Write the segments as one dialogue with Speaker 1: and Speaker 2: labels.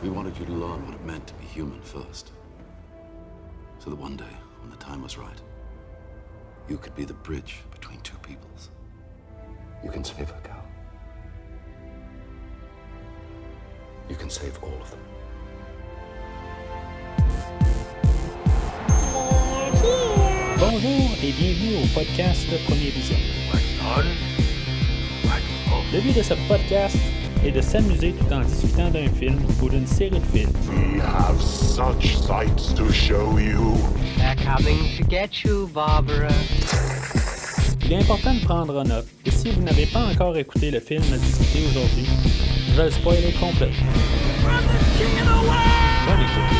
Speaker 1: We wanted you to learn what it meant to be human first. So that one day, when the time was right, you could be the bridge between two peoples. You can save her, Cal. You can save all of them.
Speaker 2: Bonjour et bienvenue au podcast Premier Vision. Le but de ce podcast est de s'amuser tout en discutant d'un film ou d'une série de films.
Speaker 3: We have such sights to show you.
Speaker 4: They're coming to get you, Barbara.
Speaker 2: Il est important de prendre en note que si vous n'avez pas encore écouté le film à discuter aujourd'hui, je vais le spoiler complètement. Bonne écoute.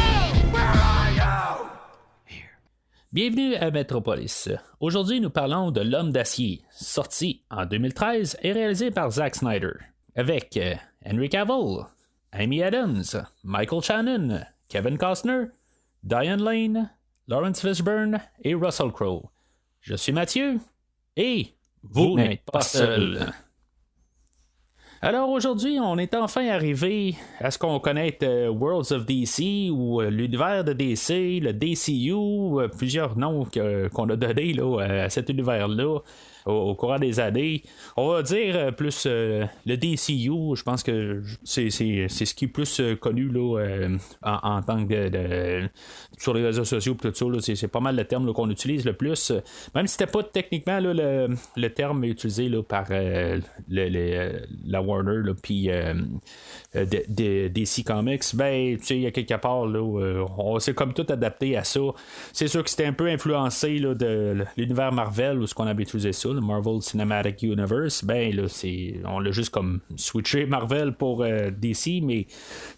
Speaker 2: Bienvenue à Metropolis. Aujourd'hui, nous parlons de L'Homme d'acier, sorti en 2013 et réalisé par Zack Snyder, avec Henry Cavill, Amy Adams, Michael Shannon, Kevin Costner, Diane Lane, Lawrence Fishburne et Russell Crowe. Je suis Mathieu et vous n'êtes pas seul. Alors aujourd'hui, on est enfin arrivé à ce qu'on connaît Worlds of DC ou l'univers de DC, le DCU, plusieurs noms qu'on a donnés là, à cet univers-là au courant des années. On va dire plus le DCU, je pense que c'est ce qui est plus connu là, en tant que sur les réseaux sociaux tout ça, là, c'est pas mal le terme là, qu'on utilise le plus. Même si c'était pas techniquement là, le terme utilisé là, par la Warner puis DC Comics, ben tu sais, il y a quelque part là, on s'est comme tout adapté à ça. C'est sûr que c'était un peu influencé là, de l'univers Marvel ou ce qu'on avait utilisé ça, le Marvel Cinematic Universe. Ben là, on l'a juste comme switché Marvel pour DC, mais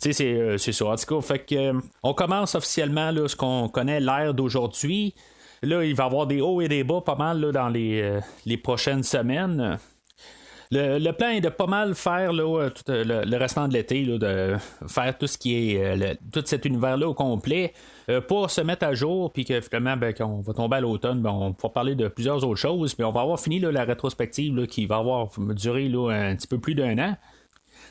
Speaker 2: tu sais, c'est ça. En tout cas, fait que on commence officiellement là, ce qu'on connaît l'ère d'aujourd'hui. Là, il va y avoir des hauts et des bas pas mal là, dans les prochaines semaines. Le plan est de pas mal faire là, tout le restant de l'été, là, de faire tout ce qui est tout cet univers-là au complet pour se mettre à jour, puis que finalement, ben, quand on va tomber à l'automne, ben, on va parler de plusieurs autres choses, puis on va avoir fini là, la rétrospective là, qui va avoir duré là, un petit peu plus d'un an.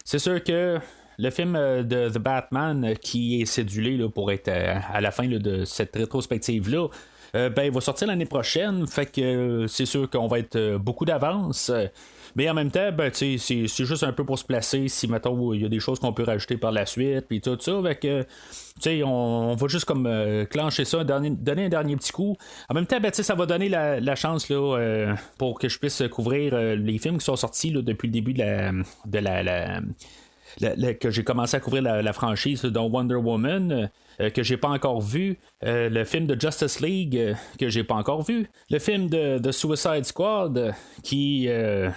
Speaker 2: C'est sûr que le film de The Batman qui est cédulé là, pour être à la fin là, de cette rétrospective-là, ben, il va sortir l'année prochaine, fait que c'est sûr qu'on va être beaucoup d'avance. Mais en même temps, ben, c'est juste un peu pour se placer si, mettons, il y a des choses qu'on peut rajouter par la suite, puis tout ça. Fait que, on va juste comme clencher ça, donner un dernier petit coup. En même temps, ben, ça va donner la chance là, pour que je puisse couvrir les films qui sont sortis là, depuis le début que j'ai commencé à couvrir la franchise, dont Wonder Woman, que j'ai pas encore vu, le film de Justice League, que j'ai pas encore vu, le film de Suicide Squad, qui,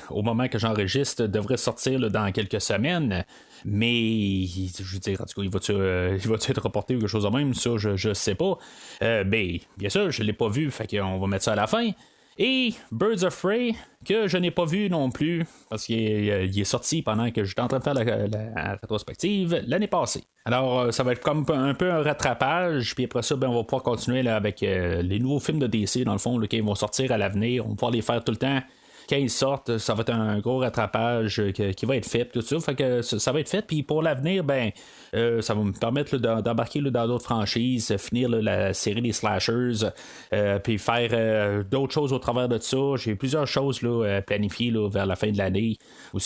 Speaker 2: au moment que j'enregistre, devrait sortir là, dans quelques semaines. Mais, je veux dire, en tout cas, il va-tu être reporté ou quelque chose de même, ça, je sais pas. Mais, bien sûr, je l'ai pas vu, fait qu'on va mettre ça à la fin. Et Birds of Prey, que je n'ai pas vu non plus, parce qu'il est sorti pendant que j'étais en train de faire la rétrospective l'année passée. Alors, ça va être comme un peu un rattrapage, puis après ça, ben, on va pouvoir continuer là, avec les nouveaux films de DC, dans le fond, là, qui vont sortir à l'avenir. On va pouvoir les faire tout le temps. Quand ils sortent, ça va être un gros rattrapage qui va être fait, tout ça. Fait que ça va être fait, puis pour l'avenir, ben, ça va me permettre là, d'embarquer là, dans d'autres franchises, finir là, la série des slashers, puis faire d'autres choses au travers de ça. J'ai plusieurs choses là, planifiées là, vers la fin de l'année, où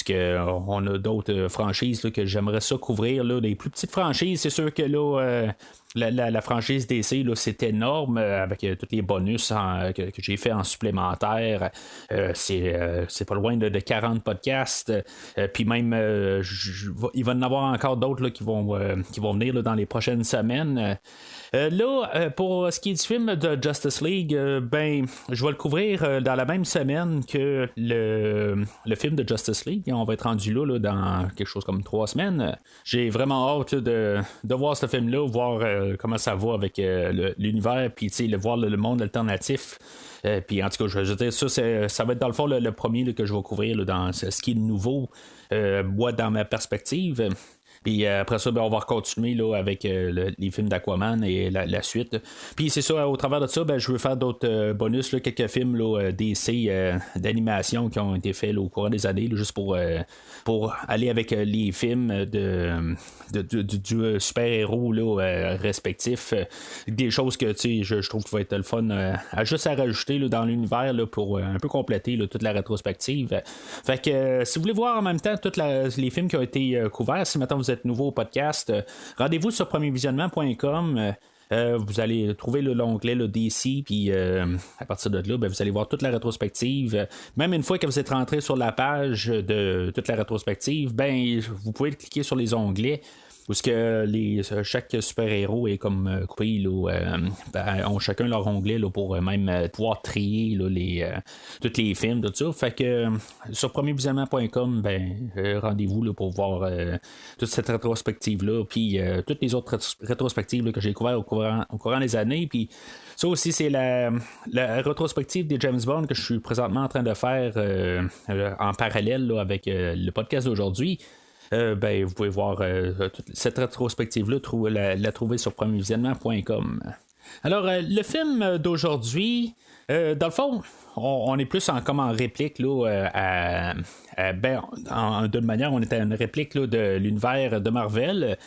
Speaker 2: on a d'autres franchises là, que j'aimerais ça couvrir, là, des plus petites franchises. C'est sûr que là, la franchise DC, là, c'est énorme avec tous les bonus que j'ai fait en supplémentaire. C'est pas loin de 40 podcasts. Puis même, il va y en avoir encore d'autres là, qui vont venir là, dans les prochaines semaines. Pour ce qui est du film de Justice League, ben, je vais le couvrir dans la même semaine que le film de Justice League. On va être rendu là, dans quelque chose comme 3 semaines. J'ai vraiment hâte là, de voir ce film-là, voir comment ça va avec l'univers, puis voir le monde alternatif. Puis en tout cas, je veux dire, ça va être dans le fond le premier là, que je vais couvrir là, dans ce qui est nouveau, moi, dans ma perspective. Puis après ça, on va continuer là, avec les films d'Aquaman et la suite. Puis c'est ça, au travers de ça, je veux faire d'autres bonus, là, quelques films là, DC d'animation qui ont été faits là, au cours des années, là, juste pour aller avec les films du super-héros là, respectif. Des choses que je trouve qu'il va être le fun juste à rajouter là, dans l'univers là, pour un peu compléter là, toute la rétrospective. Fait que si vous voulez voir en même temps tous les films qui ont été couverts, si maintenant vous êtes nouveau au podcast, rendez-vous sur premiervisionnement.com. Vous allez trouver l'onglet DC, puis à partir de là, vous allez voir toute la rétrospective. Même une fois que vous êtes rentré sur la page de toute la rétrospective, vous pouvez cliquer sur les onglets. Où ce que chaque super-héros est comme coupé, ont chacun leur onglet là, pour même pouvoir trier là, tous les films, tout ça. Fait que sur premiervisionnement.com, rendez-vous là, pour voir toute cette rétrospective-là, puis toutes les autres rétrospectives là, que j'ai couvertes au courant des années. Puis ça aussi, c'est la rétrospective des James Bond que je suis présentement en train de faire en parallèle là, avec le podcast d'aujourd'hui. Vous pouvez voir toute cette rétrospective-là, la trouver sur premiervisionnement.com. Alors, le film d'aujourd'hui, dans le fond, on est plus comme en réplique là, d'une manière, on était à une réplique là, de l'univers de Marvel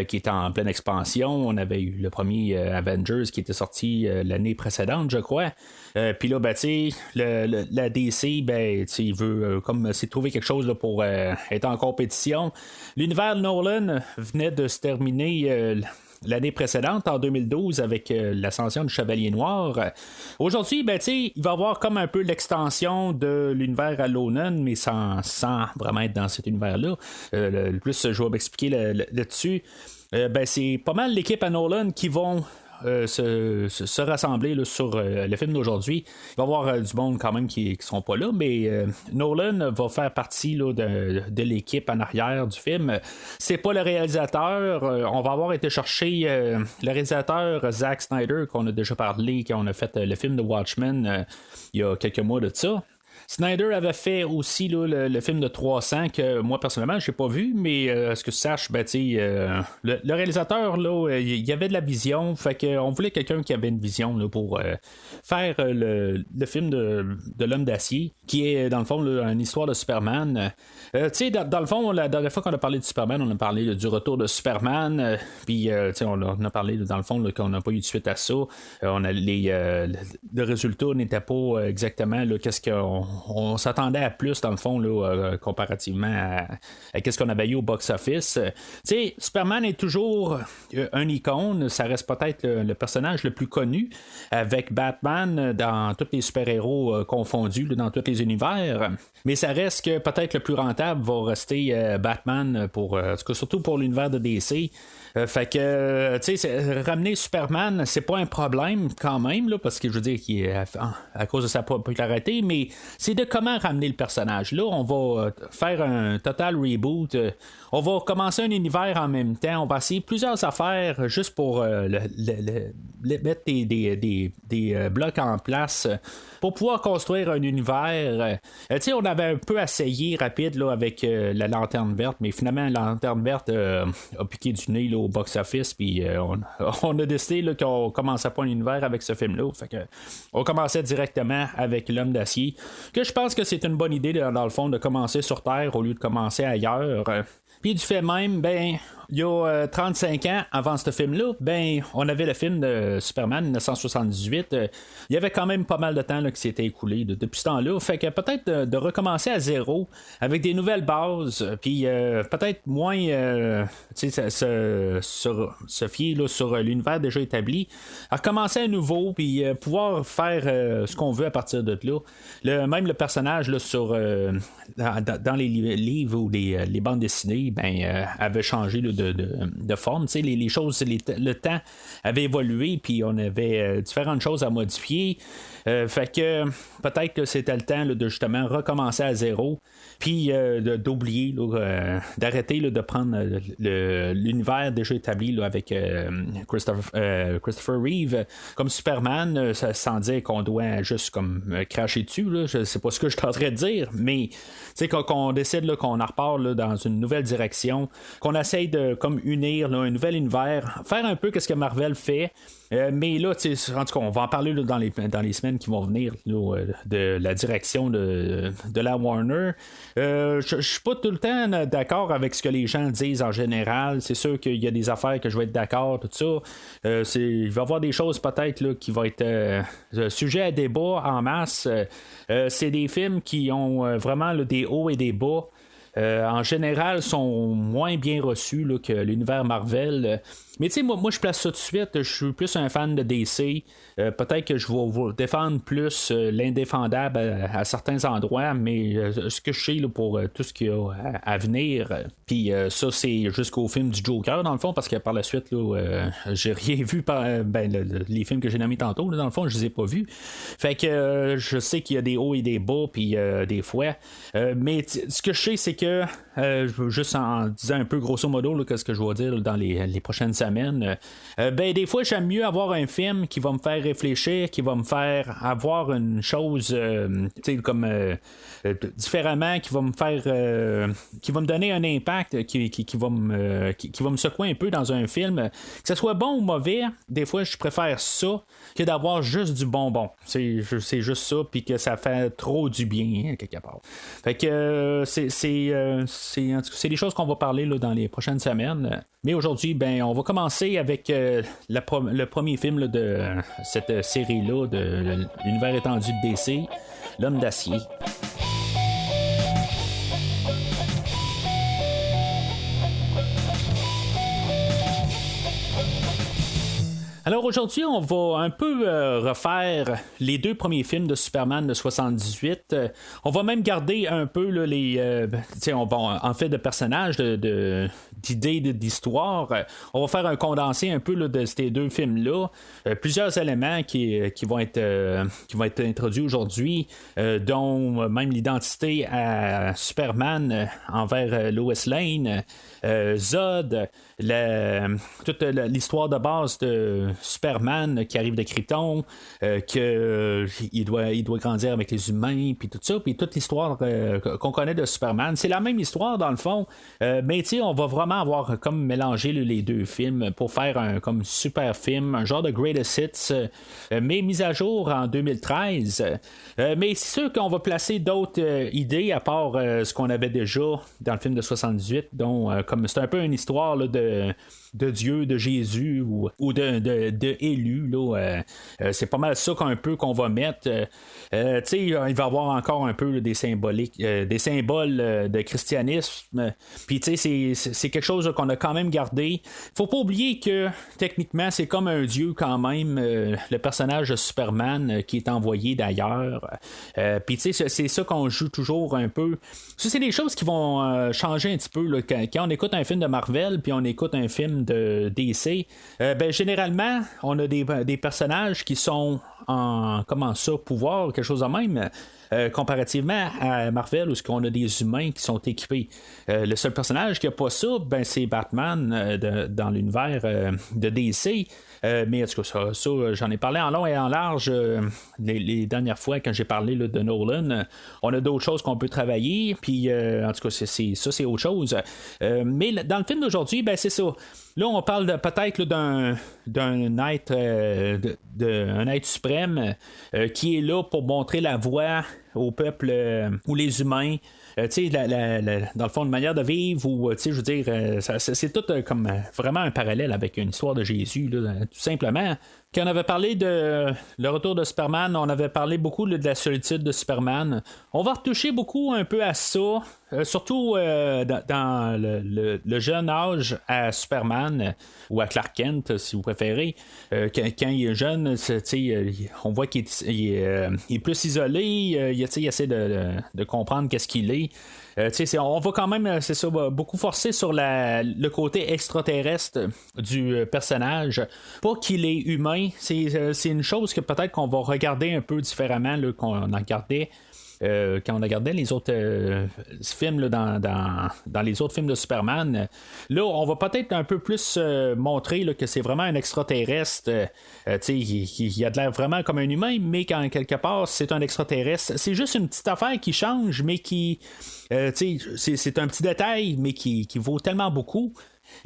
Speaker 2: qui est en pleine expansion. On avait eu le premier Avengers qui était sorti l'année précédente, je crois. Puis là, la DC, il veut comme c'est trouver quelque chose là, pour être en compétition. L'univers de Nolan venait de se terminer l'année précédente, en 2012, avec l'ascension du Chevalier Noir. Aujourd'hui, il va y avoir comme un peu l'extension de l'univers à Nolan, mais sans vraiment être dans cet univers-là. Le plus, je vais m'expliquer là-dessus. C'est pas mal l'équipe à Nolan qui vont se rassembler là, sur le film d'aujourd'hui. Il va y avoir du monde quand même qui sont pas là, mais Nolan va faire partie là, de l'équipe en arrière du film. C'est pas le réalisateur. On va avoir été chercher le réalisateur Zack Snyder, qu'on a déjà parlé, quand on a fait le film de Watchmen il y a quelques mois de ça. Snyder avait fait aussi là, le film de 300 que moi personnellement je n'ai pas vu, mais ce que je sache, le réalisateur là, il y avait de la vision, fait qu'on voulait quelqu'un qui avait une vision là, pour faire le film de l'homme d'acier, qui est dans le fond là, une histoire de Superman. Dans le fond, la dernière fois qu'on a parlé de Superman, on a parlé là, du retour de Superman, puis on a parlé dans le fond là, qu'on n'a pas eu de suite à ça. Le résultat n'était pas exactement là, qu'est-ce qu'on s'attendait à plus dans le fond là, comparativement à qu'est-ce qu'on avait eu au box-office. Superman est toujours un icône, ça reste peut-être le personnage le plus connu avec Batman dans tous les super-héros confondus là, dans tous les univers, mais ça reste que peut-être le plus rentable va rester Batman surtout pour l'univers de DC. Fait que, ramener Superman, c'est pas un problème quand même, là, parce que je veux dire qu'il est à cause de sa popularité, mais c'est de comment ramener le personnage. Là, on va faire un total reboot. On va commencer un univers en même temps. On va essayer plusieurs affaires juste pour mettre des blocs en place pour pouvoir construire un univers. On avait un peu essayé rapide là, avec la Lanterne Verte, mais finalement, la Lanterne Verte a piqué du nez là, au box-office, puis on a décidé là, qu'on commençait pas un univers avec ce film-là. Fait que, on commençait directement avec l'Homme d'acier, que je pense que c'est une bonne idée dans le fond de commencer sur Terre au lieu de commencer ailleurs. Puis du fait même, il y a 35 ans avant ce film-là, on avait le film de Superman 1978. Il y avait quand même pas mal de temps là, qui s'était écoulé depuis ce temps-là. Fait que peut-être de recommencer à zéro avec des nouvelles bases, puis peut-être moins se fier là, sur l'univers déjà établi. À recommencer à nouveau, puis pouvoir faire ce qu'on veut à partir de là. Même le personnage là, dans les livres ou les bandes dessinées, avait changé là, de forme. Les choses, le temps avait évolué, puis on avait différentes choses à modifier. Fait que peut-être que c'était le temps là, de justement recommencer à zéro, puis d'oublier, là, d'arrêter là, de prendre l'univers déjà établi là, avec Christopher Reeve comme Superman, sans dire qu'on doit juste comme cracher dessus. Là, je sais pas ce que je suis en train de dire, mais qu'on décide là, qu'on en repart là, dans une nouvelle direction direction, qu'on essaye de comme unir là, un nouvel univers, faire un peu ce que Marvel fait. Mais là, en tout cas, on va en parler là, dans les semaines qui vont venir là, de la direction de la Warner. Je suis pas tout le temps d'accord avec ce que les gens disent en général. C'est sûr qu'il y a des affaires que je vais être d'accord, tout ça. Il va y avoir des choses peut-être là, qui vont être sujet à débat en masse. C'est des films qui ont vraiment là, des hauts et des bas. En général, sont moins bien reçus là, que l'univers Marvel. Mais tu sais, moi, je place ça tout de suite. Je suis plus un fan de DC. Peut-être que je vais vous défendre plus l'indéfendable à certains endroits, mais ce que je sais là, pour tout ce qu'il y a à venir, puis ça, c'est jusqu'au film du Joker, dans le fond, parce que par la suite, là, j'ai rien vu par les films que j'ai nommés tantôt, là, dans le fond, je les ai pas vus. Fait que je sais qu'il y a des hauts et des bas, puis des fois. Mais ce que je sais, c'est que, juste en disant un peu grosso modo, là, ce que je vais dire là, dans les prochaines semaine. Des fois, j'aime mieux avoir un film qui va me faire réfléchir, qui va me faire avoir une chose comme différemment, qui va me faire qui va me donner un impact, qui va me secouer un peu dans un film. Que ce soit bon ou mauvais, des fois, je préfère ça que d'avoir juste du bonbon. C'est juste ça, puis que ça fait trop du bien, hein, quelque part. Fait que c'est des choses qu'on va parler là, dans les prochaines semaines. Mais aujourd'hui, on va commencer avec le premier film là, de cette série-là, de l'univers étendu de DC, L'Homme d'acier. Alors aujourd'hui, on va un peu refaire les deux premiers films de Superman de 78. On va même garder un peu là, en fait de personnages, d'idées, d'histoire. On va faire un condensé un peu là, de ces deux films-là. Plusieurs éléments qui vont être introduits aujourd'hui, dont même l'identité à Superman envers Lois Lane, Zod, toute l'histoire de base de Superman qui arrive de Krypton, qu'il doit grandir avec les humains, puis tout ça, puis toute l'histoire qu'on connaît de Superman. C'est la même histoire dans le fond, mais tu sais, on va vraiment avoir comme mélangé les deux films pour faire un comme super film, un genre de Greatest Hits, mais mis à jour en 2013. Mais c'est sûr qu'on va placer d'autres idées à part ce qu'on avait déjà dans le film de 78, dont comme c'est un peu une histoire là, de Dieu, de Jésus ou de élu. Là, c'est pas mal ça qu'on va mettre. Il va y avoir encore un peu là, des symboles de christianisme. Puis c'est quelque chose là, qu'on a quand même gardé. Faut pas oublier que techniquement c'est comme un dieu quand même, le personnage de Superman qui est envoyé d'ailleurs. Puis c'est ça qu'on joue toujours un peu. Ça, c'est des choses qui vont changer un petit peu là, quand on écoute un film de Marvel puis on écoute un film de DC. Généralement on a des personnages qui sont en pouvoir, quelque chose de même. Comparativement à Marvel où on a des humains qui sont équipés. Le seul personnage qui n'a pas ça, c'est Batman dans l'univers de DC. Mais en tout cas, ça, j'en ai parlé en long et en large les dernières fois quand j'ai parlé là, de Nolan. On a d'autres choses qu'on peut travailler, puis en tout cas, c'est autre chose. Mais dans le film d'aujourd'hui, c'est ça. Là, on parle peut-être là, d'un être, un être suprême qui est là pour montrer la voie au peuple ou les humains. Dans le fond, une manière de vivre, ou je veux dire, c'est tout comme vraiment un parallèle avec une histoire de Jésus, là, tout simplement. Quand on avait parlé de le retour de Superman, on avait parlé beaucoup de la solitude de Superman. On va retoucher beaucoup un peu à ça, surtout dans le jeune âge à Superman, ou à Clark Kent, si vous préférez. Quand il est jeune, on voit qu'il est plus isolé, il essaie de comprendre qu'est-ce qu'il est. On va quand même beaucoup forcer sur le côté extraterrestre du personnage. Pas qu'il est humain, c'est une chose que peut-être qu'on va regarder un peu différemment là, qu'on en regardait quand on regardait les autres films là, dans les autres films de Superman, là, on va peut-être un peu plus montrer là, que c'est vraiment un extraterrestre. Il a de l'air vraiment comme un humain, mais quand quelque part, c'est un extraterrestre. C'est juste une petite affaire qui change, mais qui. C'est un petit détail, mais qui vaut tellement beaucoup.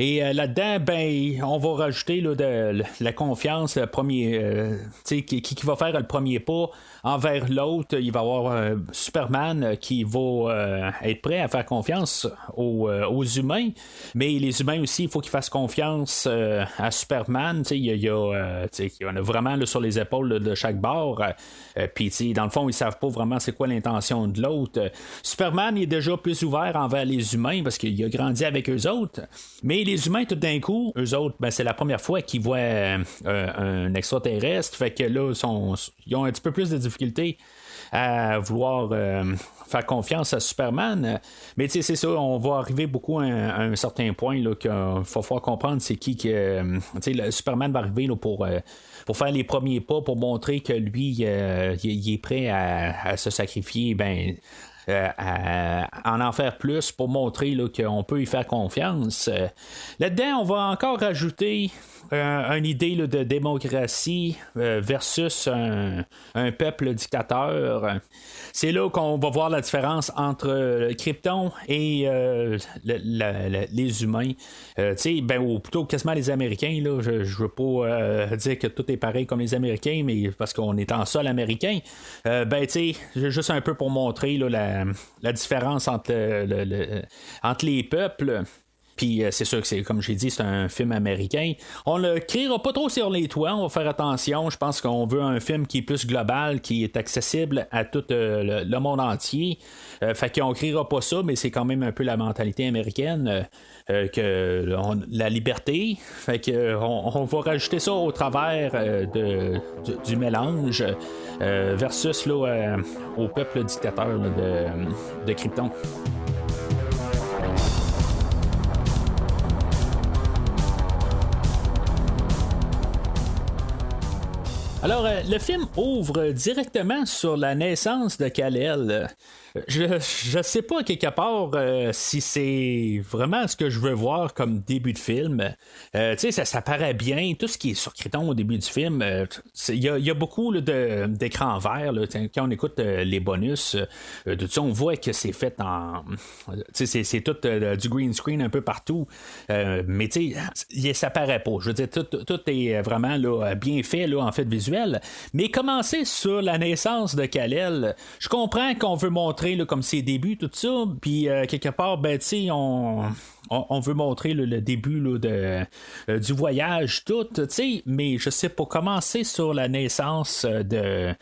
Speaker 2: Et là-dedans, ben, on va rajouter là, de la confiance, le premier, qui va faire le premier pas envers l'autre. Il va y avoir Superman qui va être prêt à faire confiance aux humains, mais les humains aussi, il faut qu'ils fassent confiance à Superman. Il y en a vraiment là, sur les épaules là, de chaque bord. Puis, dans le fond, ils savent pas vraiment c'est quoi l'intention de l'autre. Superman il est déjà plus ouvert envers les humains parce qu'il a grandi avec eux autres. Mais les humains, tout d'un coup, eux autres, ben, c'est la première fois qu'ils voient un extraterrestre. Fait que là, ils ont un petit peu plus de difficultés à vouloir faire confiance à Superman. Mais c'est ça, on va arriver beaucoup à un certain point là, qu'il va falloir comprendre c'est qui que le Superman va arriver là, pour faire les premiers pas, pour montrer que lui, il est prêt à se sacrifier. Ben, en faire plus pour montrer là, qu'on peut y faire confiance. Là-dedans, on va encore rajouter une idée là, de démocratie versus un peuple dictateur. C'est là qu'on va voir la différence entre Krypton et les humains. Ou plutôt quasiment les Américains. Là, je veux pas dire que tout est pareil comme les Américains, mais parce qu'on est en sol américain. Juste un peu pour montrer là, la différence entre les peuples. Puis c'est sûr que c'est, comme j'ai dit, c'est un film américain. On ne le criera pas trop sur les toits, on va faire attention. Je pense qu'on veut un film qui est plus global, qui est accessible à tout le monde entier. Fait qu'on criera pas ça, mais c'est quand même un peu la mentalité américaine. La liberté. Fait que on va rajouter ça au travers du mélange versus là, au peuple dictateur là, de Krypton. Alors, le film ouvre directement sur la naissance de Kal-El. Je sais pas quelque part si c'est vraiment ce que je veux voir comme début de film. Ça paraît bien. Tout ce qui est sur Krypton au début du film, il y a beaucoup là, d'écrans verts. Là, quand on écoute les bonus, de tout ça, on voit que c'est fait en... c'est tout du green screen un peu partout. Mais ça paraît pas. Je veux dire, tout est vraiment là, bien fait là, en fait visuel. Mais commencer sur la naissance de Kal-El, je comprends qu'on veut montrer là, comme ses débuts, tout ça, puis quelque part, ben, on veut montrer le début là, du voyage, tout, mais je sais pas, commencer sur la naissance de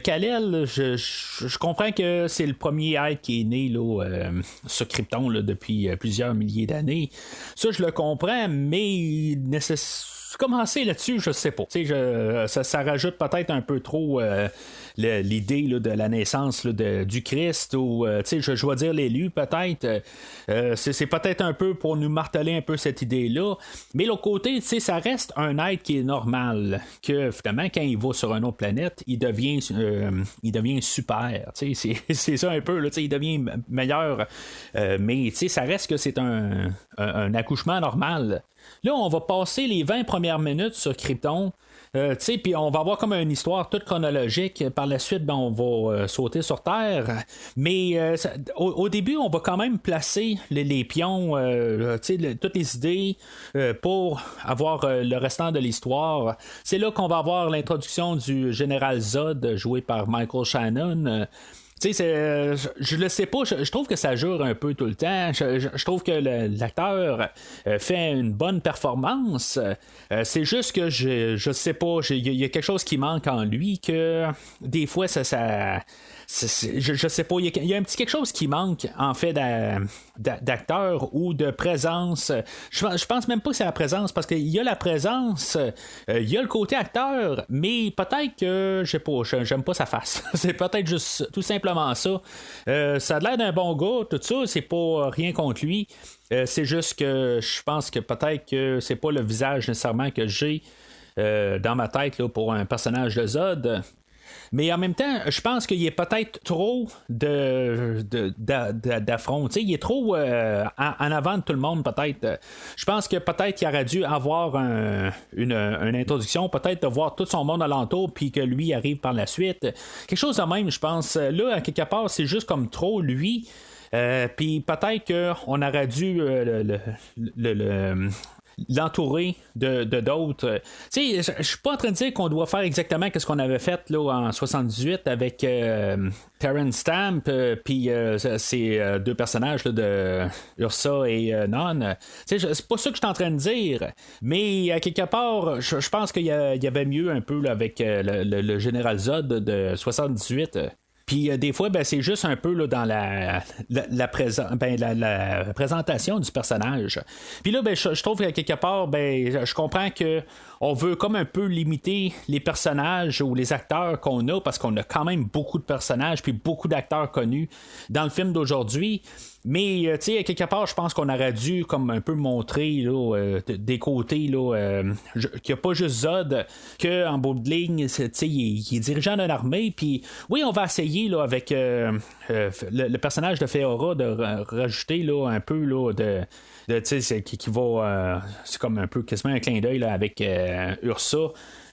Speaker 2: Kal-El, je comprends que c'est le premier être qui est né là, sur Krypton là, depuis plusieurs milliers d'années. Ça, je le comprends, mais commencer là-dessus, je sais pas. Ça rajoute peut-être un peu trop l'idée là, de la naissance là, du Christ, ou je vais dire l'élu peut-être. C'est peut-être un peu pour nous marteler un peu cette idée-là. Mais l'autre côté, ça reste un être qui est normal. Que finalement, quand il va sur une autre planète, il devient super. C'est ça un peu. Là, il devient meilleur. Mais ça reste que c'est un accouchement normal. Là, on va passer les 20 premières minutes sur Krypton. Puis on va avoir comme une histoire toute chronologique. Par la suite, on va sauter sur Terre. Mais au début, on va quand même placer les pions, toutes les idées pour avoir le restant de l'histoire. C'est là qu'on va avoir l'introduction du général Zod, joué par Michael Shannon. Je le sais pas, je trouve que ça jure un peu tout le temps. Je trouve que l'acteur fait une bonne performance. C'est juste que je sais pas, il y a quelque chose qui manque en lui, que des fois je sais pas, il y a un petit quelque chose qui manque en fait d'acteur ou de présence. Je pense même pas que c'est la présence, parce qu'il y a la présence, il y a le côté acteur, mais peut-être que je sais pas, j'aime pas sa face. C'est peut-être juste tout simplement ça. Ça a l'air d'un bon gars, tout ça, c'est pas rien contre lui. C'est juste que je pense que peut-être que c'est pas le visage nécessairement que j'ai dans ma tête là, pour un personnage de Zod. Mais en même temps, je pense qu'il y a peut-être trop d'affronts. Il est trop en avant de tout le monde, peut-être. Je pense que peut-être qu'il aurait dû avoir une introduction, peut-être de voir tout son monde alentour, puis que lui arrive par la suite. Quelque chose de même, je pense. Là, à quelque part, c'est juste comme trop lui. Puis peut-être qu'on aurait dû l'entourer de d'autres. Tu sais, je suis pas en train de dire qu'on doit faire exactement ce qu'on avait fait là, en 78 avec Terrence Stamp puis ces deux personnages là, de Ursa et Non. Tu sais, c'est pas ça que je suis en train de dire, mais à quelque part, je pense qu'il y avait mieux un peu là, avec le Général Zod de 78. Puis des fois, ben, c'est juste un peu là, dans la présentation du personnage. Puis là, ben, je trouve que quelque part, ben, je comprends que on veut comme un peu limiter les personnages ou les acteurs qu'on a, parce qu'on a quand même beaucoup de personnages puis beaucoup d'acteurs connus dans le film d'aujourd'hui. Mais, tu sais, à quelque part, je pense qu'on aurait dû comme un peu montrer là, des côtés là, qu'il n'y a pas juste Zod, qu'en bout de ligne, tu sais, il est dirigeant d'une armée. Puis, oui, on va essayer là, avec le personnage de Feora de rajouter là, un peu là, de tu sais, qui va. C'est comme un peu quasiment un clin d'œil là, avec Ursa.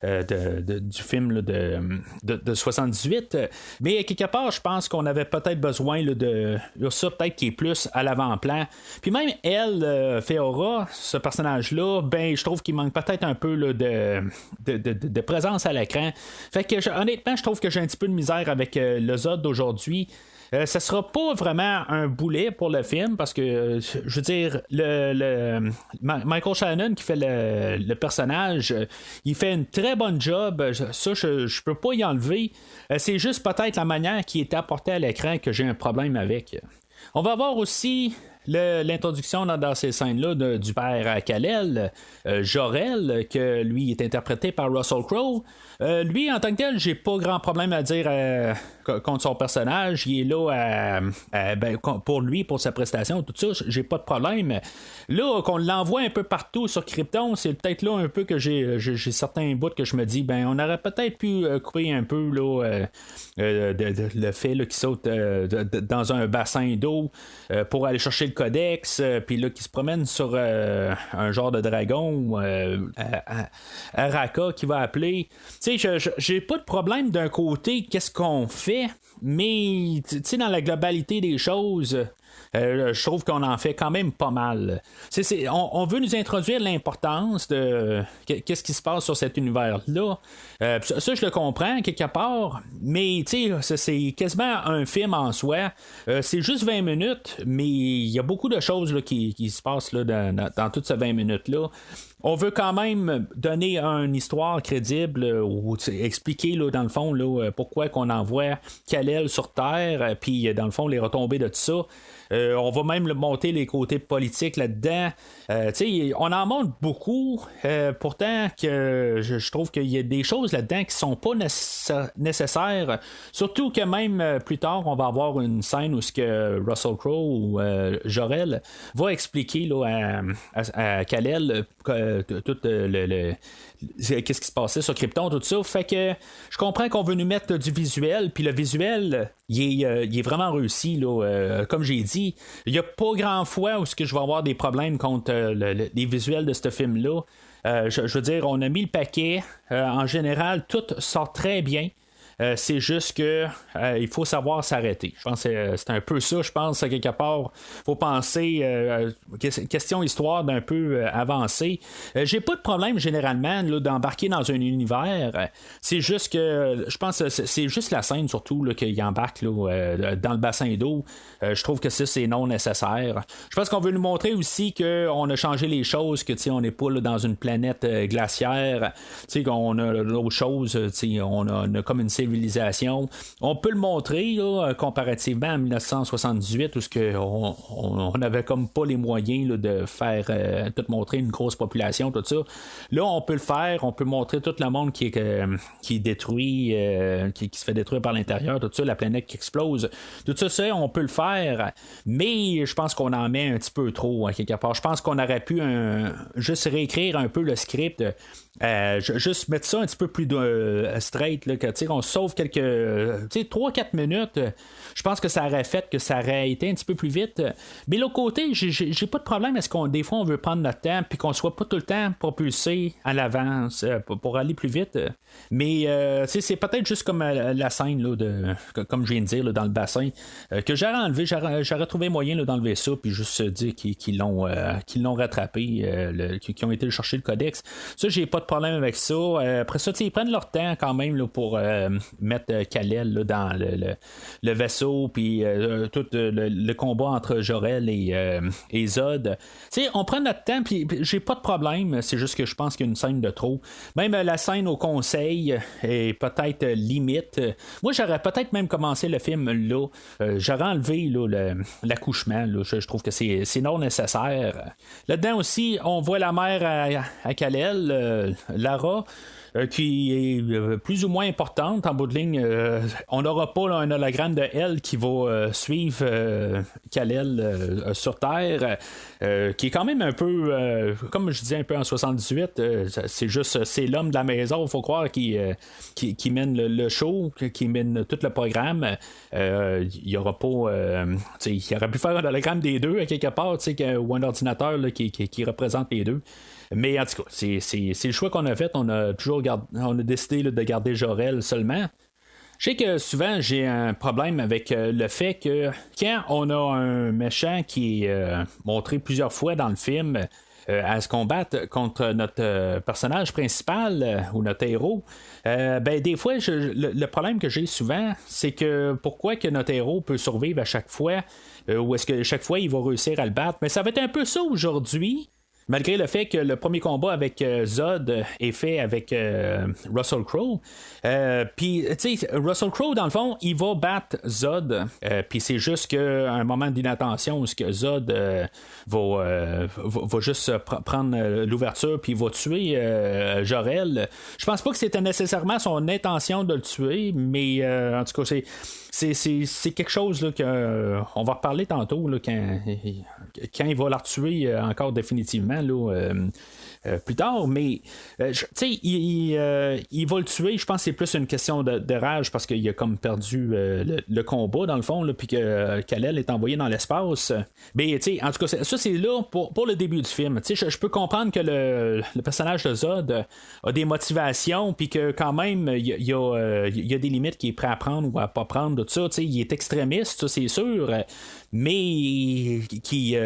Speaker 2: Du film là, de 78. Mais quelque part, je pense qu'on avait peut-être besoin là, de Ursa, peut-être qui est plus à l'avant-plan. Puis même elle, Feora, ce personnage-là, ben je trouve qu'il manque peut-être un peu là, de présence à l'écran. Fait que honnêtement, je trouve que j'ai un petit peu de misère avec le Zod d'aujourd'hui. Ça sera pas vraiment un boulet pour le film parce que je veux dire Michael Shannon qui fait le personnage, il fait une très bonne job. Ça je peux pas y enlever. C'est juste peut-être la manière qui est apportée à l'écran que j'ai un problème avec. On va voir aussi l'introduction dans ces scènes-là du père Kal-El, Jor-El, que lui est interprété par Russell Crowe. Lui, en tant que tel, j'ai pas grand problème à dire contre son personnage. Il est là pour lui, pour sa prestation, tout ça, j'ai pas de problème. Là, qu'on l'envoie un peu partout sur Krypton, c'est peut-être là un peu que j'ai certains bouts que je me dis, ben on aurait peut-être pu couper un peu là, le fait là, qu'il saute dans un bassin d'eau pour aller chercher le codex, puis là, qui se promène sur un genre de dragon, Araka, qui va appeler. Tu sais, j'ai pas de problème d'un côté, qu'est-ce qu'on fait, mais tu sais, dans la globalité des choses, je trouve qu'on en fait quand même pas mal. On veut nous introduire l'importance de qu'est-ce qui se passe sur cet univers-là. Ça, je le comprends quelque part, mais c'est quasiment un film en soi. C'est juste 20 minutes, mais il y a beaucoup de choses là, qui se passent là, dans toutes ces 20 minutes-là. On veut quand même donner une histoire crédible ou expliquer là, dans le fond là, pourquoi qu'on envoie Kal-El sur Terre, puis dans le fond les retombées de tout ça. On va même monter les côtés politiques là-dedans. On en montre beaucoup. Pourtant, que je trouve qu'il y a des choses là-dedans qui sont pas nécessaires. Surtout que même plus tard, on va avoir une scène où ce que Russell Crowe ou Jor-El va expliquer là, à Kal-El tout qu'est-ce qui se passait sur Krypton, tout ça. Fait que je comprends qu'on veut nous mettre du visuel, puis le visuel, il est vraiment réussi, là. Comme j'ai dit, il n'y a pas grand fois où je vais avoir des problèmes contre les visuels de ce film-là. Je veux dire, on a mis le paquet. En général, tout sort très bien. C'est juste que il faut savoir s'arrêter. Je pense que c'est un peu ça, je pense, à quelque part. Faut penser question histoire d'un peu avancée. J'ai pas de problème généralement là, d'embarquer dans un univers. C'est juste que je pense que c'est juste la scène surtout là, qu'il embarque là, dans le bassin d'eau. Je trouve que ça, c'est non nécessaire. Je pense qu'on veut nous montrer aussi qu'on a changé les choses, que on n'est pas là, dans une planète glaciaire, qu'on a d'autres choses, on a comme une civilisation. On peut le montrer là, comparativement à 1978 où on avait comme pas les moyens là, de faire tout montrer une grosse population, tout ça. Là, on peut le faire, on peut montrer tout le monde qui est détruit, qui se fait détruire par l'intérieur, tout ça, la planète qui explose. Tout ça, on peut le faire, mais je pense qu'on en met un petit peu trop, quelque part. Je pense qu'on aurait pu juste réécrire un peu le script. Juste mettre ça un petit peu plus straight là, que on se sauve quelques 3-4 minutes, je pense que ça aurait fait que ça aurait été un petit peu plus vite. Mais l'autre côté, j'ai pas de problème. Est-ce qu'on des fois on veut prendre notre temps puis qu'on soit pas tout le temps propulsé à l'avance pour aller plus vite. Mais c'est peut-être juste comme la scène là, comme je viens de dire là, dans le bassin que j'aurais enlevé. J'aurais trouvé moyen là, d'enlever ça puis juste dire qu'ils l'ont rattrapé, qu'ils ont été chercher le codex. Ça, j'ai pas de problème avec ça. Après ça, ils prennent leur temps quand même là, pour mettre Kal-El là, dans le vaisseau, puis tout le combat entre Jor-El et Zod. On prend notre temps, puis j'ai pas de problème. C'est juste que je pense qu'il y a une scène de trop. Même la scène au conseil est peut-être limite. Moi, j'aurais peut-être même commencé le film là. J'aurais enlevé là, l'accouchement. Là. Je trouve que c'est non nécessaire. Là-dedans aussi, on voit la mère à Kal-El, Lara, qui est plus ou moins importante en bout de ligne. On n'aura pas là, un hologramme de elle qui va suivre Kal-El sur Terre, qui est quand même un peu, comme je disais un peu en 78, c'est l'homme de la maison, il faut croire, qui mène le show, qui mène tout le programme. Il y aura pas, il aurait pu faire un hologramme des deux à quelque part, ou un ordinateur là, qui représente les deux. Mais en tout cas, c'est le choix qu'on a fait. On a décidé là, de garder Jor-El seulement. Je sais que souvent j'ai un problème avec le fait que quand on a un méchant qui est montré plusieurs fois dans le film à se combattre contre notre personnage principal ou notre héros, des fois le problème que j'ai souvent, c'est que pourquoi que notre héros peut survivre à chaque fois, ou est-ce que chaque fois il va réussir à le battre. Mais ça va être un peu ça aujourd'hui. Malgré le fait que le premier combat avec Zod est fait avec Russell Crowe. Puis, tu sais, Russell Crowe, dans le fond, il va battre Zod. Puis c'est juste qu'à un moment d'inattention où Zod va juste prendre l'ouverture puis il va tuer Jor-El. Je pense pas que c'était nécessairement son intention de le tuer, mais en tout cas, c'est quelque chose là, on va reparler tantôt là, quand il va la tuer encore définitivement là, plus tard, mais tu sais, il va le tuer. Je pense que c'est plus une question de rage parce qu'il a comme perdu le combat dans le fond, puis que Kal-El est envoyé dans l'espace. Mais tu sais, en tout cas, ça c'est là pour le début du film. Tu sais, je peux comprendre que le personnage de Zod a des motivations, puis que quand même il y a des limites qu'il est prêt à prendre ou à pas prendre, tout ça. Tu sais, il est extrémiste, ça c'est sûr, mais qui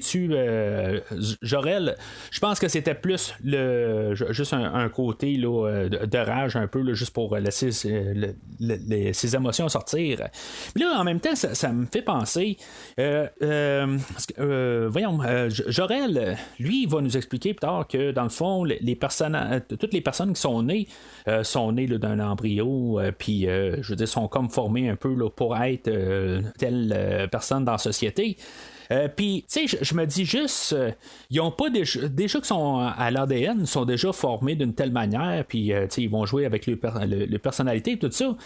Speaker 2: tue Jor-El. Je pense que c'était plus juste un côté là, de rage un peu là, juste pour laisser ses émotions sortir. Mais là en même temps ça me fait penser voyons, Jor-El lui il va nous expliquer plus tard que dans le fond toutes les personnes qui sont nées là, d'un embryo puis je veux dire sont comme formées un peu là, pour être telle personne dans la société. Puis, tu sais, je me dis juste, ils ont pas déjà qui sont à l'ADN, ils sont déjà formés d'une telle manière, puis, tu sais, ils vont jouer avec les personnalités et tout ça.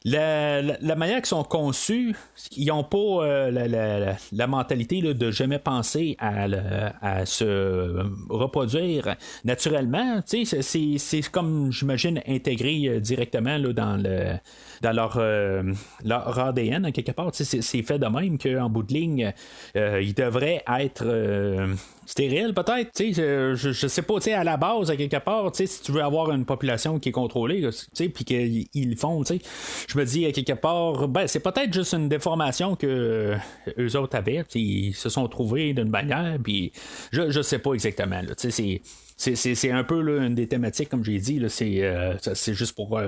Speaker 2: La manière qu'ils sont conçus, ils n'ont pas la mentalité là, de jamais penser à se reproduire naturellement. C'est comme, j'imagine, intégré directement là, dans leur ADN, quelque part. C'est fait de même qu'en bout de ligne, ils devraient être stérile peut-être, je sais pas, à la base, à quelque part, si tu veux avoir une population qui est contrôlée, puis qu'ils le font, je me dis, à quelque part, c'est peut-être juste une déformation que eux autres avaient, ils se sont trouvés d'une manière, puis je sais pas exactement, là, c'est un peu là, une des thématiques, comme j'ai dit, là, c'est juste pour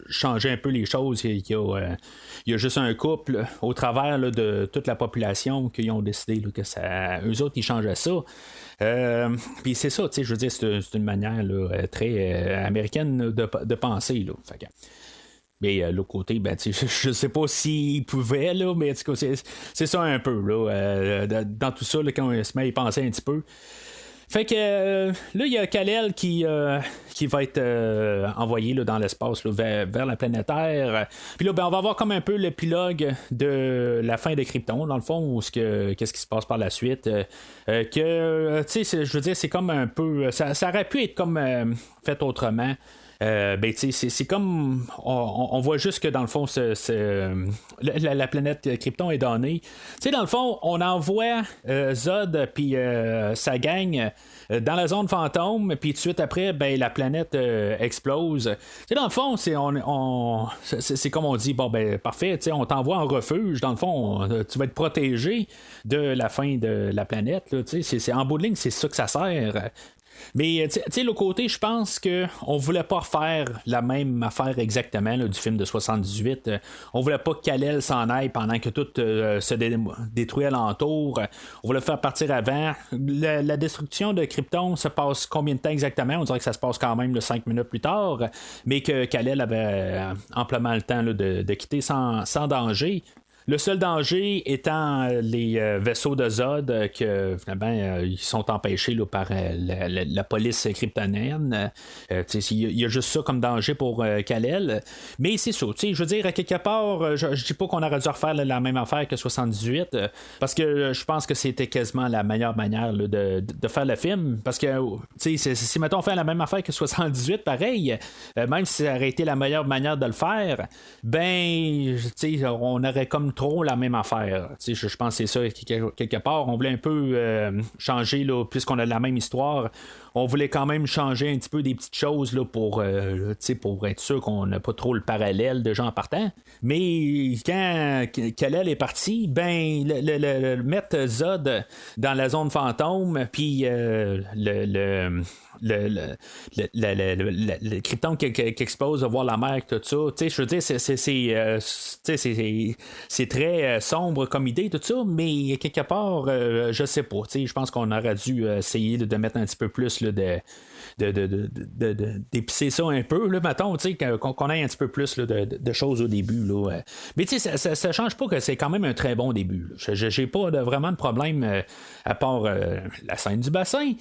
Speaker 2: changer un peu les choses. Il y a juste un couple au travers là, de toute la population qui ont décidé là, que eux autres ils changeaient ça. Puis c'est ça, je veux dire, c'est une manière là, très américaine de penser. Là. Mais l'autre côté, je sais pas s'ils pouvaient, là, mais en tout cas, c'est ça un peu. Là, dans tout ça, là, quand on se met à y penser un petit peu. Fait que là, il y a Kal-El qui va être envoyé là, dans l'espace là, vers la planète Terre. Puis là, on va avoir comme un peu l'épilogue de la fin de Krypton, dans le fond, ou qu'est-ce qui se passe par la suite. Je veux dire, c'est comme un peu. Ça aurait pu être comme fait autrement. ben, c'est comme on voit juste que dans le fond la planète Krypton est donnée. Dans le fond, on envoie Zod puis sa gang dans la zone fantôme, puis tout de suite après, ben, la planète explose. Dans le fond, c'est comme on dit, bon ben parfait, on t'envoie en refuge, dans le fond, tu vas être protégé de la fin de la planète. Là, en bout de ligne, c'est ça que ça sert. Mais tu sais, l'autre côté, je pense qu'on voulait pas refaire la même affaire exactement là, du film de 78. On voulait pas que Kal-El s'en aille pendant que tout se détruit alentour. On voulait faire partir avant. La destruction de Krypton se passe combien de temps exactement? On dirait que ça se passe quand même 5 minutes plus tard, mais que Kal-El avait amplement le temps là, de quitter sans danger. Le seul danger étant les vaisseaux de Zod que finalement ils sont empêchés là, par la police kryptonienne. Il y a juste ça comme danger pour Kal-El. Mais c'est ça. Je veux dire, à quelque part, je dis pas qu'on aurait dû refaire la même affaire que 78 parce que je pense que c'était quasiment la meilleure manière là, de faire le film. Parce que si mettons on fait la même affaire que 78, pareil, même si ça aurait été la meilleure manière de le faire, ben on aurait comme trop la même affaire. Je pense que c'est ça quelque part. On voulait un peu changer là, puisqu'on a la même histoire. On voulait quand même changer un petit peu des petites choses là, pour être sûr qu'on n'a pas trop le parallèle de gens en partant. Mais quand Kal-El est parti, ben le mettre Zod dans la zone fantôme, puis le Krypton qui expose, voir la mer, tout ça. Je veux dire, c'est très sombre comme idée, tout ça, mais quelque part, je sais pas. Je pense qu'on aurait dû essayer de mettre un petit peu plus là, d'épicer ça un peu, là, mettons, qu'on ait un petit peu plus là, de choses au début. Là. Mais ça change pas que c'est quand même un très bon début. J'ai pas vraiment de problème à part la scène du bassin.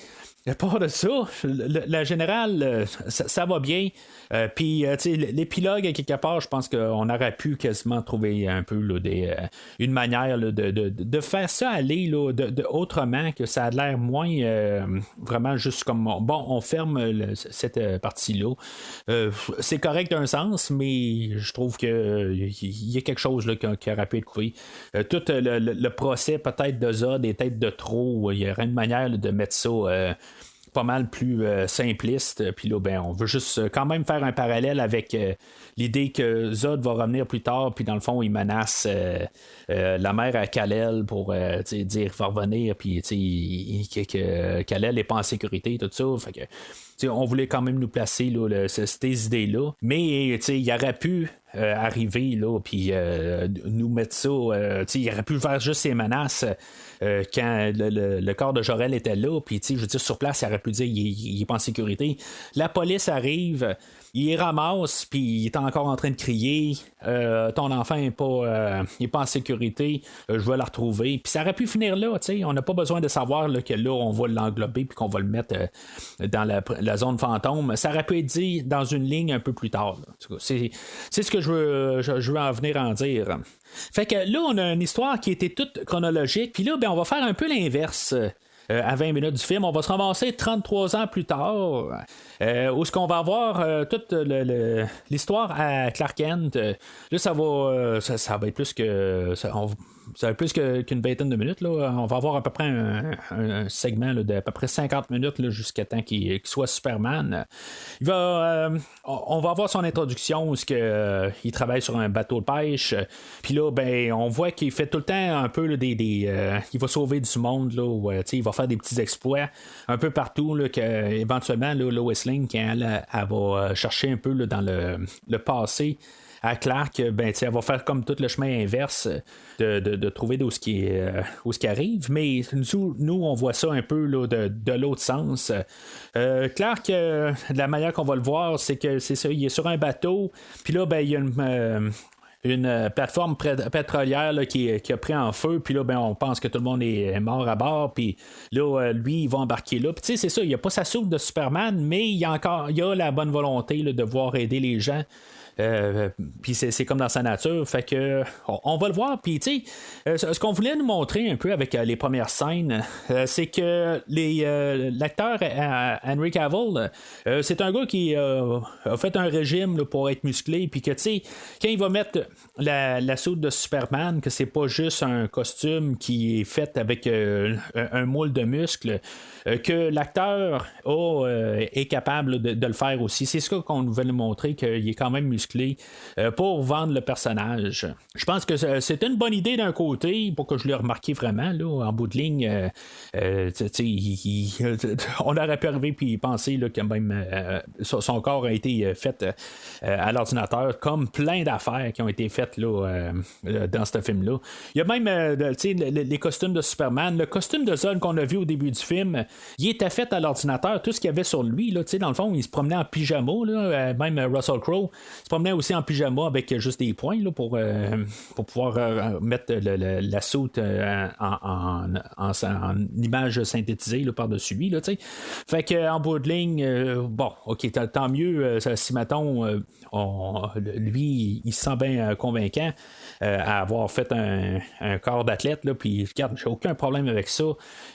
Speaker 2: À part de ça, la générale, ça va bien. Puis, l'épilogue, quelque part, je pense qu'on aurait pu quasiment trouver un peu là, une manière là, de faire ça aller là, autrement, que ça a l'air moins vraiment juste comme bon, on ferme cette partie-là. C'est correct d'un sens, mais je trouve qu'il y a quelque chose là, qui aurait pu être coupé. Tout le procès peut-être de Zod est peut-être de trop. Il y aurait une manière là, de mettre ça pas mal plus simpliste. Puis là, ben, on veut juste quand même faire un parallèle avec l'idée que Zod va revenir plus tard, puis dans le fond, il menace la mère à Kal-El pour dire qu'il va revenir, puis que Kal-El n'est pas en sécurité, tout ça. Fait que on voulait quand même nous placer là, ces idées-là. Mais il aurait pu arriver là, puis nous mettre ça. Il aurait pu faire juste ces menaces quand le corps de Jor-El était là. Puis je veux dire, sur place, il aurait pu dire il est pas en sécurité. La police arrive. Il ramasse, puis il est encore en train de crier ton enfant n'est pas en sécurité, je vais la retrouver. Puis ça aurait pu finir là, on n'a pas besoin de savoir là, que là, on va l'englober puis qu'on va le mettre dans la zone fantôme. Ça aurait pu être dit dans une ligne un peu plus tard. C'est ce que je veux en venir en dire. Fait que là, on a une histoire qui était toute chronologique, puis là, ben, on va faire un peu l'inverse. À 20 minutes du film, on va se ramasser 33 ans plus tard, où ce qu'on va avoir toute l'histoire à Clark Kent. Là, ça va être plus que ça va être plus qu'une vingtaine de minutes. Là. On va avoir à peu près un segment là, d'à peu près 50 minutes là, jusqu'à temps qu'il soit Superman. On va avoir son introduction où il travaille sur un bateau de pêche. Puis là, ben, on voit qu'il fait tout le temps un peu là, il va sauver du monde. Là, où, il va faire des petits exploits un peu partout. Là, éventuellement, Lois Lane, quand elle va chercher un peu là, dans le passé à Clark, ben, elle va faire comme tout le chemin inverse de trouver d'où ce qui arrive. Mais nous, on voit ça un peu là, de l'autre sens. Clark, de la manière qu'on va le voir, c'est que c'est ça, il est sur un bateau, puis là, ben, il y a une plateforme pétrolière là, qui a pris en feu, puis là, ben, on pense que tout le monde est mort à bord, puis là, lui, il va embarquer là. Puis tu sais, c'est ça, il n'y a pas sa soupe de Superman, mais il y a la bonne volonté là, de voir aider les gens. Puis c'est comme dans sa nature, fait que on va le voir. Puis tu sais, ce qu'on voulait nous montrer un peu avec les premières scènes, c'est que l'acteur Henry Cavill, c'est un gars qui a fait un régime là, pour être musclé, puis que tu sais, quand il va mettre la soude de Superman, que c'est pas juste un costume qui est fait avec un moule de muscles, que l'acteur est capable de le faire aussi. C'est ce qu'on voulait nous montrer, qu'il est quand même musclé pour vendre le personnage. Je pense que c'est une bonne idée d'un côté, pour que je l'ai remarqué vraiment, là, en bout de ligne, on aurait pu arriver puis penser là, que même son corps a été fait à l'ordinateur, comme plein d'affaires qui ont été faites là, dans ce film-là. Il y a même les costumes de Superman, le costume de Zod qu'on a vu au début du film, il était fait à l'ordinateur, tout ce qu'il y avait sur lui, là, dans le fond, il se promenait en pyjama, là, même Russell Crowe se promenait aussi en pyjama avec juste des points là, pour pouvoir mettre la soute en image synthétisée là, par-dessus lui. Là, fait qu'en bout de ligne, bon, ok, tant mieux si mettons lui, il se sent bien convaincant à avoir fait un corps d'athlète, puis regarde, j'ai aucun problème avec ça.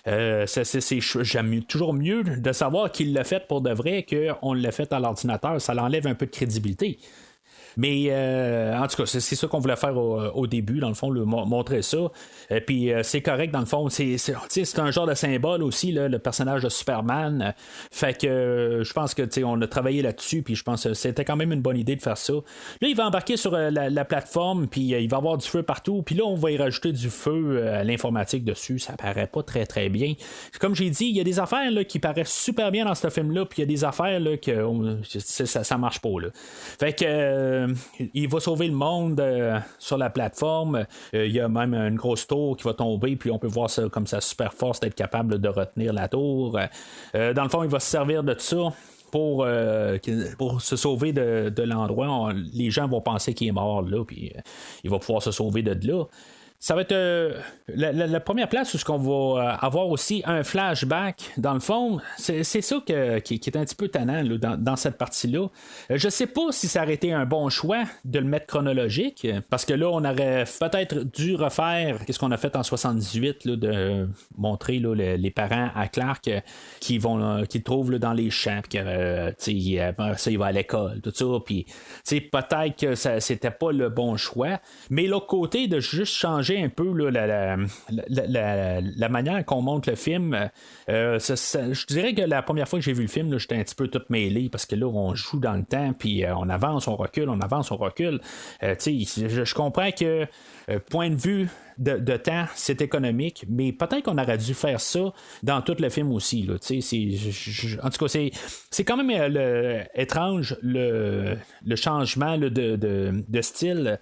Speaker 2: J'aime toujours mieux de savoir qu'il l'a fait pour de vrai qu'on l'a fait à l'ordinateur. Ça l'enlève un peu de crédibilité. Mais en tout cas, c'est ça qu'on voulait faire au début, dans le fond, montrer ça. Puis c'est correct, dans le fond. C'est un genre de symbole aussi, là, le personnage de Superman. Fait que je pense que on a travaillé là-dessus, puis je pense que c'était quand même une bonne idée de faire ça. Là, il va embarquer sur la plateforme, puis il va avoir du feu partout. Puis là, on va y rajouter du feu à l'informatique dessus. Ça paraît pas très, très bien. Comme j'ai dit, il y a des affaires là, qui paraissent super bien dans ce film-là, puis il y a des affaires là, que ça marche pas. Là. Fait que il va sauver le monde sur la plateforme. Il y a même une grosse tour qui va tomber, puis on peut voir ça comme sa super force d'être capable de retenir la tour. Dans le fond, il va se servir de ça pour se sauver de l'endroit. Les gens vont penser qu'il est mort là, puis il va pouvoir se sauver de là. Ça va être la première place où on va avoir aussi un flashback. Dans le fond, c'est ça qui est un petit peu tannant là, dans cette partie-là. Je sais pas si ça aurait été un bon choix de le mettre chronologique, parce que là, on aurait peut-être dû refaire ce qu'on a fait en 78, là, de montrer là, les parents à Clark qui le trouvent là, dans les champs, puis ça, il va à l'école, tout ça, puis peut-être que c'était pas le bon choix, mais l'autre côté, de juste changer un peu là, la manière qu'on montre le film. Je dirais que la première fois que j'ai vu le film, là, j'étais un petit peu tout mêlé, parce que là, on joue dans le temps, puis on avance, on recule, on avance, on recule. Je comprends que point de vue de temps, c'est économique, mais peut-être qu'on aurait dû faire ça dans tout le film aussi. Là, en tout cas, c'est quand même étrange le changement là, de style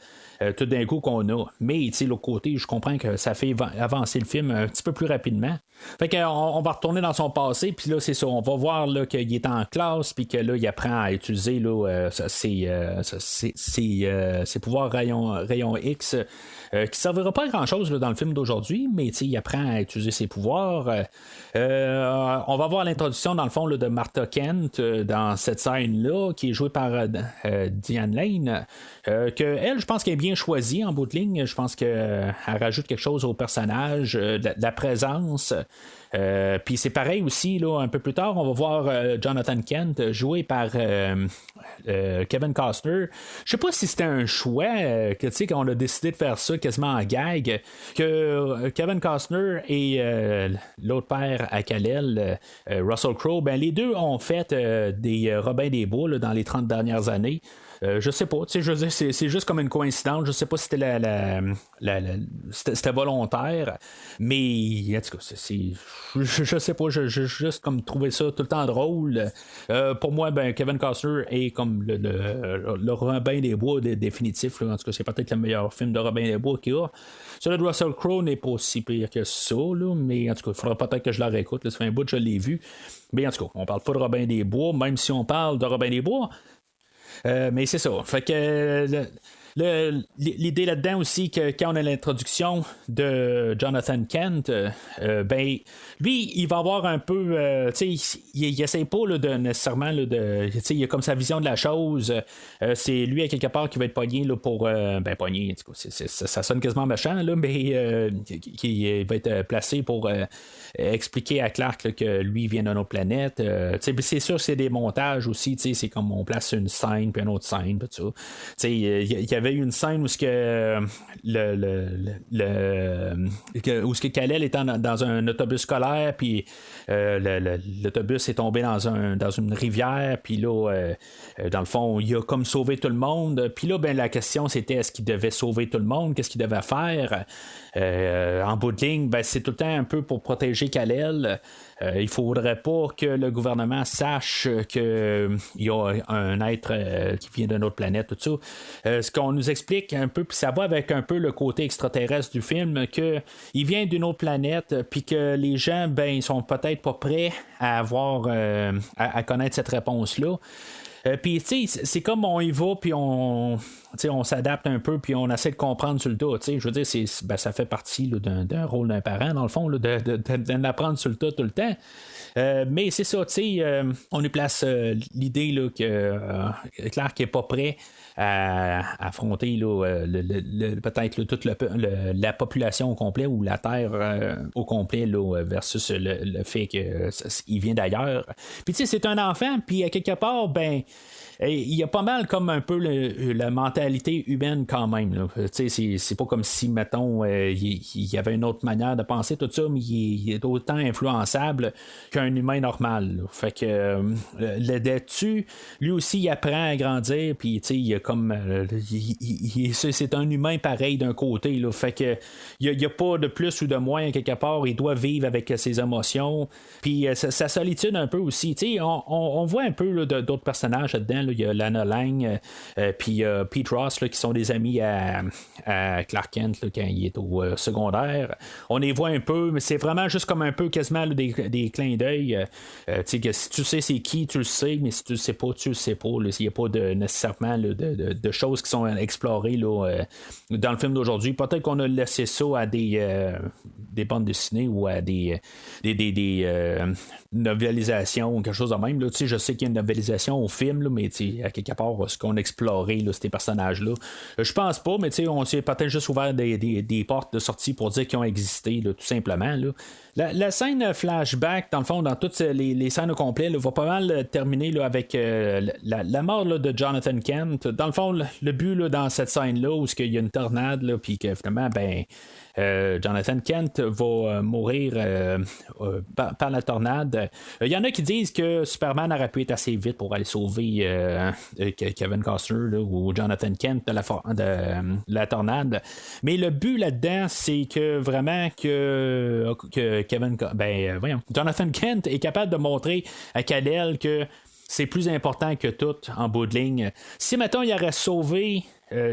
Speaker 2: tout d'un coup qu'on a. Mais l'autre côté, je comprends que ça fait avancer le film un petit peu plus rapidement. Fait qu'on va retourner dans son passé, puis là, c'est ça. On va voir là, qu'il est en classe, puis que là, il apprend à utiliser là, ses pouvoirs rayon X, qui servira pas à grand-chose là, dans le film d'aujourd'hui, mais il apprend à utiliser ses pouvoirs. On va voir l'introduction, dans le fond, là, de Martha Kent dans cette scène-là, qui est jouée par Diane Lane, que elle, je pense qu'elle est bien choisie en bout de ligne. Je pense qu'elle rajoute quelque chose au personnage, de la présence. Puis c'est pareil aussi, là, un peu plus tard, on va voir Jonathan Kent joué par Kevin Costner. Je sais pas si c'était un choix qu'on a décidé de faire ça quasiment en gag, que Kevin Costner et l'autre père à Kal-El, Russell Crowe, ben les deux ont fait des Robin des Bois là, dans les 30 dernières années. Je sais pas, je veux dire, c'est juste comme une coïncidence. Je sais pas si c'était c'était volontaire, mais en tout cas, je sais pas, j'ai juste comme trouvé ça tout le temps drôle. Pour moi, ben Kevin Costner est comme le Robin des Bois définitif. Là. En tout cas, c'est peut-être le meilleur film de Robin des Bois qu'il y a. Celui de Russell Crowe n'est pas aussi pire que ça, là, mais en tout cas, il faudra peut-être que je la réécoute. Là, ça fait un bout que je l'ai vu. Mais en tout cas, on parle pas de Robin des Bois, même si on parle de Robin des Bois. Mais c'est ça. Fait que l'idée là-dedans aussi que quand on a l'introduction de Jonathan Kent, ben lui, il va avoir un peu, il essaie pas là, de nécessairement là, il a comme sa vision de la chose. C'est lui à quelque part qui va être pogné là, pour pogné, ça sonne quasiment méchant là, mais qui va être placé pour expliquer à Clark là, que lui vient d'une autre planète. C'est sûr que c'est des montages aussi, c'est comme on place une scène puis une autre scène, tout ça. Il y avait une scène où ce que où ce que Kal-El est dans un autobus scolaire, puis l'autobus est tombé dans une rivière, puis là, dans le fond, il a comme sauvé tout le monde. Puis là, ben la question c'était est-ce qu'il devait sauver tout le monde, qu'est-ce qu'il devait faire. En bout de ligne, ben, c'est tout le temps un peu pour protéger Kal-El. Il faudrait pas que le gouvernement sache qu'il y a un être qui vient d'une autre planète, tout ça. Ce qu'on nous explique un peu, puis ça va avec un peu le côté extraterrestre du film, qu'il vient d'une autre planète, puis que les gens, ben, ils sont peut-être pas prêts à avoir à connaître cette réponse-là. Puis, tu sais, c'est comme on y va, puis on s'adapte un peu, puis on essaie de comprendre sur le tas. Tu sais, je veux dire, ça fait partie là, d'un rôle d'un parent, dans le fond, là, de l'apprendre sur le tas tout le temps. Mais c'est ça, tu sais, on nous place l'idée là, que Clark n'est pas prêt à affronter là, peut-être là, toute la population au complet ou la Terre au complet là, versus le fait qu'il vient d'ailleurs. Puis tu sais, c'est un enfant, puis à quelque part, ben il y a pas mal comme un peu la mentalité humaine quand même. Là. C'est pas comme si, mettons, il y avait une autre manière de penser, tout ça, mais il est autant influençable qu'un humain normal. Là. Fait que là-dessus, lui aussi, il apprend à grandir, puis il a comme. C'est un humain pareil d'un côté. Là. Fait que il n'y a pas de plus ou de moins quelque part. Il doit vivre avec ses émotions, puis sa solitude un peu aussi. On voit un peu là, d'autres personnages là-dedans. Il y a Lana Lang, puis Pete Ross là, qui sont des amis à Clark Kent là, quand il est au secondaire. On les voit un peu, mais c'est vraiment juste comme un peu quasiment là, des clins d'œil. Que si tu sais c'est qui, tu le sais, mais si tu le sais pas, tu le sais pas. Il n'y a pas nécessairement là, de choses qui sont explorées là, dans le film d'aujourd'hui. Peut-être qu'on a laissé ça à des bandes dessinées ou à des novelisations ou quelque chose de même. Là. Je sais qu'il y a une novelisation au film, là, mais à quelque part, ce qu'on a exploré, là, ces personnages-là, je pense pas, mais on s'est peut-être juste ouvert des portes de sortie pour dire qu'ils ont existé, là, tout simplement. Là. La scène flashback, dans le fond, dans toutes les scènes au complet, là, va pas mal terminer là, avec la mort là, de Jonathan Kent. Dans le fond, le but là, dans cette scène-là, où il y a une tornade, puis que finalement, Jonathan Kent va mourir par la tornade. Il y en a qui disent que Superman aurait pu être assez vite pour aller sauver Kevin Costner là, ou Jonathan Kent de la tornade. Mais le but là-dedans, c'est que vraiment que Jonathan Kent est capable de montrer à Kal-El que c'est plus important que tout en bout de ligne. Si, mettons, il aurait sauvé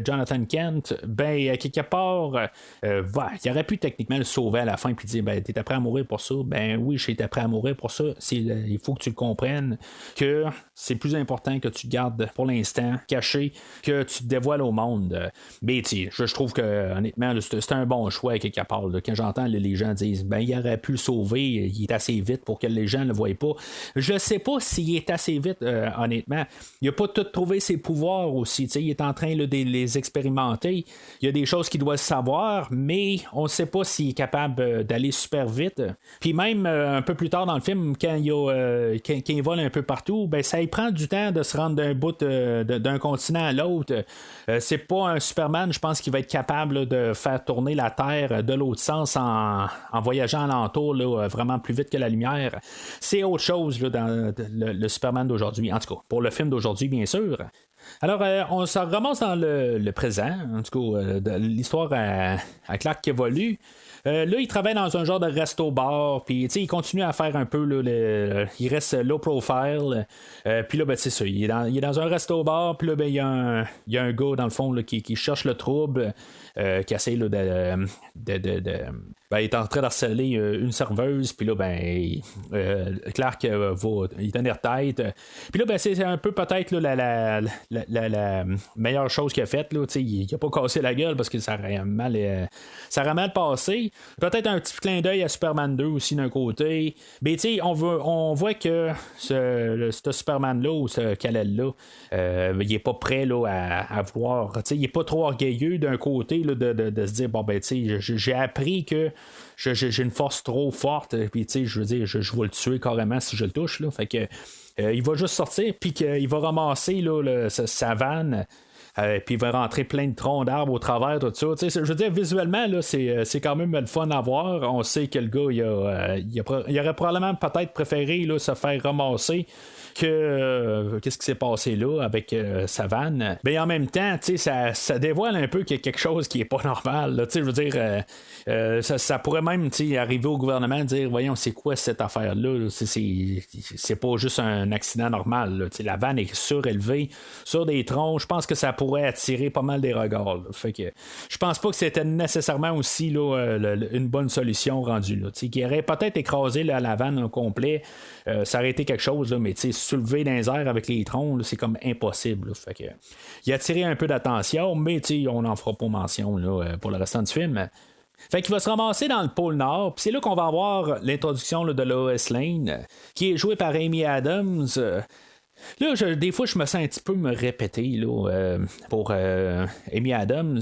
Speaker 2: Jonathan Kent, à quelque part, il aurait pu techniquement le sauver à la fin puis dire t'es prêt à mourir pour ça. Oui, j'étais prêt à mourir pour ça. Il faut que tu le comprennes que c'est plus important que tu te gardes pour l'instant caché, que tu te dévoiles au monde. Mais je trouve que honnêtement, c'est un bon choix à quelque part. Là. Quand j'entends les gens dire il aurait pu le sauver, il est assez vite pour que les gens ne le voient pas. Je sais pas s'il est assez vite, honnêtement. Il n'a pas tout trouvé ses pouvoirs aussi. Il est en train là, de les expérimenter. Il y a des choses qu'il doit savoir, mais on ne sait pas s'il est capable d'aller super vite. Puis même un peu plus tard dans le film, quand il vole un peu partout, ça il prend du temps de se rendre d'un bout d'un continent à l'autre. C'est pas un Superman, je pense, qui va être capable là, de faire tourner la Terre de l'autre sens en voyageant alentour là, vraiment plus vite que la lumière. C'est autre chose là, dans le Superman d'aujourd'hui. En tout cas, pour le film d'aujourd'hui, bien sûr. Alors, on se ramasse dans le présent, en tout cas, l'histoire à Clark qui évolue. Là, il travaille dans un genre de resto-bar, puis il continue à faire un peu, là, il reste low profile. Puis là, c'est ça, il est dans un resto-bar, puis là, il y a un gars, dans le fond, là, qui cherche le trouble, qui essaie là, ben, il est en train d'harceler une serveuse, puis là, ben, Clark va y tenir tête. Puis là, ben, c'est un peu peut-être là, la meilleure chose qu'il a faite. Il n'a pas cassé la gueule parce que ça aurait mal passé. Peut-être un petit clin d'œil à Superman 2 aussi d'un côté. Mais on voit que ce Superman-là ou ce Kal-El-là, il n'est pas prêt là, à vouloir. Il n'est pas trop orgueilleux d'un côté là, de se dire bon, ben, j'ai appris que j'ai une force trop forte, puis je veux dire, je vais le tuer carrément si je le touche. Là. Fait que il va juste sortir, puis qu'il va ramasser là, sa vanne. Puis il va rentrer plein de troncs d'arbres au travers, tout ça. Je veux dire, visuellement, là, c'est quand même le fun à voir. On sait que le gars, il aurait probablement peut-être préféré là, se faire ramasser que qu'est-ce qui s'est passé là avec sa vanne. Mais en même temps, ça dévoile un peu qu'il y a quelque chose qui est pas normal. Là, je veux dire, ça pourrait même arriver au gouvernement et dire voyons, c'est quoi cette affaire-là? C'est pas juste un accident normal. Là. La vanne est surélevée sur des troncs. Je pense que ça pourrait attirer pas mal des regards. Là. Fait que je pense pas que c'était nécessairement aussi là, une bonne solution rendue là. Qui aurait peut-être écrasé là, la vanne au complet. Ça aurait été quelque chose, là, mais soulever dans les airs avec les troncs, là, c'est comme impossible. Là. Fait que, il a attiré un peu d'attention, mais on n'en fera pas mention là, pour le restant du film. Fait qu'il va se ramasser dans le pôle Nord, puis c'est là qu'on va avoir l'introduction là, de Lois Lane, qui est jouée par Amy Adams. Là, des fois, je me sens un petit peu me répéter là, pour Amy Adams.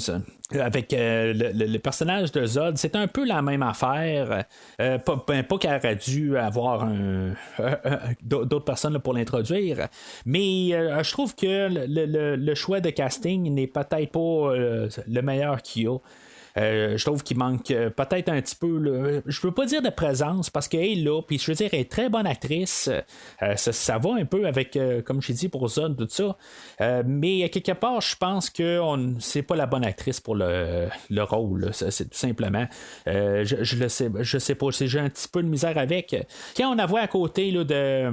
Speaker 2: Avec le personnage de Zod, c'est un peu la même affaire. Pas qu'elle aurait dû avoir d'autres personnes là, pour l'introduire, mais je trouve que le choix de casting n'est peut-être pas le meilleur qu'il y a. Je trouve qu'il manque peut-être un petit peu je veux pas dire de présence parce qu'elle est là, puis je veux dire elle est très bonne actrice, ça va un peu avec comme j'ai dit pour Zod tout ça, mais quelque part je pense que c'est pas la bonne actrice pour le rôle là. C'est tout simplement je sais pas, j'ai un petit peu de misère avec quand on la voit à côté là, de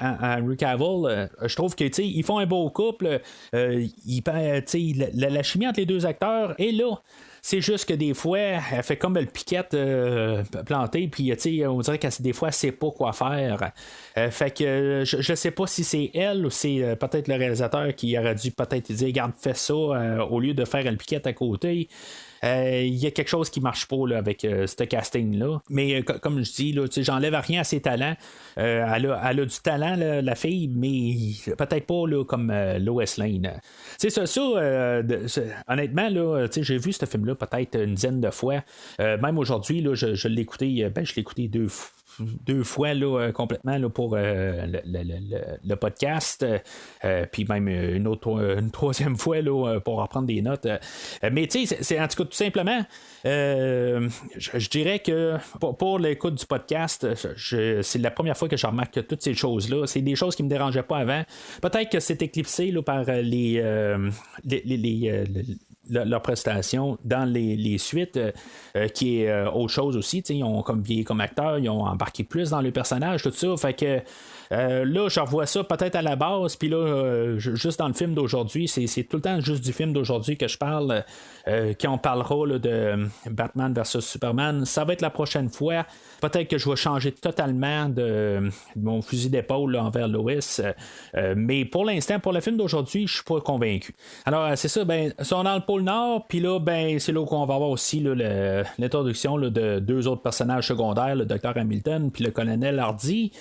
Speaker 2: Henry Cavill, je trouve que ils font un beau couple, la chimie entre les deux acteurs est là. C'est juste que des fois, elle fait comme le piquette planté, puis on dirait que des fois, elle sait pas quoi faire. Fait que je sais pas si c'est elle ou c'est peut-être le réalisateur qui aurait dû peut-être dire, regarde, fais ça au lieu de faire le piquette à côté. Il y a quelque chose qui marche pas là, avec ce casting-là. Mais comme je dis, là, j'enlève rien à ses talents. Elle a du talent, là, la fille, mais peut-être pas là, comme Lois Lane. Honnêtement, là, j'ai vu ce film-là peut-être une dizaine de fois. Même aujourd'hui, là, je l'ai écouté, je l'ai écouté deux fois là, complètement là, pour le podcast, puis même une troisième fois là, pour en prendre des notes. Mais tu sais, c'est en tout cas tout simplement, je dirais que pour l'écoute du podcast, c'est la première fois que je remarque toutes ces choses-là. C'est des choses qui me dérangeaient pas avant. Peut-être que c'est éclipsé là, par leur prestation dans les suites, qui est autre chose aussi. Ils ont comme vieilli comme acteurs, ils ont embarqué plus dans le personnage, tout ça. Fait que là, je revois ça peut-être à la base, puis là, juste dans le film d'aujourd'hui, c'est tout le temps juste du film d'aujourd'hui que je parle. Quand on parlera là, de Batman vs Superman, ça va être la prochaine fois. Peut-être que je vais changer totalement de mon fusil d'épaule là, envers Lois. Mais pour l'instant, pour le film d'aujourd'hui, je suis pas convaincu. Alors, c'est ça, ben, ils sont dans le pôle Nord, puis là, ben, c'est là qu'on va avoir aussi là, l'introduction là, de deux autres personnages secondaires, le Dr Hamilton puis le colonel Hardy.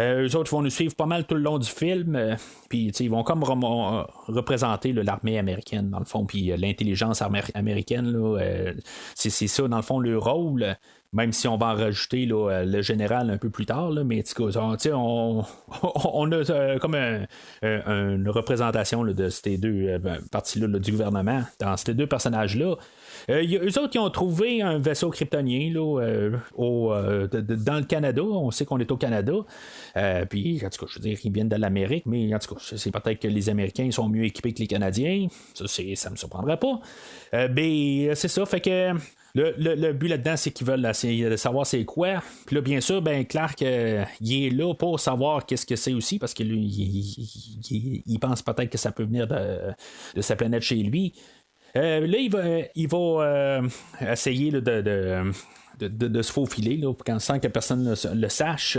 Speaker 2: Eux autres vont nous suivre pas mal tout le long du film, puis ils vont comme représenter là, l'armée américaine dans le fond, puis l'intelligence américaine, là, c'est ça dans le fond le rôle. Même si on va en rajouter là, le général un peu plus tard, là, mais on a comme une représentation là, de ces deux parties-là là, du gouvernement dans ces deux personnages-là. Eux autres, ils ont trouvé un vaisseau kryptonien là, dans le Canada. On sait qu'on est au Canada. Puis, en tout cas, je veux dire, ils viennent de l'Amérique, mais en tout cas, c'est peut-être que les Américains sont mieux équipés que les Canadiens. Ça me surprendrait pas. Mais c'est ça, fait que. Le but là-dedans, c'est qu'ils veulent essayer de savoir c'est quoi. Puis là, bien sûr, ben Clark, il est là pour savoir qu'est-ce que c'est aussi, parce que lui, il pense peut-être que ça peut venir de sa planète chez lui. Là, il va essayer là, de se faufiler là, sans que personne le sache.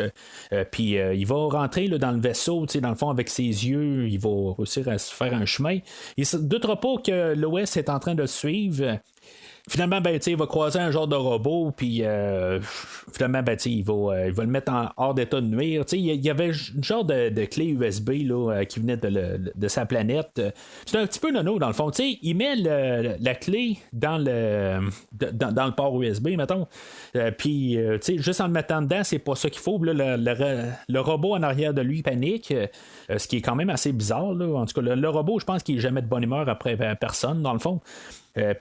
Speaker 2: Puis il va rentrer là, dans le vaisseau, dans le fond, avec ses yeux, il va réussir à se faire un chemin. Il ne doutera pas que l'OS est en train de le suivre. Finalement, il va croiser un genre de robot, puis finalement, il va le mettre hors d'état de nuire. Il y avait une genre de clé USB là, qui venait de sa planète. C'est un petit peu nono, dans le fond. Il met la clé dans le port USB, mettons. Puis, juste en le mettant dedans, c'est pas ça qu'il faut. Là, le robot en arrière de lui panique, ce qui est quand même assez bizarre. Là. En tout cas, le robot, je pense qu'il n'est jamais de bonne humeur après personne, dans le fond.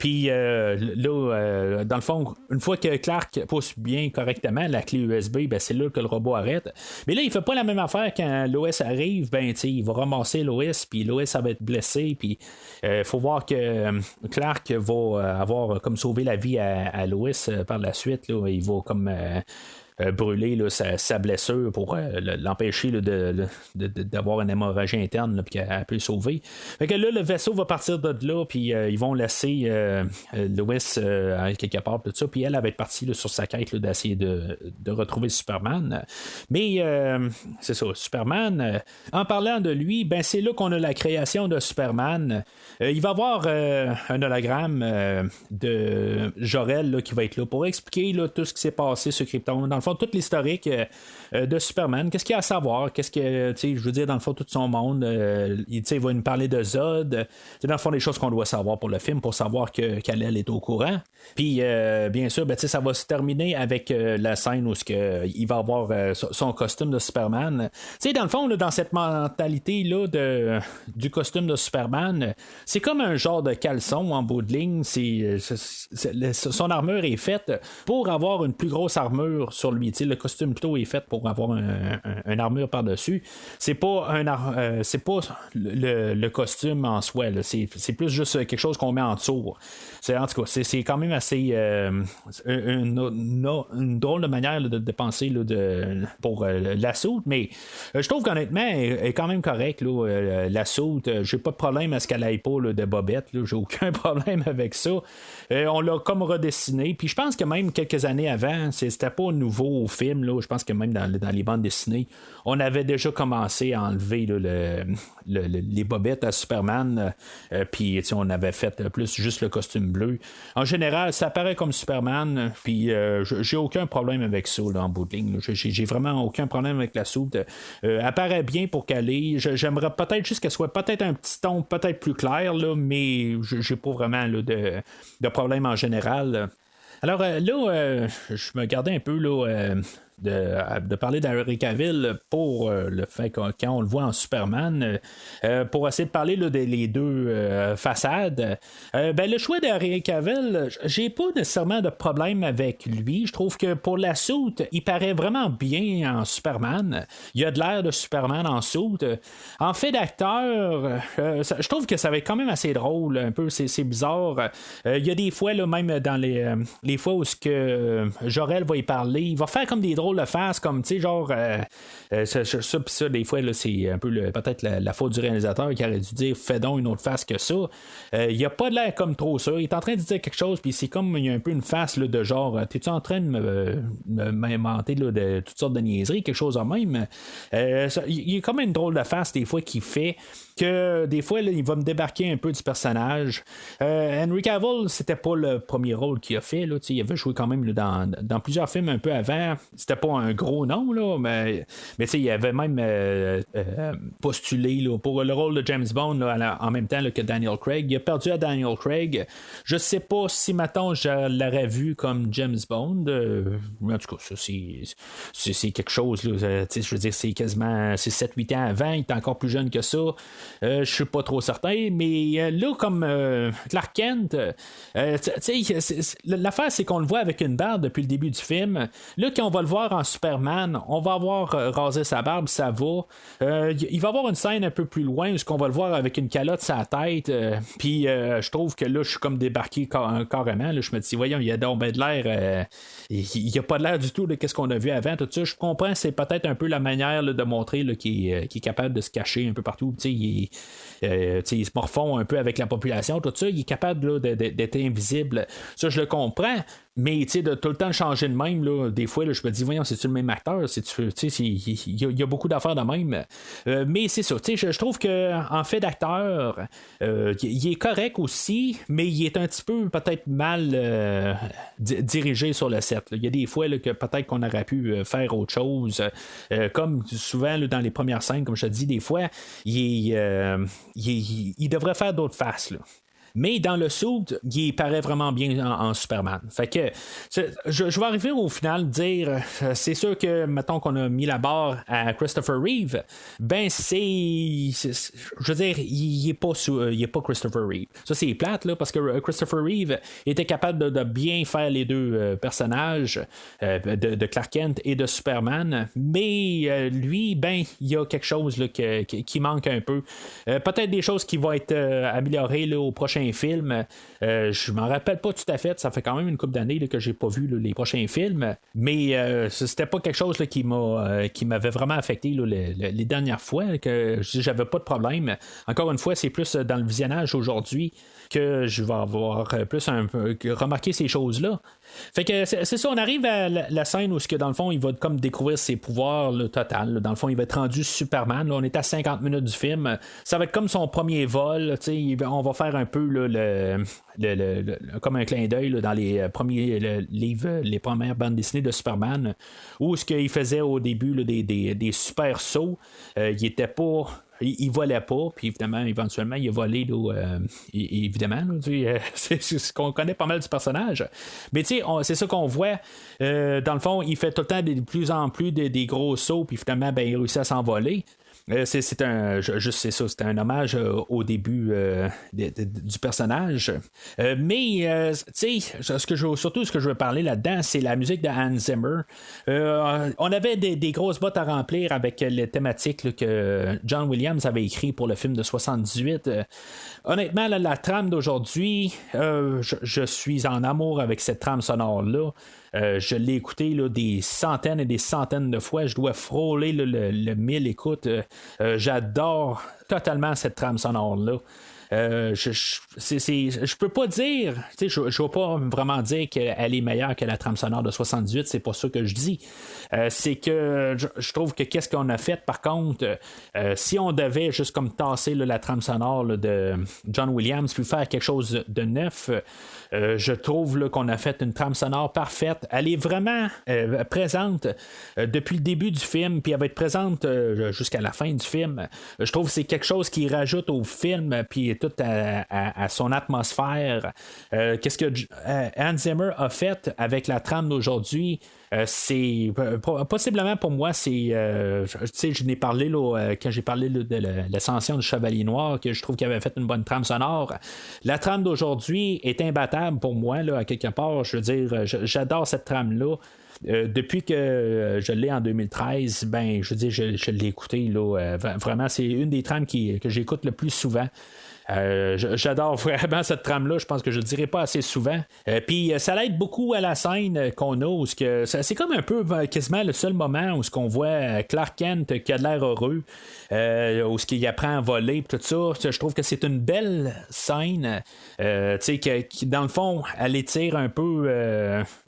Speaker 2: Puis là, dans le fond, une fois que Clark pousse bien correctement la clé USB, c'est là que le robot arrête. Mais là, il fait pas la même affaire quand l'OS arrive. Il va ramasser l'OS, puis l'OS ça va être blessé. Puis faut voir que Clark va avoir comme sauvé la vie à l'OS par la suite. Là, il va comme brûler là, sa blessure pour l'empêcher là, d'avoir une hémorragie interne puis qu'elle peut sauver. Fait que là, le vaisseau va partir de là, puis ils vont laisser Lois quelque part, tout ça, puis elle va être partie là, sur sa quête là, d'essayer de retrouver Superman. Mais c'est ça, Superman, en parlant de lui, c'est là qu'on a la création de Superman. Il va y avoir un hologramme de Jor-El là, qui va être là pour expliquer là, tout ce qui s'est passé sur Krypton. Dans le fond, tout l'historique de Superman, qu'est-ce qu'il y a à savoir, qu'est-ce que, je veux dire, dans le fond, tout son monde, il va nous parler de Zod, c'est dans le fond des choses qu'on doit savoir pour le film, pour savoir que Kal-El est au courant. Puis, bien sûr, ça va se terminer avec la scène où il va avoir son costume de Superman. Dans le fond, là, dans cette mentalité-là du costume de Superman, c'est comme un genre de caleçon en bout de ligne. Son armure est faite pour avoir une plus grosse armure sur lui. Le costume plutôt est fait pour avoir une armure par-dessus. C'est pas le costume en soi. Là. C'est plus juste quelque chose qu'on met en dessous. En tout cas, c'est quand même assez une drôle de manière là, de penser là, pour la soute, mais je trouve qu'honnêtement, elle est quand même correcte. La soute, j'ai pas de problème à ce qu'elle aille pas là, de bobette. Là, j'ai aucun problème avec ça. On l'a comme redessiné. Puis je pense que même quelques années avant, c'était pas nouveau au film. Là. Je pense que même dans les bandes dessinées, on avait déjà commencé à enlever là, les bobettes à Superman. Puis on avait fait plus juste le costume bleu. En général, ça paraît comme Superman. Puis j'ai aucun problème avec ça là, en bout de ligne. J'ai vraiment aucun problème avec la soute. Elle paraît bien pour caler. J'aimerais peut-être juste qu'elle soit peut-être un petit ton peut-être plus clair, là, mais j'ai pas vraiment là, de problème en général. Alors là, je me gardais un peu là, de parler d'Henry Cavill pour le fait que quand on le voit en Superman, pour essayer de parler là, des deux façades. Le choix d'Henry Cavill, j'ai pas nécessairement de problème avec lui. Je trouve que pour la soute, il paraît vraiment bien en Superman. Il a de l'air de Superman en soute. En fait d'acteur, je trouve que ça va être quand même assez drôle. Un peu, c'est bizarre. Il y a des fois, là, même dans les fois où Jor-El va y parler, il va faire comme des drôles de face, comme tu sais, genre ça, des fois là, c'est un peu peut-être la faute du réalisateur qui aurait dû dire fais donc une autre face que ça. Il n'y a pas de l'air comme trop ça. Il est en train de dire quelque chose, puis c'est comme il y a un peu une face là, de genre t'es-tu en train de m'inventer là, de toutes sortes de niaiseries, quelque chose en même. Il y a comme une drôle de face des fois qu'il fait que des fois là, il va me débarquer un peu du personnage. Henry Cavill, c'était pas le premier rôle qu'il a fait là, il avait joué quand même là, dans plusieurs films un peu avant. C'était pas un gros nom là, mais il avait même postulé là, pour le rôle de James Bond là, en même temps là, que Daniel Craig. Il a perdu à Daniel Craig. Je sais pas si maintenant je l'aurais vu comme James Bond, mais en tout cas ça, c'est quelque chose là, je veux dire c'est quasiment 7-8 ans avant. Il est encore plus jeune que ça. Je suis pas trop certain, mais là comme Clark Kent, l'affaire c'est qu'on le voit avec une barbe depuis le début du film. Là quand on va le voir d'acteur en Superman, on va avoir rasé sa barbe, ça va. Il va y avoir une scène un peu plus loin où on va le voir avec une calotte sur la tête. Puis je trouve que là, je suis comme débarqué carrément. Là, je me dis, voyons, il y a donc ben de l'air. Il n'y a pas de l'air du tout de ce qu'on a vu avant. Tout ça, je comprends, c'est peut-être un peu la manière là, de montrer là, qui est capable de se cacher un peu partout. Il se morfond un peu avec la population. Tout ça, il est capable là, d'être invisible. Ça, je le comprends. Mais de tout le temps changer de même, là, des fois, là, je me dis, voyons, c'est-tu le même acteur? Il y a beaucoup d'affaires de même. Mais c'est ça, je trouve qu'en fait d'acteur, il est correct aussi, mais il est un petit peu peut-être mal dirigé sur le set. Il y a des fois là, que peut-être qu'on aurait pu faire autre chose. Comme souvent là, dans les premières scènes, comme je te dis, des fois, il devrait faire d'autres faces. Là. Mais dans le suit, il paraît vraiment bien en Superman. Fait que je vais arriver au final dire c'est sûr que mettons qu'on a mis la barre à Christopher Reeve, ben je veux dire, il est pas Christopher Reeve. Ça c'est plate là parce que Christopher Reeve était capable de bien faire les deux personnages de Clark Kent et de Superman, mais lui, ben il y a quelque chose là, qui manque un peu. Peut-être des choses qui vont être améliorées là, au prochain film. Je m'en rappelle pas tout à fait. Ça fait quand même une couple d'années là, que j'ai pas vu là, les prochains films. Mais c'était pas quelque chose là, qui m'avait vraiment affecté là, les dernières fois. Que j'avais pas de problème. Encore une fois, c'est plus dans le visionnage aujourd'hui que je vais avoir plus un peu remarqué ces choses-là. Fait que c'est ça, on arrive à la scène où dans le fond il va comme découvrir ses pouvoirs là, total. Là. Dans le fond, il va être rendu Superman. Là, on est à 50 minutes du film. Ça va être comme son premier vol. On va faire un peu là, comme un clin d'œil là, dans les premiers livres, les premières bandes dessinées de Superman, où ce qu'il faisait au début là, des super sauts. Il était pas. Il volait pas, puis évidemment, éventuellement, il a volé, là, évidemment, là, c'est ce qu'on connaît pas mal du personnage. Mais tu sais, c'est ça qu'on voit. Dans le fond, il fait tout le temps de plus en plus des gros sauts, puis finalement, ben, il réussit à s'envoler. C'est un hommage au début du personnage. Mais tu sais, ce que je veux parler là-dedans, c'est la musique de Hans Zimmer. On avait des grosses bottes à remplir avec les thématiques là, que John Williams avait écrit pour le film de 78. Honnêtement, là, la trame d'aujourd'hui, je suis en amour avec cette trame sonore-là. Je l'ai écouté là, des centaines et des centaines de fois. Je dois frôler là, le 1000 écoutes. J'adore totalement cette trame sonore-là. Je peux pas dire, je vais pas vraiment dire qu'elle est meilleure que la trame sonore de 78, c'est pas ça que je dis. C'est que je trouve que qu'est-ce qu'on a fait par contre, si on devait juste comme tasser là, la trame sonore là, de John Williams puis faire quelque chose de neuf, je trouve là, qu'on a fait une trame sonore parfaite. Elle est vraiment présente depuis le début du film, puis elle va être présente jusqu'à la fin du film. Je trouve que c'est quelque chose qui rajoute au film, puis tout à son atmosphère. Qu'est-ce que Hans Zimmer a fait avec la trame d'aujourd'hui? C'est possiblement pour moi, c'est je n'ai parlé là, quand j'ai parlé là, de l'ascension du Chevalier Noir, que je trouve qu'il avait fait une bonne trame sonore. La trame d'aujourd'hui est imbattable pour moi là, à quelque part. Je veux dire, j'adore cette trame là. Depuis que je l'ai en 2013, ben je veux dire, je l'ai écouté là, vraiment, c'est une des trames que j'écoute le plus souvent. J'adore vraiment cette trame-là. Je pense que je le dirai pas assez souvent. Puis ça l'aide beaucoup à la scène qu'on a où c'est comme un peu quasiment le seul moment où on voit Clark Kent qui a de l'air heureux, où il apprend à voler tout ça. Je trouve que c'est une belle scène. Qui dans le fond, elle étire un peu,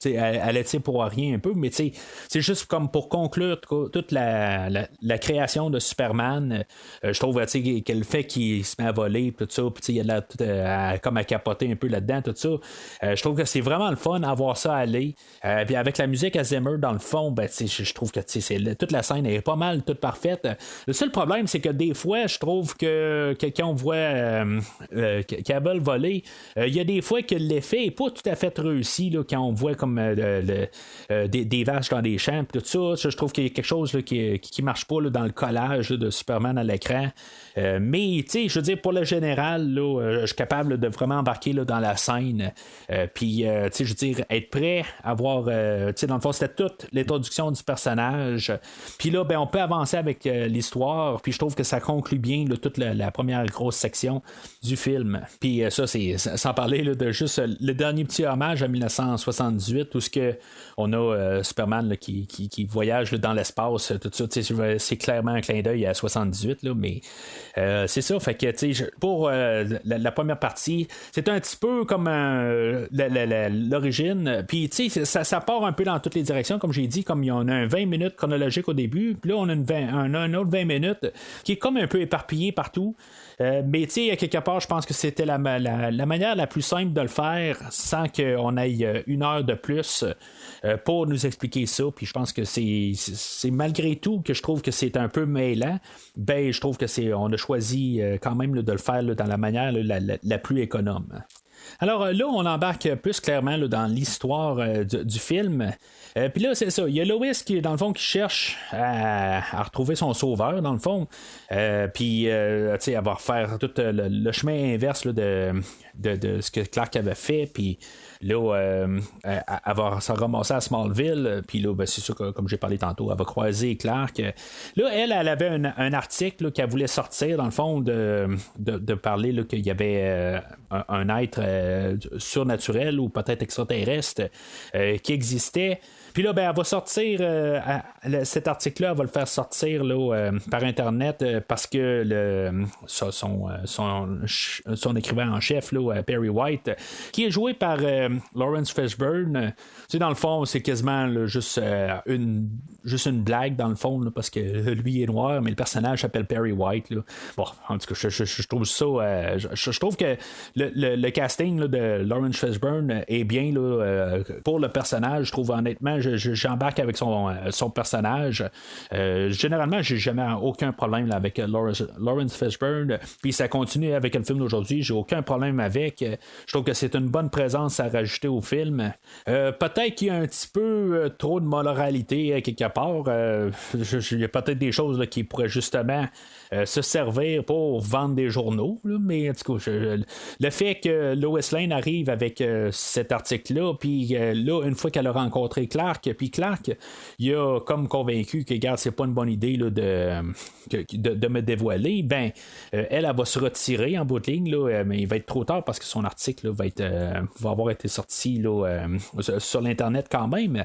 Speaker 2: elle étire pour rien un peu, mais c'est juste comme pour conclure toute la création de Superman. Je trouve que le fait qu'il se met à voler tout ça, puis il y a de la comme à capoter un peu là-dedans, tout ça. Je trouve que c'est vraiment le fun à voir ça aller. Puis avec la musique à Zimmer, dans le fond, ben, je trouve que toute la scène est pas mal toute parfaite. Le seul problème, c'est que des fois, je trouve que quand on voit qu'elle veut voler, il y a des fois que l'effet est pas tout à fait réussi là, quand on voit comme des vaches dans des champs, tout ça. Je trouve qu'il y a quelque chose là, qui marche pas là, dans le collage là, de Superman à l'écran. Mais, tu sais, je veux dire, pour le général, là, je suis capable de vraiment embarquer là, dans la scène. Puis, tu sais, je veux dire, être prêt à voir, tu sais, dans le fond, c'était toute l'introduction du personnage. Puis là, ben, on peut avancer avec l'histoire. Puis, je trouve que ça conclut bien là, toute la première grosse section du film. Puis, ça, c'est sans parler là, de juste le dernier petit hommage à 1978 où on a Superman là, qui voyage là, dans l'espace, tout ça. C'est clairement un clin d'œil à 78, là, mais c'est ça. Fait que pour la première partie, c'est un petit peu comme l'origine. Puis ça part un peu dans toutes les directions, comme j'ai dit, comme il y en a un 20 minutes chronologique au début, puis là on a un autre 20 minutes qui est comme un peu éparpillé partout. Mais tu sais, quelque part, je pense que c'était la manière la plus simple de le faire sans qu'on aille une heure de plus pour nous expliquer ça. Puis je pense que c'est malgré tout que je trouve que c'est un peu mêlant. Ben, je trouve que on a choisi quand même là, de le faire là, dans la manière là, la plus économe. Alors là, on embarque plus clairement là, dans l'histoire du film. Puis là, c'est ça. Il y a Lois qui, dans le fond, qui cherche à retrouver son sauveur, dans le fond. Puis, tu sais, elle va refaire tout le chemin inverse là, de ce que Clark avait fait. Puis là, elle va se ramasser à Smallville. Puis là, ben, c'est sûr que, comme j'ai parlé tantôt, elle va croiser Clark. Là, elle avait un article là, qu'elle voulait sortir, dans le fond, de parler là, qu'il y avait un être surnaturel ou peut-être extraterrestre qui existait. Puis là, ben, elle va sortir cet article-là, elle va le faire sortir là, par Internet parce que son écrivain en chef, là, Perry White, qui est joué par Lawrence Fishburne. Tu sais, dans le fond, c'est quasiment là, juste une blague, dans le fond, là, parce que lui est noir, mais le personnage s'appelle Perry White. Là. Bon, en tout cas, je trouve ça... je trouve que le casting là, de Lawrence Fishburne est bien là, pour le personnage. Je trouve honnêtement, j'embarque avec son personnage. Généralement, j'ai jamais aucun problème là, avec Lawrence Fishburne. Puis ça continue avec le film d'aujourd'hui. J'ai aucun problème avec. Je trouve que c'est une bonne présence à rajouter au film. Peut-être qu'il y a un petit peu trop de moralité quelque part. Il y a peut-être des choses là, qui pourraient justement se servir pour vendre des journaux. Là, mais en tout cas, le fait que Lois Lane arrive avec cet article-là, puis là, une fois qu'elle a rencontré Clark, puis Clark, il a comme convaincu que, regarde, c'est pas une bonne idée là, de me dévoiler, ben, elle va se retirer en bout de ligne, là, mais il va être trop tard parce que son article là, va avoir été sorti là, sur l'Internet quand même.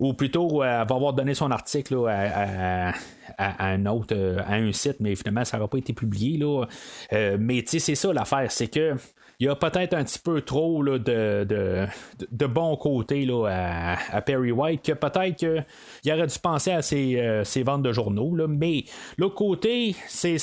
Speaker 2: Ou plutôt, elle va avoir donné son article là, à un site, mais finalement, ça n'aura pas été publié. Là. Mais tu sais, c'est ça l'affaire, c'est que il y a peut-être un petit peu trop là, de bon côté là, à Perry White, que peut-être qu'il aurait dû penser à ses ventes de journaux. Là, mais l'autre côté, c'est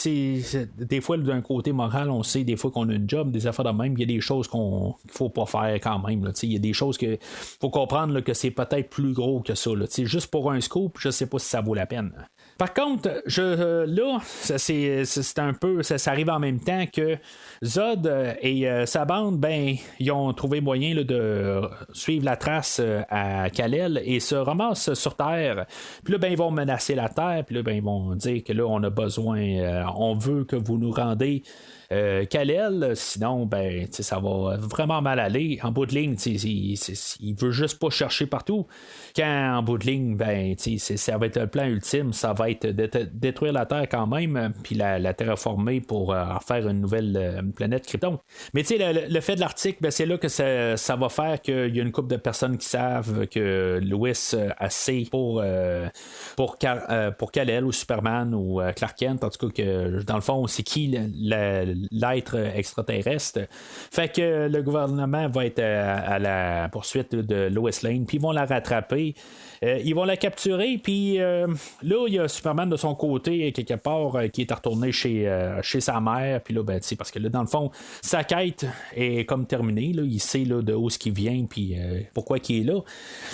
Speaker 2: des fois d'un côté moral, on sait des fois qu'on a une job, des affaires de même, il y a des choses qu'il ne faut pas faire quand même. Là, il y a des choses qu'il faut comprendre là, que c'est peut-être plus gros que ça. Là, juste pour un scoop, je ne sais pas si ça vaut la peine. Par contre, là, c'est un peu. Ça arrive en même temps que Zod et sa bande, ben, ils ont trouvé moyen là, de suivre la trace à Kal-El et se ramassent sur Terre. Puis là, ben, ils vont menacer la Terre. Puis là, ben, ils vont dire que là, on a besoin, on veut que vous nous rendez Kal-El, sinon ben ça va vraiment mal aller. En bout de ligne, il veut juste pas chercher partout. Quand en bout de ligne, ben ça va être le plan ultime, ça va être détruire la Terre quand même, puis la terraformer pour en faire une nouvelle planète Krypton. Mais le fait de l'article, ben, c'est là que ça va faire qu'il y a une couple de personnes qui savent que Lois assez pour Kal-El ou Superman ou Clark Kent, en tout cas que dans le fond c'est qui l'être extraterrestre. Fait que le gouvernement va être à la poursuite de Lois Lane, puis ils vont la rattraper. Ils vont la capturer, puis là, il y a Superman de son côté, quelque part, qui est retourné chez sa mère, puis là, ben, parce que là, dans le fond, sa quête est comme terminée, là, il sait là, de où ce qui vient, puis pourquoi il est là.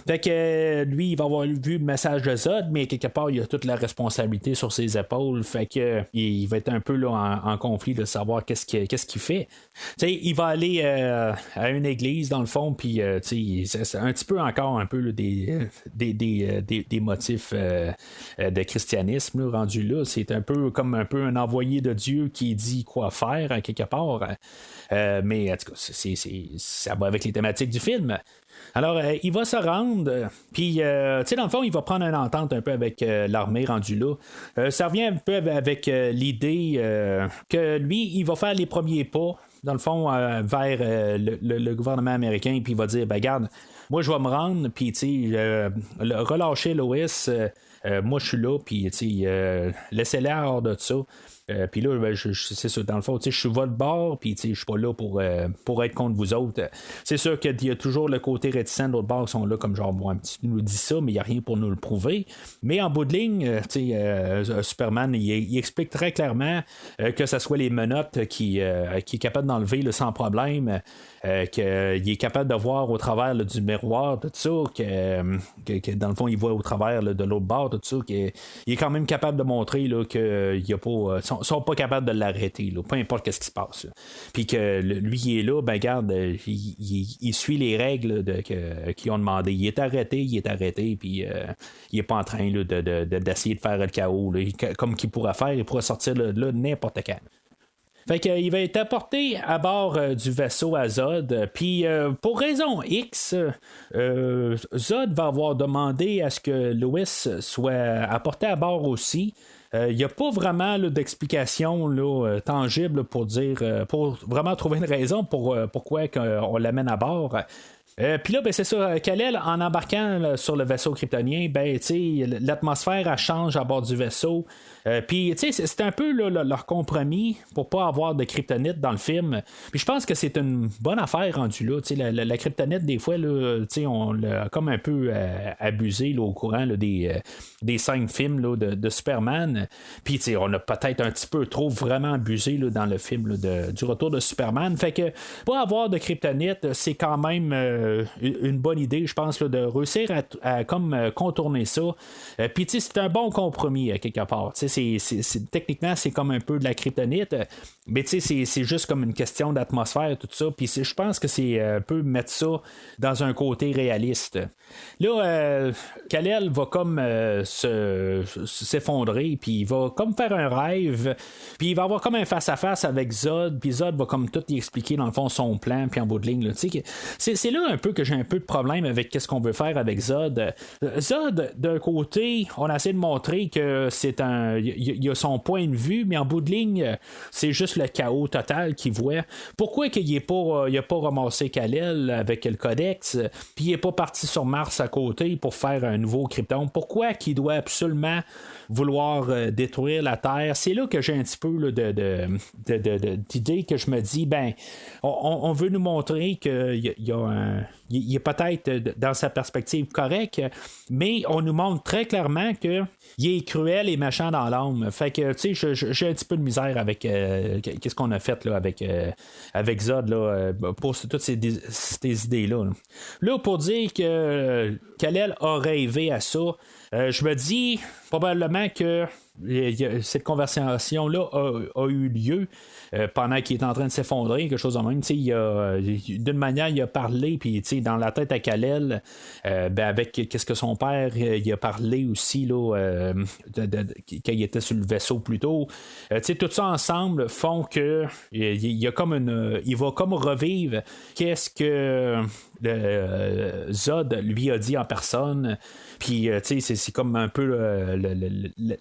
Speaker 2: Fait que lui, il va avoir vu le message de Zod, mais quelque part, il a toute la responsabilité sur ses épaules, fait que il va être un peu là, en conflit de savoir qu'est-ce qu'il fait. T'sais, il va aller à une église, dans le fond, puis c'est un petit peu encore un peu là, des motifs de christianisme là, rendu là. C'est un peu comme un envoyé de Dieu qui dit quoi faire à quelque part. Mais en tout cas, ça va avec les thématiques du film. Alors, il va se rendre, puis, dans le fond, il va prendre une entente un peu avec l'armée rendue là. Ça revient un peu avec l'idée que lui, il va faire les premiers pas, dans le fond, vers le gouvernement américain, puis il va dire, ben, garde, moi, je vais me rendre, puis, relâcher Lois. Moi, je suis là, puis laissez-la hors de ça. Puis là, ben, c'est ça, dans le fond, je suis votre bord, puis je suis pas là pour être contre vous autres. C'est sûr qu'il y a toujours le côté réticent de l'autre bord qui sont là, comme genre, moi, tu nous dis ça, mais il n'y a rien pour nous le prouver. Mais en bout de ligne, Superman, il explique très clairement que ce soit les menottes qui est capable d'enlever là, sans problème, qu'il est capable de voir au travers là, du miroir, tout ça, que dans le fond, il voit au travers là, de l'autre bord, tout ça, qu'il est quand même capable de montrer là, qu'il n'y a pas. Sont pas capables de l'arrêter, là, peu importe ce qui se passe. Là. Puis que lui, il est là, ben garde, il suit les règles qu'ils ont demandé. Il est arrêté, puis il est pas en train là, d'essayer de faire le chaos. Là. Comme qu'il pourra faire, il pourra sortir là n'importe quand. Fait qu'il va être apporté à bord du vaisseau à Zod. Puis pour raison X, Zod va avoir demandé à ce que Lois soit apportée à bord aussi. Il n'y a pas vraiment là, d'explication là, tangible pour dire pour vraiment trouver une raison pour pourquoi on l'amène à bord. Puis là, ben, c'est ça, Kal-El, en embarquant là, sur le vaisseau kryptonien, ben, l'atmosphère elle change à bord du vaisseau. Puis c'est un peu là, leur compromis pour pas avoir de kryptonite dans le film. Puis je pense que c'est une bonne affaire rendue là. La kryptonite, des fois, là, on l'a comme un peu abusé là, au courant là, des 5 films là, de Superman. Puis on a peut-être un petit peu trop vraiment abusé là, dans le film là, du retour de Superman. Fait que pas avoir de kryptonite, c'est quand même une bonne idée, je pense, là, de réussir à comme contourner ça. Puis c'est un bon compromis quelque part. Techniquement, c'est comme un peu de la kryptonite, mais c'est juste comme une question d'atmosphère, tout ça. Puis je pense que c'est un peu mettre ça dans un côté réaliste. Là, Kal-El va comme s'effondrer, puis il va comme faire un rêve, puis il va avoir comme un face-à-face avec Zod, puis Zod va comme tout y expliquer dans le fond son plan, puis en bout de ligne. Là, c'est là un peu que j'ai un peu de problème avec qu'est-ce qu'on veut faire avec Zod. Zod, d'un côté, on a essayé de montrer que c'est il a son point de vue, mais en bout de ligne, c'est juste le chaos total qu'il voit. Pourquoi qu'il n'a pas ramassé Kal-El avec le codex, puis il n'est pas parti sur Mars à côté pour faire un nouveau Krypton? Pourquoi qu'il doit absolument vouloir détruire la Terre? C'est là que j'ai un petit peu là, d'idée que je me dis, ben, on veut nous montrer qu'il il est peut-être dans sa perspective correct, mais on nous montre très clairement qu'il est cruel et méchant dans l'âme. Fait que, tu sais, j'ai un petit peu de misère avec qu'est-ce qu'on a fait là, avec Zod là, pour toutes ces idées-là. Là, pour dire que Kal-El a rêvé à ça, je me dis probablement que cette conversation-là a eu lieu pendant qu'il est en train de s'effondrer, quelque chose de même. D'une manière, il a parlé, puis dans la tête à Kal-El, avec qu'est-ce que son père il a parlé aussi là, quand il était sur le vaisseau plus tôt. Tout ça ensemble font que il y a comme il va comme revivre qu'est-ce que Zod lui a dit en personne. Puis, c'est comme un peu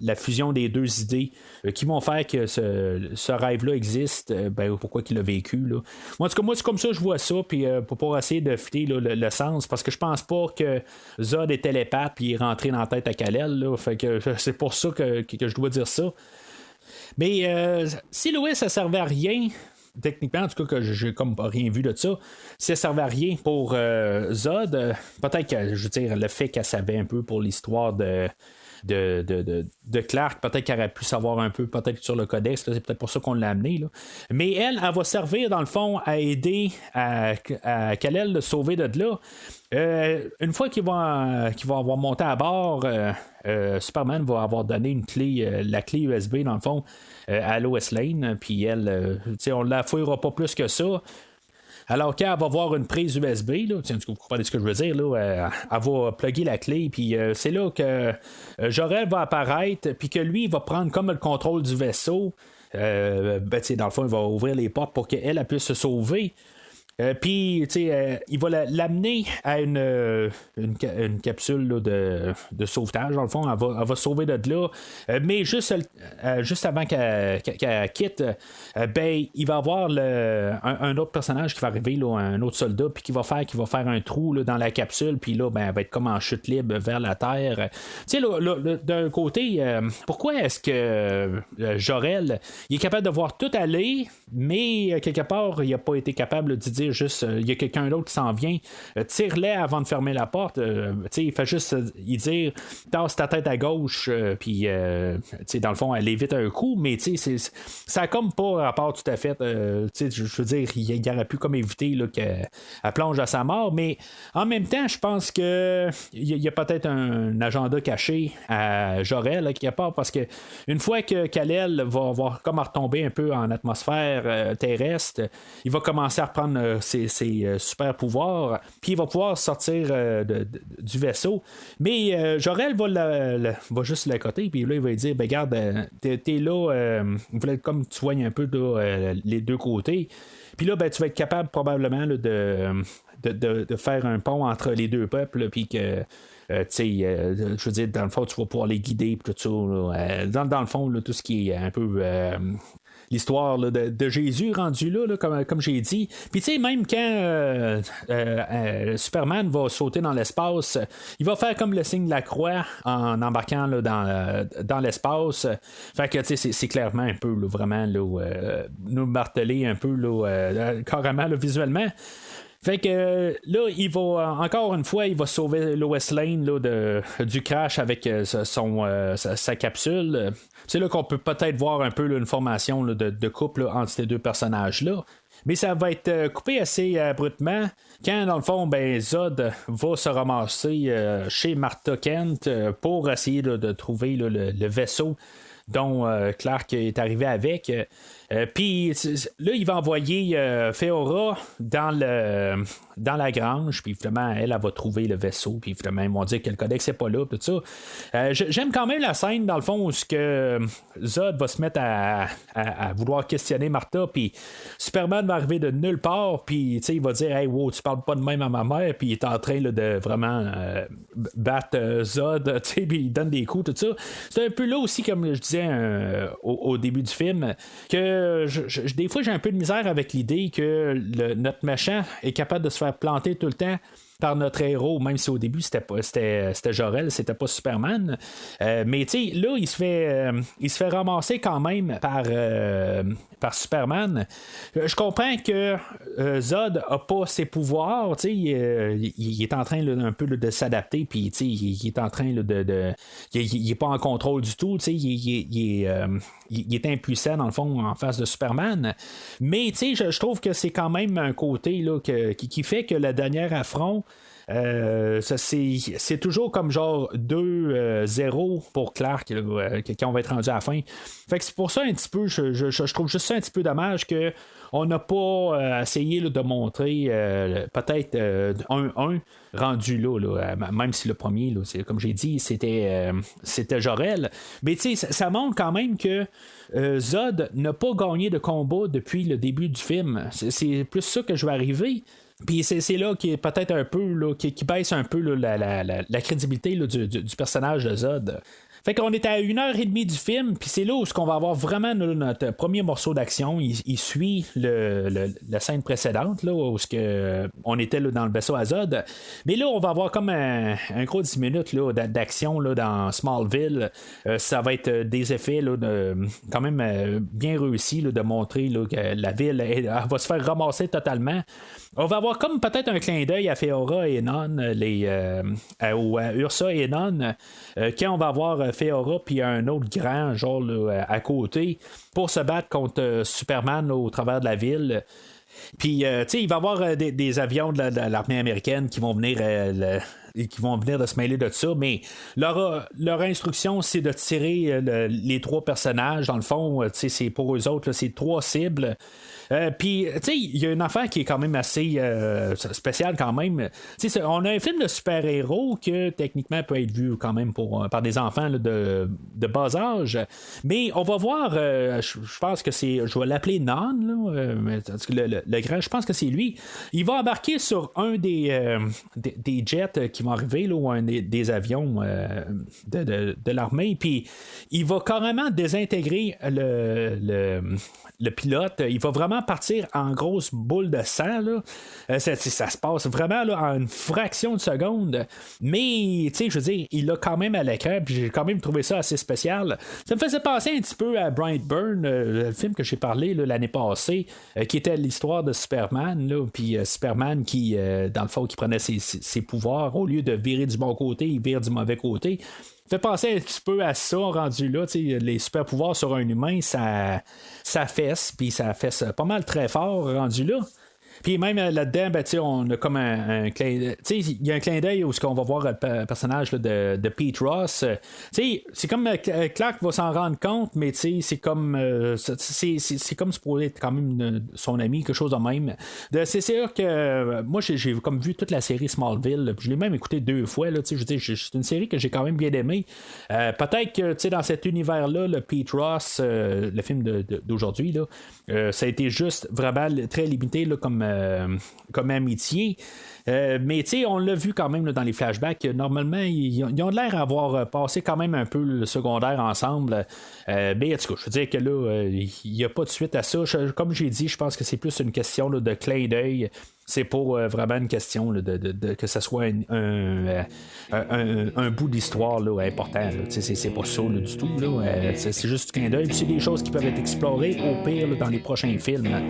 Speaker 2: la fusion des deux idées qui vont faire que ce rêve-là existe. Pourquoi qu'il a vécu, là. Moi, en tout cas, moi, c'est comme ça que je vois ça. Puis, pour essayer de fitter le sens, parce que je pense pas que Zod est télépathe puis il est rentré dans la tête à Kal-El, là. Fait que c'est pour ça que je dois dire ça. Mais si Lois, ça servait à rien, techniquement, en tout cas, que j'ai comme rien vu de ça, si ça servait à rien pour Zod, peut-être que, je veux dire, le fait qu'elle savait un peu pour l'histoire de de Clark, peut-être qu'elle aurait pu savoir un peu, peut-être sur le codex, là, c'est peut-être pour ça qu'on l'a amené. Là. Mais elle va servir, dans le fond, à aider à Kal-El le sauver de là. Une fois qu'il va avoir monté à bord, Superman va avoir donné une clé, la clé USB, dans le fond, à Lois Lane, puis elle, on ne la fouillera pas plus que ça. Alors quand elle va voir une prise USB, là, vous comprenez ce que je veux dire, là, elle va plugger la clé, puis c'est là que Jor-El va apparaître, puis que lui, il va prendre comme le contrôle du vaisseau. Dans le fond, il va ouvrir les portes pour qu'elle puisse se sauver. Puis, il va l'amener à une capsule là, de sauvetage. Dans le fond, elle va sauver de là. Mais juste avant qu'elle quitte, il va y avoir un autre personnage qui va arriver, là, un autre soldat, puis qui va faire un trou là, dans la capsule. Puis là, elle va être comme en chute libre vers la Terre. D'un côté, pourquoi est-ce que Jor-El il est capable de voir tout aller, mais quelque part, il n'a pas été capable de dire juste il y a quelqu'un d'autre qui s'en vient, tire-les avant de fermer la porte, il fait juste il dire tasse ta tête à gauche, puis dans le fond elle évite un coup, mais ça a comme pas rapport tout à fait, je veux dire il aurait pu comme éviter là, qu'elle plonge à sa mort, mais en même temps je pense que il y a peut-être un agenda caché à Jor-El quelque part, parce que une fois que Kal-El va avoir comme à retomber un peu en atmosphère terrestre, il va commencer à reprendre ses super pouvoirs, puis il va pouvoir sortir du vaisseau, mais Jor-El va juste le côté, puis là il va lui dire regarde, t'es là, il voulait comme tu vois un peu les deux côtés, puis là tu vas être capable probablement là, de faire un pont entre les deux peuples, puis que je veux dire, dans le fond, tu vas pouvoir les guider, tout ça. Là, dans le fond, là, tout ce qui est un peu l'histoire là, de Jésus rendu là, comme j'ai dit. Puis, tu sais, même quand Superman va sauter dans l'espace, il va faire comme le signe de la croix en embarquant là, dans l'espace. Fait que, tu sais, c'est clairement un peu, là, vraiment, là, nous marteler un peu, là, carrément, là, visuellement. Fait que là, il va encore une fois, il va sauver Lois Lane là, du crash avec sa capsule. C'est là qu'on peut peut-être voir un peu là, une formation là, de couple là, entre ces deux personnages-là. Mais ça va être coupé assez abruptement quand, dans le fond, Zod va se ramasser chez Martha Kent pour essayer de trouver là, le vaisseau dont Clark est arrivé avec. Puis là, il va envoyer Feora dans la grange, puis évidemment, elle va trouver le vaisseau, puis évidemment, ils vont dire que le codex n'est pas là, tout ça. J'aime quand même la scène, dans le fond, où Zod va se mettre à vouloir questionner Martha, puis Superman va arriver de nulle part, puis il va dire hey, wow, tu parles pas de même à ma mère, puis il est en train là, de vraiment battre Zod, puis il donne des coups, tout ça. C'est un peu là aussi, comme je disais au début du film, que des fois j'ai un peu de misère avec l'idée que notre méchant est capable de se faire planter tout le temps par notre héros, même si au début c'était Jor-El, c'était pas Superman. Mais tu sais, là, il se fait ramasser quand même par Superman. Je comprends que Zod a pas ses pouvoirs, tu sais, il est en train là, un peu là, de s'adapter, puis tu sais, il est en train là, il est pas en contrôle du tout, tu sais, il est impuissant dans le fond en face de Superman. Mais tu sais, je trouve que c'est quand même un côté là, qui fait que le dernier affront, c'est toujours comme genre 2-0 pour Clark là, quand on va être rendu à la fin. Fait que c'est pour ça un petit peu, je trouve juste ça un petit peu dommage que on n'a pas essayé là, de montrer peut-être 1-1 rendu là, même si le premier, là, comme j'ai dit, c'était Jor-El. Mais tu sais, ça montre quand même que Zod n'a pas gagné de combat depuis le début du film. C'est plus ça que je vais arriver. Puis c'est là qui est peut-être un peu là, qui baisse un peu là, la crédibilité là, du personnage de Zod. Fait qu'on est à 1h30 du film, puis c'est là où on va avoir vraiment là, notre premier morceau d'action. Il suit la scène précédente, là, où on était là, dans le vaisseau à Zod. Mais là, on va avoir comme un gros 10 minutes là, d'action là, dans Smallville. Ça va être des effets là, quand même bien réussis là, de montrer là, que la ville elle va se faire ramasser totalement. On va avoir comme peut-être un clin d'œil à Feora et Non, ou à Ursa et Non, quand on va avoir Feora, puis un autre grand, genre, là, à côté, pour se battre contre Superman là, au travers de la ville. Puis, tu sais, il va y avoir des avions de l'armée américaine qui vont venir qui vont venir de se mêler de ça, mais leur instruction, c'est de tirer les 3 personnages. Dans le fond, tu sais, c'est pour eux autres, là, c'est 3 cibles. Puis, tu sais, il y a une affaire qui est quand même assez spéciale quand même. Tu sais, on a un film de super-héros que techniquement peut être vu quand même par des enfants là, de bas âge. Mais on va voir, je pense que c'est, je vais l'appeler Non, là, mais, le grand, je pense que c'est lui. Il va embarquer sur un des jets qui vont arriver, là, ou un des avions de l'armée. Puis, il va carrément désintégrer le pilote. Il va vraiment partir en grosse boule de sang. Là. Ça se passe vraiment là, en une fraction de seconde. Mais, tu sais, je veux dire, il l'a quand même à l'écran. Puis j'ai quand même trouvé ça assez spécial. Ça me faisait penser un petit peu à Brightburn, le film que j'ai parlé là, l'année passée, qui était l'histoire de Superman. Là, puis Superman qui, dans le fond, qui prenait ses pouvoirs. Au lieu de virer du bon côté, il vire du mauvais côté. Fait penser un petit peu à ça rendu là, les super pouvoirs sur un humain, ça fesse, puis ça fesse pas mal très fort rendu là. Puis même là-dedans, ben, on a comme un clin d'œil. Il y a un clin d'œil où on va voir le personnage là, de Pete Ross. C'est comme Clark va s'en rendre compte, mais c'est comme c'est comme supposé être quand même son ami, quelque chose de même. C'est sûr que moi j'ai comme vu toute la série Smallville. Je l'ai même écouté 2 fois. Là, je veux dire, c'est une série que j'ai quand même bien aimée. Peut-être que dans cet univers-là, le Pete Ross, le film d'aujourd'hui, là, ça a été juste vraiment très limité là, comme amitié. Mais on l'a vu quand même là, dans les flashbacks. Normalement, ils ont l'air d'avoir passé quand même un peu le secondaire ensemble. Mais en tout cas, je veux dire que là, il n'y a pas de suite à ça. Comme j'ai dit, je pense que c'est plus une question là, de clin d'œil. C'est pas vraiment une question là, que ce soit un bout d'histoire là, important. Là. C'est pas ça là, du tout. Là. C'est juste du clin d'œil. Puis c'est des choses qui peuvent être explorées au pire là, dans les prochains films.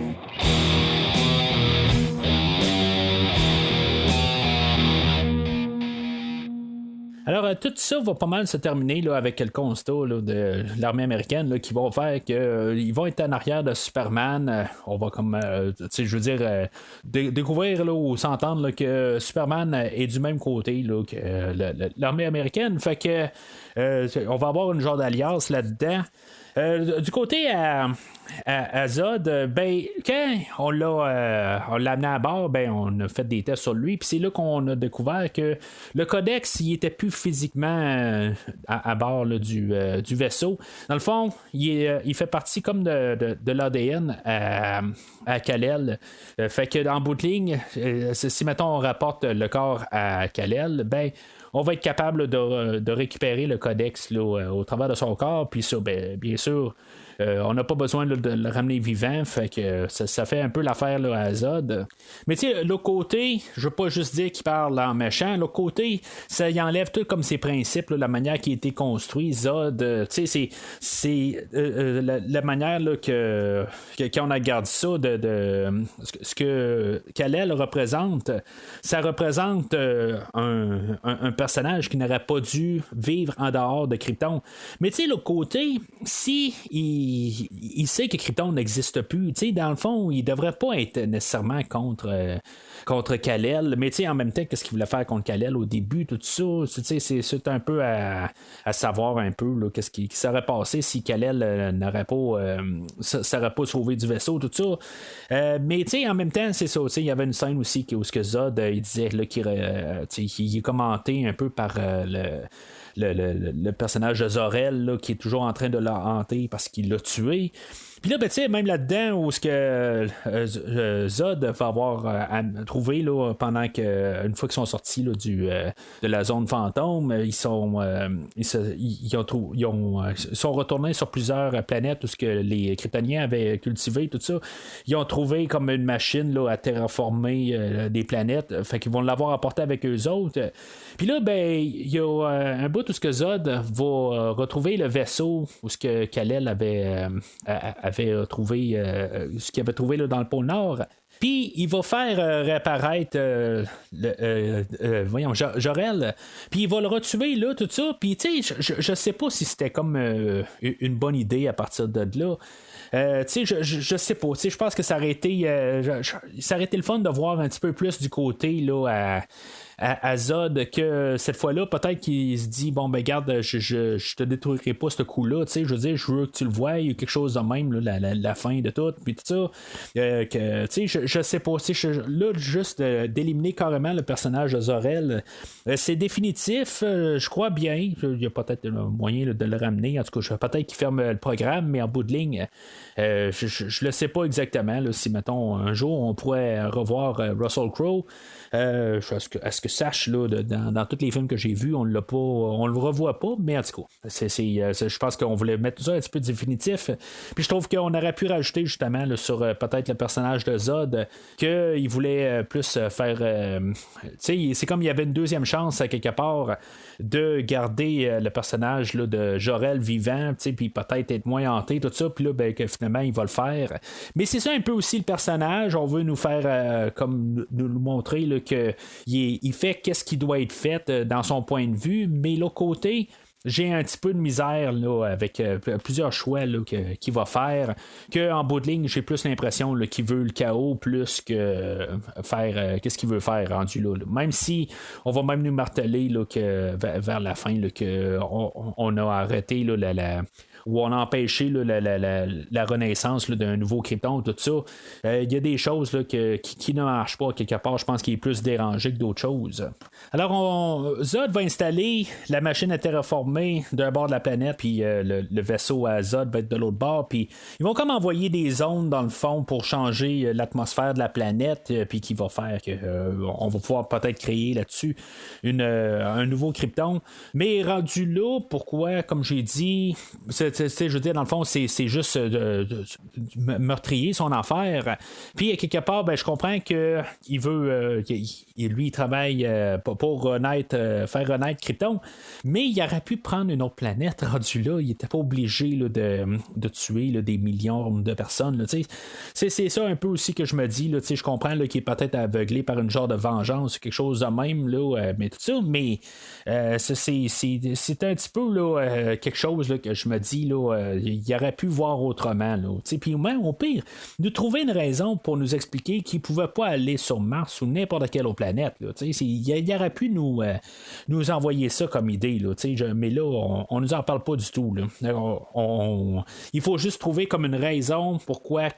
Speaker 2: Alors, tout ça va pas mal se terminer là, avec le constat là, de l'armée américaine là, qui va faire qu'ils vont être en arrière de Superman. On va comme, je veux dire, découvrir là, ou s'entendre là, que Superman est du même côté là, que l'armée américaine. Fait que on va avoir une genre d'alliance là-dedans. Du côté à Zod, ben, quand on l'a amené à bord, ben, on a fait des tests sur lui, puis c'est là qu'on a découvert que le codex, il était plus physiquement à bord là, du vaisseau. Dans le fond, il fait partie comme de l'ADN à Kal-El. Fait que en bout de ligne, si mettons on rapporte le corps à Kal-El, ben on va être capable de récupérer le codex là, au travers de son corps, puis ça, ben, bien sûr, on n'a pas besoin là, de le ramener vivant, fait que ça fait un peu l'affaire là, à Zod. Mais tu sais, l'autre côté, je veux pas juste dire qu'il parle en méchant, l'autre côté, ça y enlève tout comme ses principes, là, la manière qui a été construit. Zod, tu sais, c'est la manière là, qu'on a gardé ça de ce que Kal-El représente, ça représente un personnage qui n'aurait pas dû vivre en dehors de Krypton. Mais tu sais, l'autre côté, si il sait que Krypton n'existe plus, tu sais, dans le fond, il devrait pas être nécessairement contre Kal-El, mais tu sais, en même temps, qu'est-ce qu'il voulait faire contre Kal-El au début, tout ça, tu sais, c'est un peu à savoir un peu, là, qu'est-ce qui serait passé si Kal-El n'aurait pas sauvé du vaisseau, tout ça. Mais tu sais, en même temps, c'est ça, tu sais, il y avait une scène aussi où Zod, il disait là, qu'il est commenté un peu par le personnage de Zor-El là, qui est toujours en train de le hanter parce qu'il l'a tué. Puis là, ben, tu sais, même là-dedans, où ce que Zod va avoir trouvé là, pendant que une fois qu'ils sont sortis là, de la zone fantôme, ils sont retournés sur plusieurs planètes où ce que les Kryptoniens avaient cultivé, tout ça. Ils ont trouvé comme une machine là, à terraformer des planètes. Fait qu'ils vont l'avoir apporté avec eux autres. Puis là, ben, il y a un bout où ce que Zod va retrouver le vaisseau où ce que Kal-El avait avait trouvé ce qu'il avait trouvé là, dans le pôle Nord. Puis il va faire réapparaître Jor-El. Puis il va le retuer là, tout ça. Puis tu sais, je sais pas si c'était comme une bonne idée à partir de là. Je sais pas. Je pense que ça aurait été le fun de voir un petit peu plus du côté là, à Zod, que cette fois-là, peut-être qu'il se dit bon, ben, garde, je te détruirai pas ce coup-là. Je veux dire, je veux que tu le vois, il y a quelque chose de même, là, la fin de tout, puis tout ça. Je sais pas. Là, juste d'éliminer carrément le personnage de Zor-El, c'est définitif, je crois bien. Il y a peut-être un moyen là, de le ramener. En tout cas, peut-être qu'il ferme le programme, mais en bout de ligne, je le sais pas exactement. Là, si, mettons, un jour, on pourrait revoir Russell Crowe. À ce que sache là, dans tous les films que j'ai vus, on le revoit pas, mais en tout cas, je pense qu'on voulait mettre ça un petit peu définitif. Puis je trouve qu'on aurait pu rajouter justement là, sur peut-être le personnage de Zod, qu'il voulait plus faire. C'est comme il y avait une deuxième chance à quelque part de garder le personnage là, de Jor-El vivant, puis peut-être être moins hanté, tout ça, puis là, ben, que finalement il va le faire. Mais c'est ça un peu aussi le personnage. On veut nous faire comme nous montrer là, qu'il fait qu'est-ce qui doit être fait dans son point de vue, mais l'autre côté, j'ai un petit peu de misère là, avec plusieurs choix là, qu'il va faire, qu'en bout de ligne, j'ai plus l'impression là, qu'il veut le chaos plus que faire qu'est-ce qu'il veut faire rendu là. Même si on va même nous marteler là, que vers la fin là, que on a arrêté là, où on a empêché là, la renaissance là, d'un nouveau Krypton, tout ça. Il y a des choses là, qui ne marchent pas quelque part. Je pense qu'il est plus dérangé que d'autres choses. Alors, Zod va installer la machine à terraformer d'un bord de la planète, puis le vaisseau à Zod va être de l'autre bord. Puis ils vont comme envoyer des ondes dans le fond pour changer l'atmosphère de la planète, puis qui va faire qu'on va pouvoir peut-être créer là-dessus un nouveau Krypton. Mais rendu là, pourquoi, comme j'ai dit, je veux dire, dans le fond, c'est juste meurtrier son affaire. Puis, quelque part, ben, je comprends qu'il veut. Lui, il travaille pour faire renaître Krypton. Mais il aurait pu prendre une autre planète rendu là. Il n'était pas obligé là, de tuer là, des millions de personnes. Là, c'est ça un peu aussi que je me dis. Là, je comprends là, qu'il est peut-être aveuglé par une genre de vengeance, quelque chose de même. Là, mais tout ça. Mais c'est un petit peu là, quelque chose là, que je me dis. Là, il aurait pu voir autrement. Puis même au pire, nous trouver une raison pour nous expliquer qu'il ne pouvait pas aller sur Mars ou n'importe quelle autre planète. Là, il aurait pu nous envoyer ça comme idée. Là, mais là, on nous en parle pas du tout. Là. Il faut juste trouver comme une raison pourquoi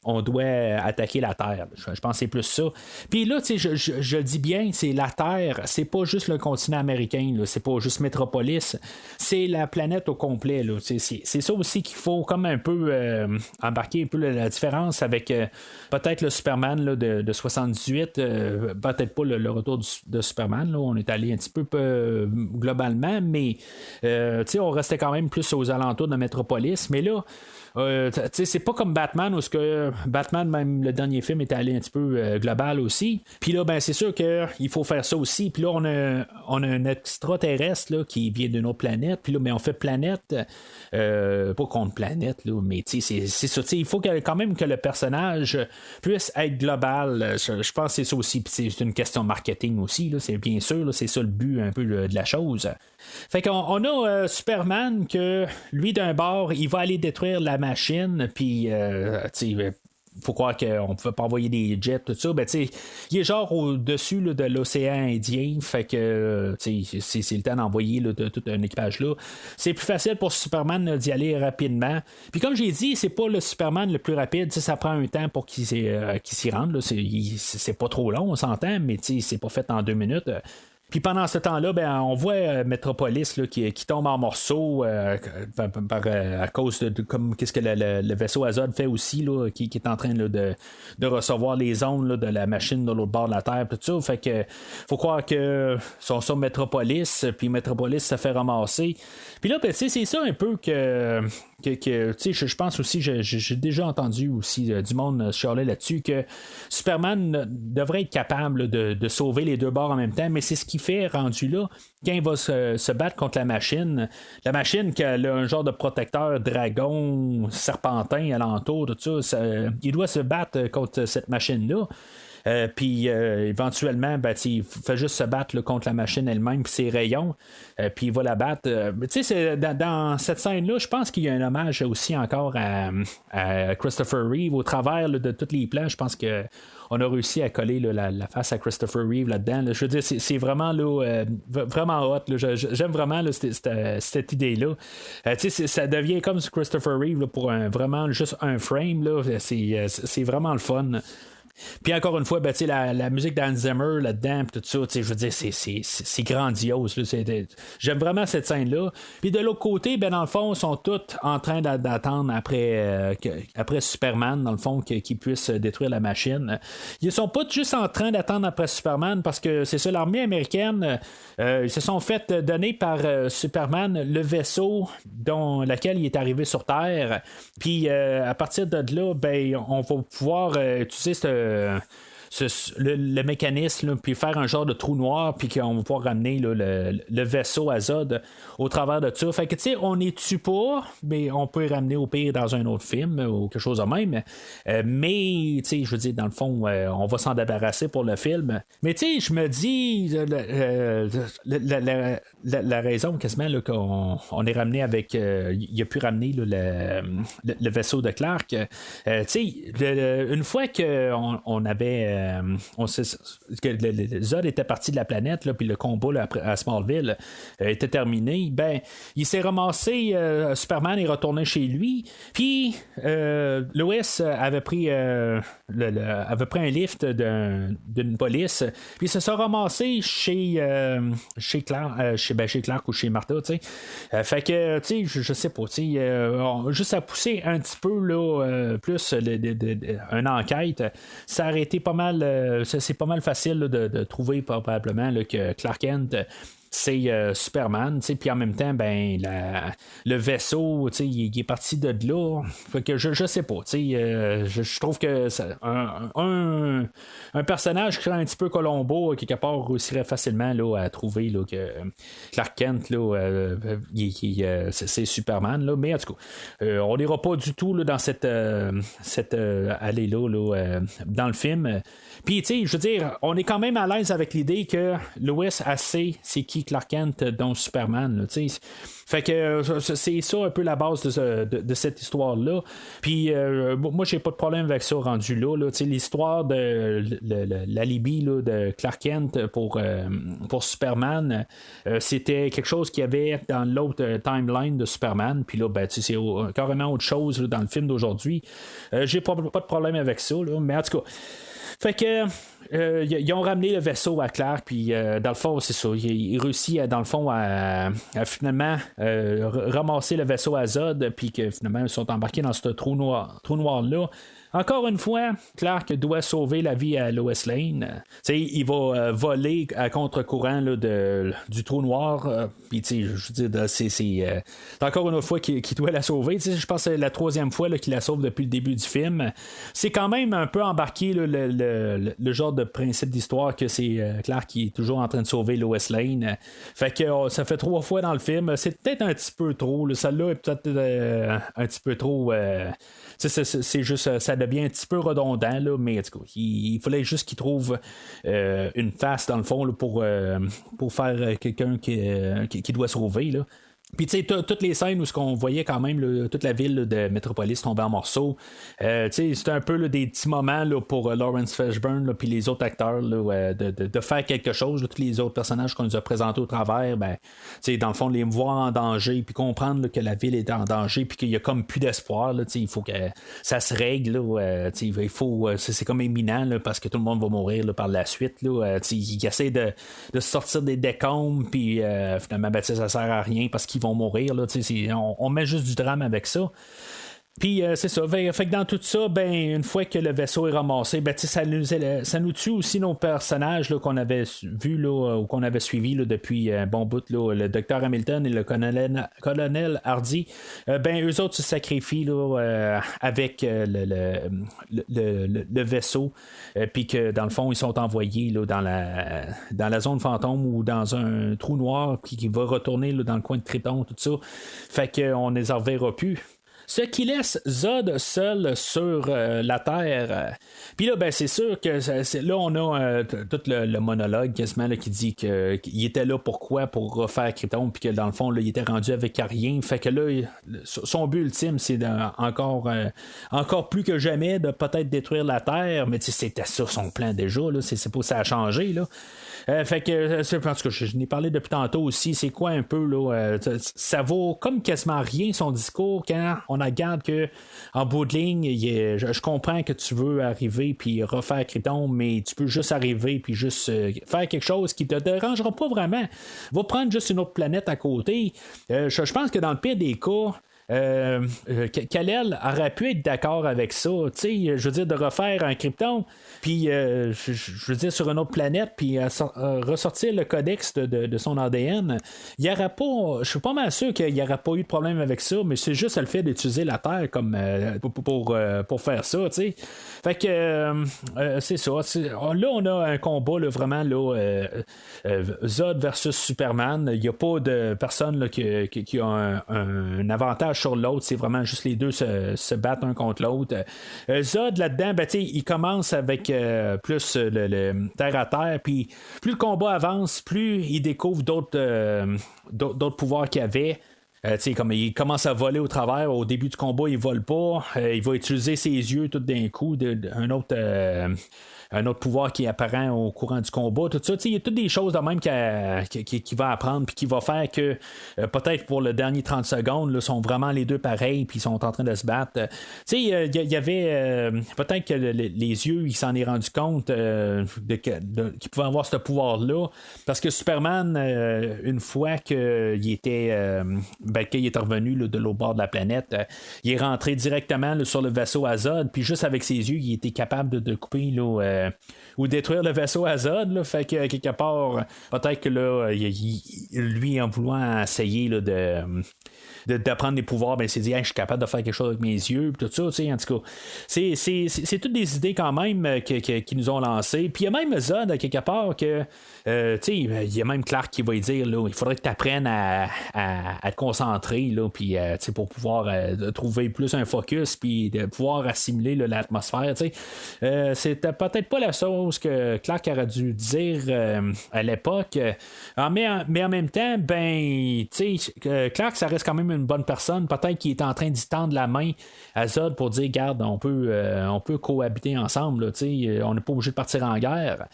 Speaker 2: on doit attaquer la Terre. Je pense que c'est plus ça. Puis là, je le dis bien, c'est la Terre, c'est pas juste le continent américain, là, c'est pas juste Metropolis, c'est la planète au complet. Là, c'est ça aussi qu'il faut comme un peu embarquer un peu la différence avec peut-être le Superman là, de 78, peut-être pas le retour de Superman, là, on est allé un petit peu globalement, mais on restait quand même plus aux alentours de Metropolis, mais là c'est pas comme Batman où ce que Batman, même le dernier film, est allé un petit peu global aussi. Puis là, ben c'est sûr qu'il faut faire ça aussi. Puis là, on a un extraterrestre là, qui vient d'une autre planète. Puis là, mais on fait planète, pas contre planète, là, mais c'est ça. Il faut quand même que le personnage puisse être global. Je pense que c'est ça aussi. Puis c'est une question de marketing aussi. Là, c'est bien sûr, là, c'est ça le but un peu de la chose. Fait qu'on a Superman que lui d'un bord, il va aller détruire la machine, puis faut croire qu'on ne pouvait pas envoyer des jets, tout ça. Ben, il est genre au-dessus là, de l'océan Indien, fait que c'est le temps d'envoyer là, tout un équipage là. C'est plus facile pour Superman d'y aller rapidement. Puis comme j'ai dit, c'est pas le Superman le plus rapide, ça prend un temps pour qu'il s'y rende. Là. C'est pas trop long, on s'entend, mais c'est pas fait en 2 minutes. Puis pendant ce temps-là, ben, on voit Metropolis là, qui tombe en morceaux à cause de comme qu'est-ce que le vaisseau Azod fait aussi, là, qui est en train là, de recevoir les ondes là, de la machine de l'autre bord de la Terre, tout ça. Fait que faut croire que sont sur Metropolis, puis Metropolis se fait ramasser. Puis là, ben, c'est ça un peu que je pense aussi, j'ai déjà entendu aussi du monde chialer là-dessus que Superman devrait être capable de sauver les deux bords en même temps, mais c'est ce qu'il fait rendu là quand il va se battre contre la machine qui a un genre de protecteur dragon serpentin alentour, tout ça, il doit se battre contre cette machine-là. Puis éventuellement, il fait juste se battre là, contre la machine elle-même puis ses rayons, puis il va la battre. Dans cette scène-là, je pense qu'il y a un hommage aussi encore à Christopher Reeve au travers là, de tous les plans. Je pense que on a réussi à coller là, la face à Christopher Reeve là-dedans. Là. Je veux dire, c'est vraiment là, vraiment hot. Là. J'aime vraiment là, cette idée-là. Ça devient comme Christopher Reeve là, pour vraiment juste un frame. Là. C'est vraiment le fun. Puis encore une fois, la musique d'Hans Zimmer là-dedans, tout ça, je veux dire, c'est grandiose. Là, j'aime vraiment cette scène-là. Puis de l'autre côté, dans le fond, ils sont tous en train d'attendre après Superman, dans le fond, qu'il puisse détruire la machine. Ils sont pas juste en train d'attendre après Superman parce que c'est ça, l'armée américaine, ils se sont fait donner par Superman le vaisseau dont lequel il est arrivé sur Terre. Puis à partir de là, on va pouvoir utiliser le mécanisme, là, puis faire un genre de trou noir, puis qu'on va pouvoir ramener là, le vaisseau à Zod au travers de ça. Fait que, tu sais, on n'est tue pas, mais on peut ramener au pire dans un autre film ou quelque chose de même. Mais, tu sais, je veux dire, dans le fond, on va s'en débarrasser pour le film. Mais, tu sais, je me dis, la raison quasiment là, qu'on est ramené avec. Il a pu ramener là, le vaisseau de Clark. Tu sais, une fois qu'on avait. Que Zod était parti de la planète, là, puis le combat là, à Smallville était terminé, il s'est ramassé, Superman est retourné chez lui, puis Lois avait pris un lift d'une police, puis il se sont ramassés chez Clark ou chez Martha, tu sais. Fait que, tu sais, je sais pas, tu sais, juste à pousser un petit peu là, plus une enquête, ça aurait été pas mal, c'est pas mal facile là, de trouver probablement là, que Clark Kent c'est Superman, puis en même temps, le vaisseau, il est parti de là. Fait que je sais pas, je trouve que un personnage qui est un petit peu Colombo, quelque part, réussirait facilement là, à trouver là, que Clark Kent, là, c'est Superman. Là, mais en tout cas, on n'ira pas du tout là, dans cette allée-là dans le film. Puis, tu sais, je veux dire, on est quand même à l'aise avec l'idée que Lois sait c'est qui Clark Kent dont Superman, tu sais. Fait que c'est ça un peu la base de cette histoire-là. Puis moi, j'ai pas de problème avec ça rendu là. L'histoire de l'alibi là, de Clark Kent pour Superman, c'était quelque chose qu'il y avait dans l'autre timeline de Superman. Puis là, c'est carrément autre chose là, dans le film d'aujourd'hui. J'ai pas de problème avec ça, là, mais en tout cas. Fait que ils ont ramené le vaisseau à Clark, puis dans le fond, c'est ça. Il réussit dans le fond à finalement ramasser le vaisseau à Zod, puis que finalement ils sont embarqués dans ce trou noir-là. Encore une fois, Clark doit sauver la vie à Lois Lane. Il va voler à contre-courant là, du trou noir. Puis, je veux dire, c'est encore une autre fois qu'il doit la sauver. Je pense que c'est la troisième fois là, qu'il la sauve depuis le début du film. C'est quand même un peu embarqué là, le genre de principe d'histoire que c'est Clark qui est toujours en train de sauver Lois Lane. Fait que ça fait 3 fois dans le film. C'est peut-être un petit peu trop. Là. Celle-là est peut-être un petit peu trop... c'est juste, ça devient un petit peu redondant, là, mais en tout cas, il fallait juste qu'il trouve une face dans le fond là, pour faire quelqu'un qui doit sauver. Là. Puis tu sais, toutes les scènes où ce qu'on voyait quand même là, toute la ville là, de Metropolis tomber en morceaux, c'était un peu là, des petits moments là, pour Lawrence Fishburne puis les autres acteurs là, de faire quelque chose. Là, tous les autres personnages qu'on nous a présentés au travers, dans le fond, les voir en danger, puis comprendre là, que la ville est en danger, puis qu'il y a comme plus d'espoir. Là, il faut que ça se règle. Là, il faut, c'est comme imminent là, parce que tout le monde va mourir là, par la suite. Là, ils essaient de sortir des décombres, puis finalement, ça sert à rien parce qu'ils vont mourir. Là, on met juste du drame avec ça. Puis c'est ça. Fait que dans tout ça, ben une fois que le vaisseau est ramassé, ben ça nous tue aussi nos personnages là, qu'on avait vus ou qu'on avait suivis depuis un bon bout, là, le docteur Hamilton et le colonel Hardy. Ben eux autres se sacrifient là, avec le vaisseau, puis que dans le fond ils sont envoyés là, dans la zone fantôme ou dans un trou noir qui va retourner là, dans le coin de Krypton, tout ça. Fait qu'on ne les reverra plus. Ce qui laisse Zod seul sur la Terre. Puis là, ben c'est sûr que là, on a tout le monologue quasiment là, qui dit qu'il était là pourquoi? Pour refaire Krypton, puis que dans le fond, là, il était rendu avec rien. Fait que là, son but ultime, c'est encore plus que jamais de peut-être détruire la Terre, mais c'était ça son plan déjà. Là, c'est pas ça a changé. Là. Fait que parce que je n'ai parlé depuis tantôt aussi, c'est quoi un peu là, ça vaut comme quasiment rien son discours quand on regarde que en bout de ligne, je comprends que tu veux arriver puis refaire Krypton, mais tu peux juste arriver puis juste faire quelque chose qui te dérangera pas vraiment. Va prendre juste une autre planète à côté. Je pense que dans le pire des cas, Kal-El aurait pu être d'accord avec ça, tu sais, je veux dire, de refaire un Krypton, puis je veux dire, sur une autre planète, puis ressortir le codex de son ADN. Il y aura pas, je suis pas mal sûr qu'il n'y aurait pas eu de problème avec ça, mais c'est juste le fait d'utiliser la Terre comme pour faire ça, tu sais. Fait que c'est ça. Là, on a un combat là, vraiment là, Zod versus Superman. Il n'y a pas de personne là, qui a un avantage sur l'autre, c'est vraiment juste les deux se battent un contre l'autre. Zod là-dedans, ben, il commence avec plus le terre à terre, puis plus le combat avance, plus il découvre d'autres pouvoirs qu'il avait. Comme il commence à voler au travers, au début du combat, il vole pas. Il va utiliser ses yeux tout d'un coup, un autre pouvoir qui est apparent au courant du combat, tout ça. Il y a toutes des choses de même qui va apprendre puis qui va faire que peut-être pour le dernier 30 secondes, là, sont vraiment les deux pareils puis ils sont en train de se battre. Il y avait peut-être que les yeux, il s'en est rendu compte qu'il pouvait avoir ce pouvoir-là parce que Superman, une fois qu'il était qu'il est revenu là, de l'autre bord de la planète, il est rentré directement là, sur le vaisseau Azod, puis juste avec ses yeux, il était capable de couper là, ou détruire le vaisseau Azod. Là, fait que quelque part, peut-être que là, lui, en voulant essayer là, d'apprendre des pouvoirs, ben, il s'est dit hey, je suis capable de faire quelque chose avec mes yeux, tout ça, en tout cas. C'est toutes des idées quand même qui nous ont lancé. Puis il y a même Zod, quelque part, que il y a même Clark qui va lui dire là, il faudrait que tu apprennes à te concentrer là, puis pour pouvoir trouver plus un focus, puis de pouvoir assimiler là, l'atmosphère. C'était peut-être pas la chose que Clark aurait dû dire à l'époque. Mais en même temps, ben, Clark, ça reste quand même une bonne personne. Peut-être qu'il est en train d'y tendre la main à Zod pour dire, garde, on peut cohabiter ensemble. Là, on n'est pas obligé de partir en guerre.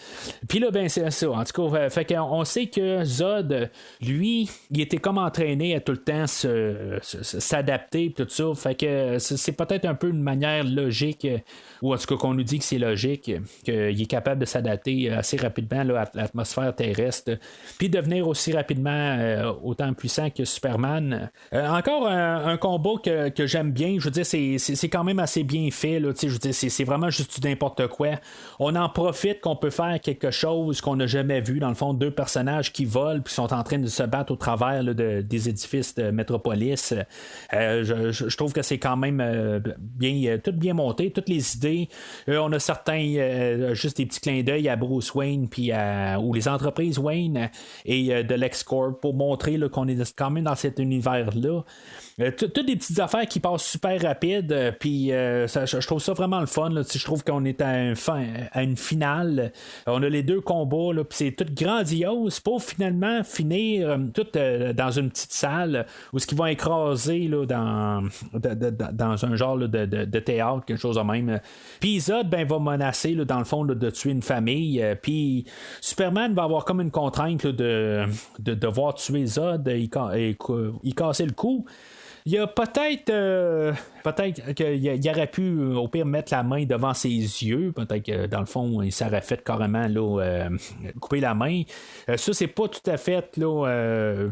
Speaker 2: Puis là, ben, c'est ça. En tout cas, fait qu'on sait que Zod, lui, il était comme entraîné à tout le temps s'adapter, tout ça. Fait que c'est peut-être un peu une manière logique, ou en tout cas qu'on nous dit que c'est logique, qu'il est capable de s'adapter assez rapidement là, à l'atmosphère terrestre, puis devenir aussi rapidement autant puissant que Superman. Encore un combat que j'aime bien, je veux dire, c'est quand même assez bien fait, là, je veux dire, c'est vraiment juste du n'importe quoi. On en profite qu'on peut faire quelque chose qu'on n'a jamais vu, dans le fond, deux personnages qui volent puis sont en train de se battre au travers là, des édifices de Metropolis. Je trouve que c'est quand même tout bien monté, toutes les idées. On a certains juste des petits clins d'œil à Bruce Wayne puis ou les entreprises Wayne et de LexCorp pour montrer là, qu'on est quand même dans cet univers-là. Toutes des petites affaires qui passent super rapide, puis je trouve ça vraiment le fun. Là, je trouve qu'on est à une finale. On a les deux combats, puis c'est tout grandiose pour finalement finir tout dans une petite salle où ce qui va écraser là, dans un genre là, de théâtre, quelque chose de même. Puis Zod va menacer là, dans le fond là, de tuer une famille. Puis Superman va avoir comme une contrainte là, de devoir tuer Zod et casser le cou. Il y a peut-être qu'il aurait pu au pire mettre la main devant ses yeux. Peut-être que dans le fond, il s'aurait fait carrément là, couper la main. Ça, c'est pas tout à fait là,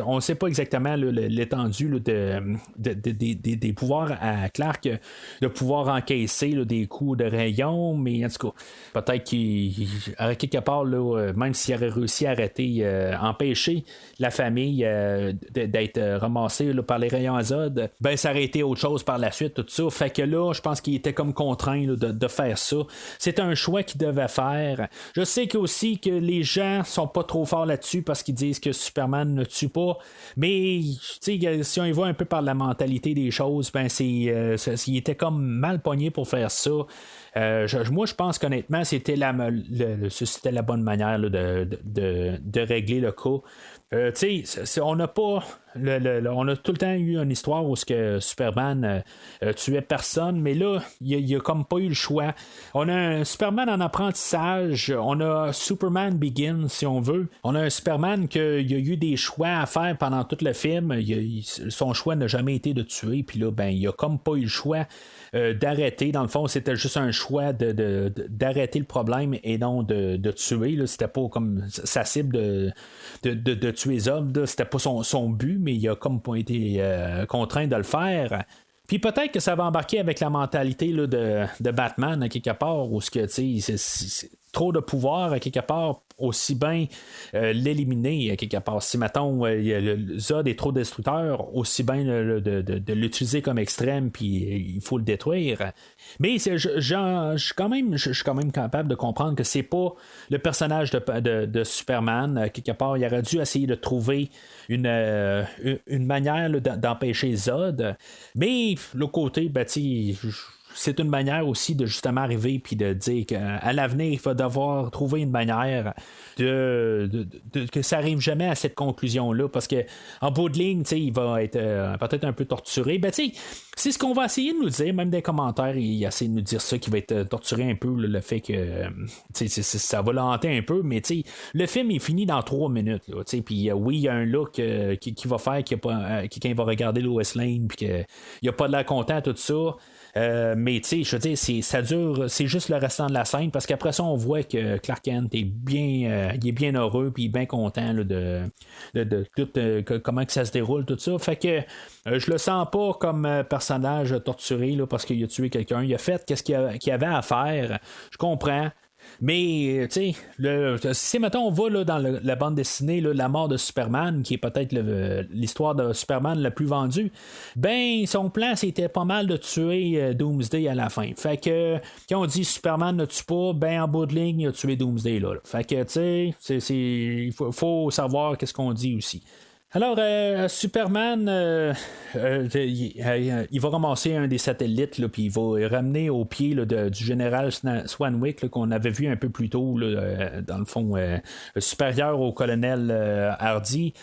Speaker 2: on ne sait pas exactement là, l'étendue là, des pouvoirs à Clark, de pouvoir encaisser là, des coups de rayon, mais en tout cas, peut-être qu'il à quelque part, là, même s'il aurait réussi à arrêter, empêcher la famille d'être ramassée là, par les rayons azode, ben ça aurait été autre chose par la suite, tout ça. Fait que là, je pense qu'il était comme contraint là, de faire ça. C'est un choix qu'il devait faire. Je sais aussi que les gens sont pas trop forts là-dessus parce qu'ils disent que Superman ne tue pas, mais si on y voit un peu par la mentalité des choses, ben il était comme mal pogné pour faire ça. Moi, je pense qu'honnêtement, c'était la bonne manière là, de régler le cas. On n'a pas. On a tout le temps eu une histoire où Superman tuait personne, mais là, il n'y a comme pas eu le choix. On a un Superman en apprentissage, on a Superman Begins, si on veut. On a un Superman qu'il y a eu des choix à faire pendant tout le film. Son choix n'a jamais été de tuer, puis là, ben, il a comme pas eu le choix d'arrêter. Dans le fond, c'était juste un choix d'arrêter le problème et non de tuer. Là. C'était pas comme sa cible de tuer les hommes. Là. C'était pas son but, mais il a comme pas été contraint de le faire. Puis peut-être que ça va embarquer avec la mentalité là, de Batman à quelque part, où c'est trop de pouvoir à quelque part, aussi bien l'éliminer à quelque part. Si mettons Zod est trop destructeur, aussi bien de l'utiliser comme extrême, puis il faut le détruire. Mais je suis quand même capable de comprendre que c'est pas le personnage de Superman. Quelque part, il aurait dû essayer de trouver une manière là, d'empêcher Zod. Mais l'autre côté, ben, c'est une manière aussi de justement arriver puis de dire qu'à l'avenir, il va devoir trouver une manière que ça arrive jamais à cette conclusion-là, parce que en bout de ligne, il va être peut-être un peu torturé. Ben, c'est ce qu'on va essayer de nous dire, même des commentaires, il essaie de nous dire ça, qu'il va être torturé un peu, le fait que ça va le hanter un peu, mais le film est fini dans 3 minutes. Puis oui, il y a un look qui va faire que quelqu'un va regarder Lois Lane puis qu'il n'y a pas de l'air content, tout ça. Mais je veux dire, ça dure, c'est juste le restant de la scène, parce qu'après ça, on voit que Clark Kent est bien, il est bien heureux, puis bien content là, de tout comment que ça se déroule, tout ça. Fait que je le sens pas comme personnage torturé là, parce qu'il a tué quelqu'un. Il a fait qu'est-ce qu'il avait à faire. Je comprends. Mais, si mettons on va là, dans la bande dessinée, là, la mort de Superman, qui est peut-être l'histoire de Superman la plus vendue, ben, son plan, c'était pas mal de tuer Doomsday à la fin. Fait que, quand on dit Superman ne tue pas, ben, en bout de ligne, il a tué Doomsday, là. Fait que, il faut savoir qu'est-ce qu'on dit aussi. Alors, Superman, il va ramasser un des satellites, là, puis il va ramener au pied là, du général Swanwick, là, qu'on avait vu un peu plus tôt, là, dans le fond, supérieur au colonel Hardy.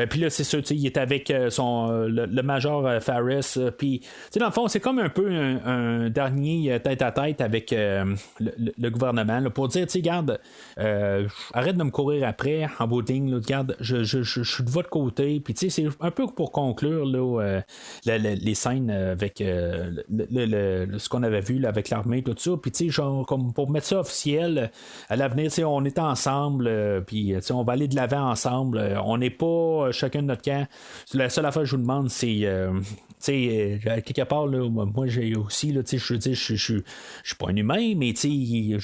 Speaker 2: Puis là, c'est sûr, il est avec le major Faris. Puis, dans le fond, c'est comme un peu un dernier tête-à-tête avec le gouvernement, là, pour dire, regarde, arrête de me courir après, en bout de ligne, là, regarde, je suis de votre côté. Puis c'est un peu pour conclure là, les scènes avec ce qu'on avait vu là, avec l'armée, tout ça. Puis genre comme pour mettre ça officiel, à l'avenir, on est ensemble, puis on va aller de l'avant ensemble. On n'est pas chacun de notre camp. La seule affaire que je vous demande, c'est quelque part, là, moi j'ai aussi, je veux dire, je suis pas un humain, mais il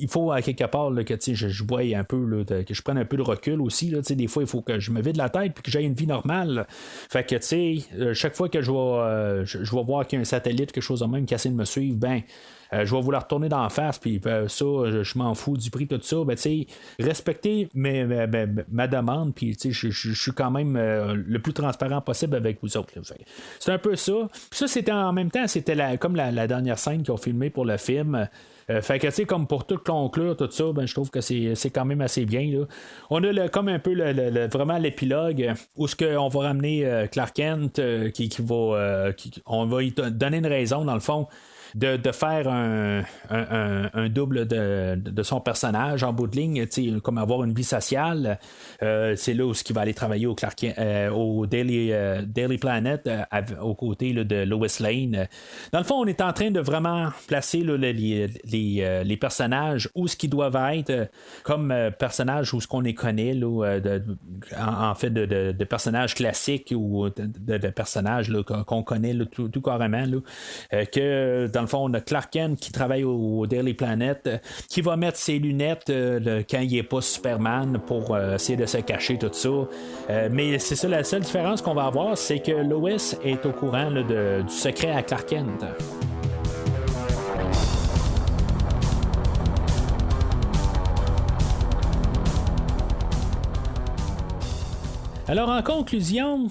Speaker 2: faut à quelque part là, que je vois un peu, là, que je prenne un peu de recul aussi. Là, des fois, il faut que je me vide la tête puis que j'ai une vie normale. Fait que chaque fois que je vais voir qu'il y a un satellite, quelque chose de même qui essaie de me suivre, ben je vais vouloir retourner d'en face, puis ça, je m'en fous du prix, tout ça. Ben, respectez ma demande, puis je suis quand même le plus transparent possible avec vous autres. C'est un peu ça. Puis ça, c'était en même temps, c'était comme la dernière scène qu'ils ont filmée pour le film. Fait que, comme pour tout conclure, tout ça, ben, je trouve que c'est quand même assez bien. Là. On a comme un peu vraiment l'épilogue où on va ramener Clark Kent, on va lui donner une raison, dans le fond. de faire un double de son personnage en bout de ligne, comme avoir une vie sociale. C'est là où il va aller travailler au Daily Planet aux côtés là, de Lois Lane. Dans le fond, on est en train de vraiment placer là, les personnages où ce qu'ils doivent être comme personnages où ce qu'on les connaît là, en fait de personnages classiques ou de personnages là, qu'on connaît là, tout carrément là, que dans le fond on a Clark Kent qui travaille au Daily Planet qui va mettre ses lunettes quand il n'est pas Superman pour essayer de se cacher tout ça, mais c'est ça la seule différence qu'on va avoir, c'est que Lois est au courant là, du secret à Clark Kent. Alors, en conclusion,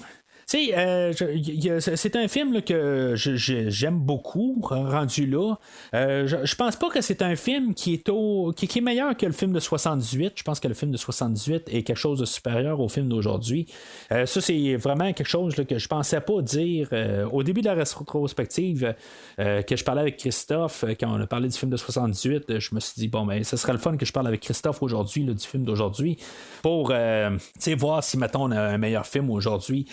Speaker 2: c'est un film là, que j'aime beaucoup, rendu là. Je pense pas que c'est un film qui est meilleur que le film de 78. Je pense que le film de 78 est quelque chose de supérieur au film d'aujourd'hui. Ça, c'est vraiment quelque chose là, que je pensais pas dire au début de la rétrospective que je parlais avec Christophe quand on a parlé du film de 78. Je me suis dit, bon, ben, ce serait le fun que je parle avec Christophe aujourd'hui, là, du film d'aujourd'hui, pour voir si, mettons, on a un meilleur film aujourd'hui.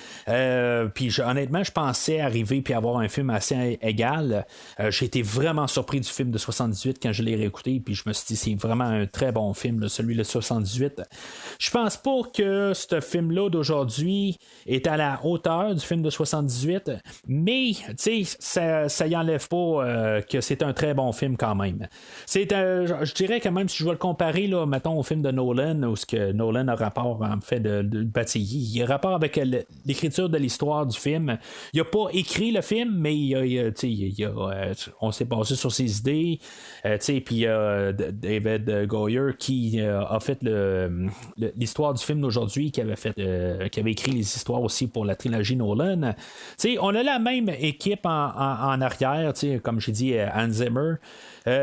Speaker 2: Puis honnêtement, je pensais arriver puis avoir un film assez égal. J'ai été vraiment surpris du film de 78 quand je l'ai réécouté, puis je me suis dit c'est vraiment un très bon film, là, celui de 78. Je pense pas que ce film-là d'aujourd'hui est à la hauteur du film de 78, mais tu sais, ça y enlève pas que c'est un très bon film quand même. Je dirais que même si je vais le comparer, là, mettons, au film de Nolan, où ce que Nolan a rapport en fait il a rapport avec l'écriture de l'histoire du film. Il n'a pas écrit le film, mais on s'est basé sur ses idées. Puis David Goyer qui a fait l'histoire du film d'aujourd'hui, qui avait écrit les histoires aussi pour la trilogie Nolan. On a la même équipe en arrière, comme j'ai dit, Hans Zimmer.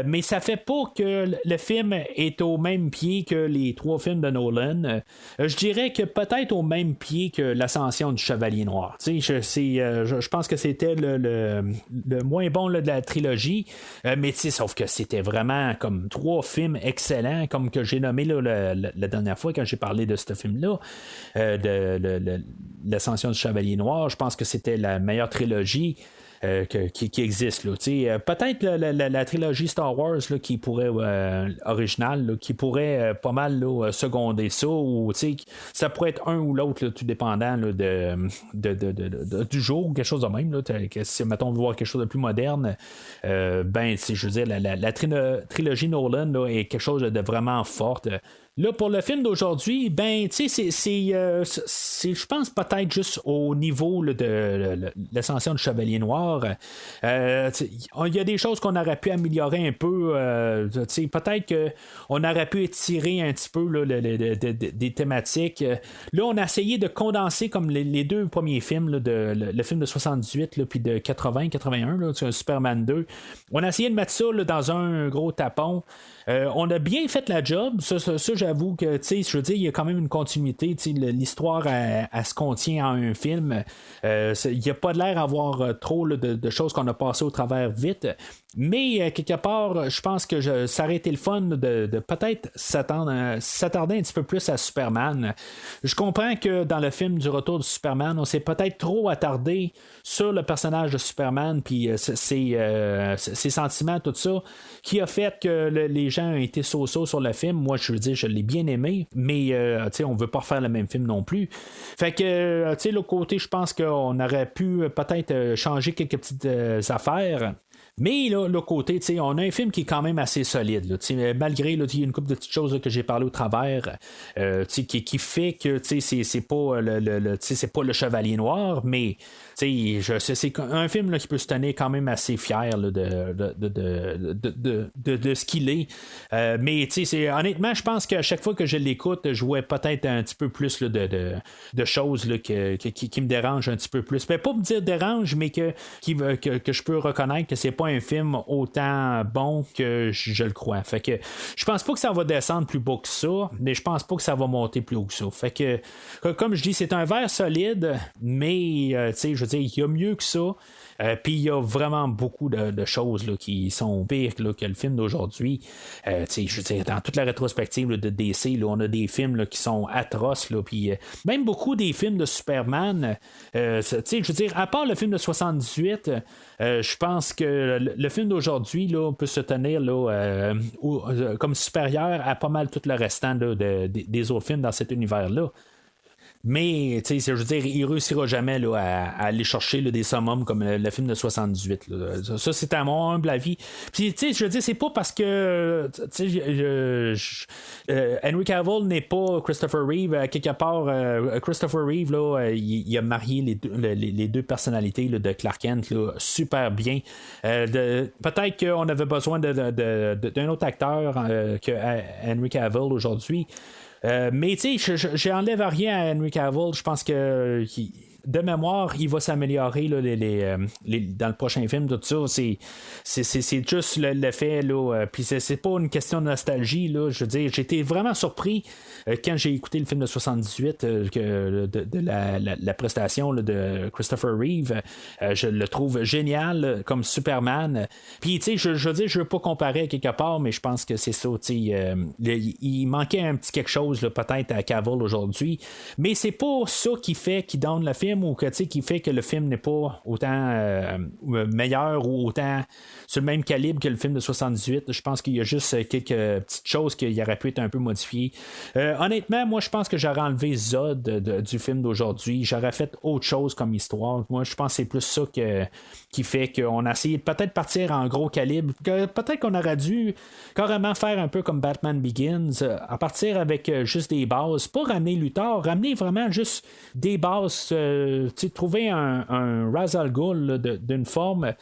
Speaker 2: Mais ça fait pas que le film est au même pied que les 3 films de Nolan. Je dirais que peut-être au même pied que l'Ascension du Chevalier Noir. Je pense que c'était le moins bon là, de la trilogie. Mais sauf que c'était vraiment comme 3 films excellents, comme que j'ai nommé là, la dernière fois quand j'ai parlé de ce film-là, de l'Ascension du Chevalier Noir. Je pense que c'était la meilleure trilogie qui existe. Là. Peut-être la trilogie Star Wars là, qui pourrait originale, là, qui pourrait pas mal là, seconder ça, ou ça pourrait être un ou l'autre, là, tout dépendant là, du jour ou quelque chose de même. Là, si mettons on veut voir quelque chose de plus moderne, je veux dire, la trilogie Nolan là, est quelque chose de vraiment forte. Là, pour le film d'aujourd'hui, je pense peut-être juste au niveau là, de l'Ascension du Chevalier Noir. Il y a des choses qu'on aurait pu améliorer un peu. Peut-être qu'on aurait pu étirer un petit peu là, des thématiques. Là, on a essayé de condenser comme les 2 premiers films, là, le film de 78 là, puis de 80-81, là, Superman 2. On a essayé de mettre ça là, dans un gros tapon. On a bien fait la job, ça j'avoue que, je veux dire, il y a quand même une continuité, l'histoire elle se contient en un film, il n'y a pas de l'air d'avoir trop là, de choses qu'on a passées au travers vite, mais quelque part, je pense que ça aurait été le fun de peut-être s'attarder un petit peu plus à Superman. Je comprends que dans le film du Retour du Superman, on s'est peut-être trop attardé sur le personnage de Superman, puis ses sentiments, tout ça, qui a fait que les gens ont été so-so sur le film. Moi, je veux dire, je l'ai bien aimé, mais on veut pas refaire le même film non plus. Fait que, l'autre côté, je pense qu'on aurait pu peut-être changer quelques petites affaires. Mais là, l'autre côté, on a un film qui est quand même assez solide. Là, malgré, il y a une couple de petites choses là, que j'ai parlé au travers, qui fait que c'est pas c'est pas le Chevalier Noir, mais c'est un film là, qui peut se tenir quand même assez fier là, de ce qu'il est. Mais honnêtement, je pense qu'à chaque fois que je l'écoute, je vois peut-être un petit peu plus là, de choses là, qui me dérangent un petit peu plus. Pas me dire dérange, mais que je peux reconnaître que c'est pas pas un film autant bon que je le crois. Fait que je pense pas que ça va descendre plus bas que ça, mais je pense pas que ça va monter plus haut que ça. Fait que, comme je dis, c'est un verre solide, mais je veux dire, il y a mieux que ça. Puis il y a vraiment beaucoup de choses là, qui sont pires là, que le film d'aujourd'hui. Je veux dire, dans toute la rétrospective là, de DC, là, on a des films là, qui sont atroces. Puis même beaucoup des films de Superman. Je veux dire, à part le film de 78, je pense que le film d'aujourd'hui là, peut se tenir là, comme supérieur à pas mal tout le restant là, des autres films dans cet univers-là. Mais, je veux dire, il réussira jamais là, à aller chercher là, des summums comme le film de 78. Là. Ça, c'est à mon humble avis. Puis, je veux dire, c'est pas parce que Henry Cavill n'est pas Christopher Reeve. Quelque part, Christopher Reeve, là, il a marié les deux personnalités là, de Clark Kent là, super bien. Peut-être qu'on avait besoin d'un autre acteur que Henry Cavill aujourd'hui. Mais tu sais, j'enlève rien à Henry Cavill. Je pense que de mémoire, il va s'améliorer là, dans le prochain film. Tout ça, c'est juste le fait là. Puis c'est pas une question de nostalgie là. Je veux dire, j'étais vraiment surpris quand j'ai écouté le film de 78 de la prestation là, de Christopher Reeve. Je le trouve génial comme Superman. Puis tu sais, je veux dire, je veux pas comparer quelque part, mais je pense que c'est ça. Il manquait un petit quelque chose là, peut-être à Cavill aujourd'hui, mais c'est pas ça qui fait qu'il donne le film ou que, qui fait que le film n'est pas autant meilleur ou autant sur le même calibre que le film de 78. Je pense qu'il y a juste quelques petites choses qui auraient pu être un peu modifiées. Honnêtement, moi je pense que j'aurais enlevé Zod du film d'aujourd'hui. J'aurais fait autre chose comme histoire. Moi je pense que c'est plus ça qui fait qu'on a essayé de peut-être partir en gros calibre. Peut-être qu'on aurait dû carrément faire un peu comme Batman Begins, à partir avec juste des bases, pas ramener Luthor, ramener vraiment juste des bases, trouver un Ra's al Ghul d'une forme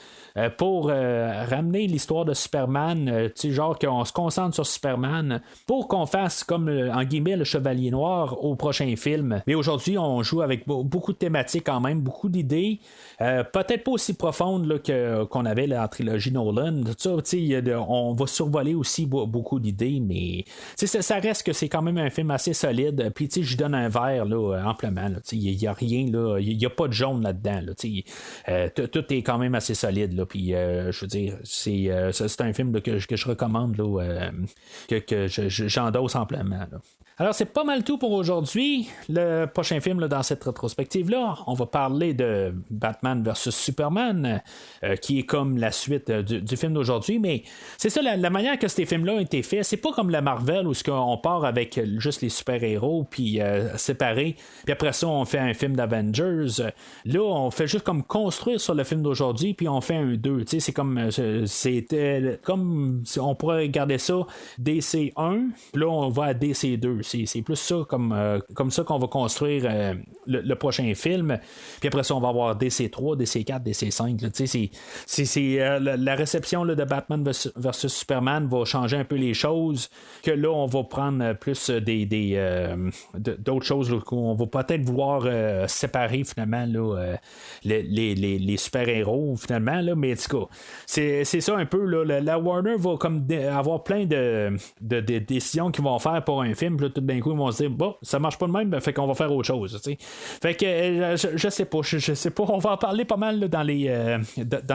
Speaker 2: pour ramener l'histoire de Superman, genre qu'on se concentre sur Superman pour qu'on fasse comme en guillemets le Chevalier Noir au prochain film. Mais aujourd'hui on joue avec beaucoup de thématiques quand même, beaucoup d'idées, peut-être pas aussi profondes là, qu'on avait là, en trilogie Nolan. Tout ça, on va survoler aussi beaucoup d'idées, mais ça reste que c'est quand même un film assez solide. Puis je donne un verre là, amplement. Il n'y a rien, il n'y a pas de jaune là-dedans. Là, tout est quand même assez solide. Là, puis je veux dire, c'est un film là, que je recommande, là, que j'endosse amplement. Là. Alors, c'est pas mal tout pour aujourd'hui. Le prochain film là, dans cette rétrospective-là, on va parler de Batman vs Superman, qui est comme la suite du film d'aujourd'hui. Mais c'est ça, la manière que ces films-là ont été faits, c'est pas comme la Marvel où on part avec juste les super-héros, puis séparés, puis après ça, on fait un film d'Avengers. Là, on fait juste comme construire sur le film d'aujourd'hui, puis on fait un 2. C'est comme, c'était comme, on pourrait regarder ça DC1, puis là, on va à DC2. C'est plus ça comme ça qu'on va construire le prochain film. Puis après ça, on va avoir DC3, DC4, DC5. La réception là, de Batman versus Superman va changer un peu les choses. Que là, on va prendre plus d'autres choses là, qu'on va peut-être vouloir séparer finalement là, les super-héros finalement. Là, mais en tout cas, c'est ça un peu. Là, la Warner va comme avoir plein de décisions qu'ils vont faire pour un film. Là, tout d'un coup, ils vont se dire, bon, ça marche pas de même, fait qu'on va faire autre chose. T'sais. Fait que je sais pas, on va en parler pas mal là, dans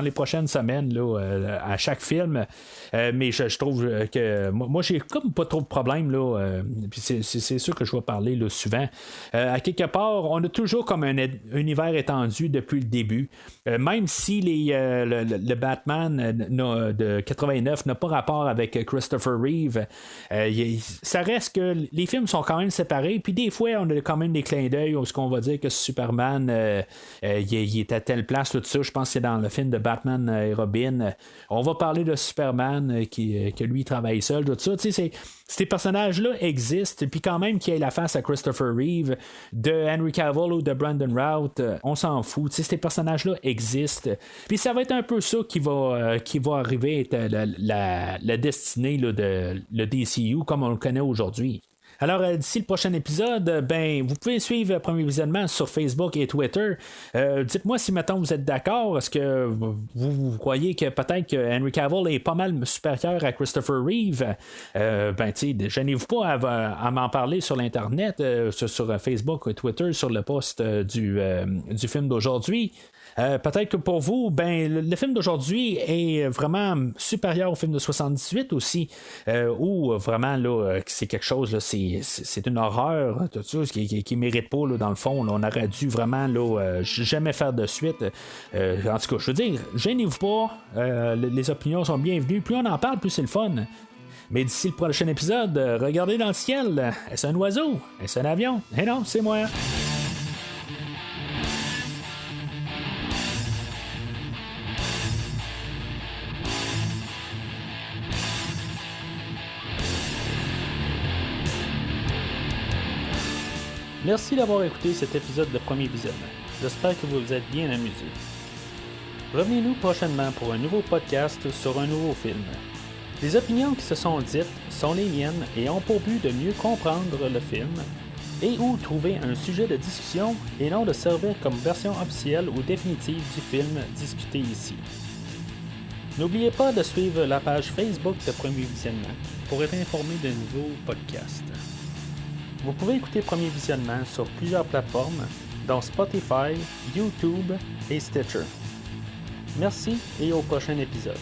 Speaker 2: les prochaines semaines là, à chaque film. Mais je trouve que moi, j'ai comme pas trop de problèmes. Là, puis c'est sûr que je vais parler là, souvent. À quelque part, on a toujours comme un univers étendu depuis le début. Même si le Batman de 89 n'a pas rapport avec Christopher Reeve, ça reste que les films sont quand même séparés, puis des fois on a quand même des clins d'œil où ce qu'on va dire que Superman il est à telle place, tout ça. Je pense que c'est dans le film de Batman et Robin. On va parler de Superman que lui il travaille seul, tout ça. Ces personnages-là existent, puis quand même qu'il y ait la face à Christopher Reeve, de Henry Cavill ou de Brandon Routh, on s'en fout. Ces personnages-là existent. Puis ça va être un peu ça qui va arriver être la destinée là, de le DCU comme on le connaît aujourd'hui. Alors, d'ici le prochain épisode, ben, vous pouvez suivre Premier Visionnement sur Facebook et Twitter. Dites-moi si maintenant vous êtes d'accord. Est-ce que vous croyez que peut-être que Henry Cavill est pas mal supérieur à Christopher Reeve? Ben, tu sais, gênez-vous pas à m'en parler sur l'Internet, sur Facebook et Twitter, sur le post du film d'aujourd'hui. Peut-être que pour vous, ben, le film d'aujourd'hui est vraiment supérieur au film de 78 aussi, où vraiment là, c'est quelque chose, là, c'est une horreur, tout ça, qui mérite pas, là, dans le fond. Là, on aurait dû vraiment là, jamais faire de suite. En tout cas, je veux dire, gênez-vous pas, les opinions sont bienvenues. Plus on en parle, plus c'est le fun. Mais d'ici le prochain épisode, regardez dans le ciel. Est-ce un oiseau? Est-ce un avion? Eh non, c'est moi. Merci d'avoir écouté cet épisode de Premier Visionnement. J'espère que vous vous êtes bien amusés. Revenez-nous prochainement pour un nouveau podcast sur un nouveau film. Les opinions qui se sont dites sont les miennes et ont pour but de mieux comprendre le film et ou trouver un sujet de discussion et non de servir comme version officielle ou définitive du film discuté ici. N'oubliez pas de suivre la page Facebook de Premier Visionnement pour être informé de nouveaux podcasts. Vous pouvez écouter Premier Visionnement sur plusieurs plateformes, dont Spotify, YouTube et Stitcher. Merci et au prochain épisode.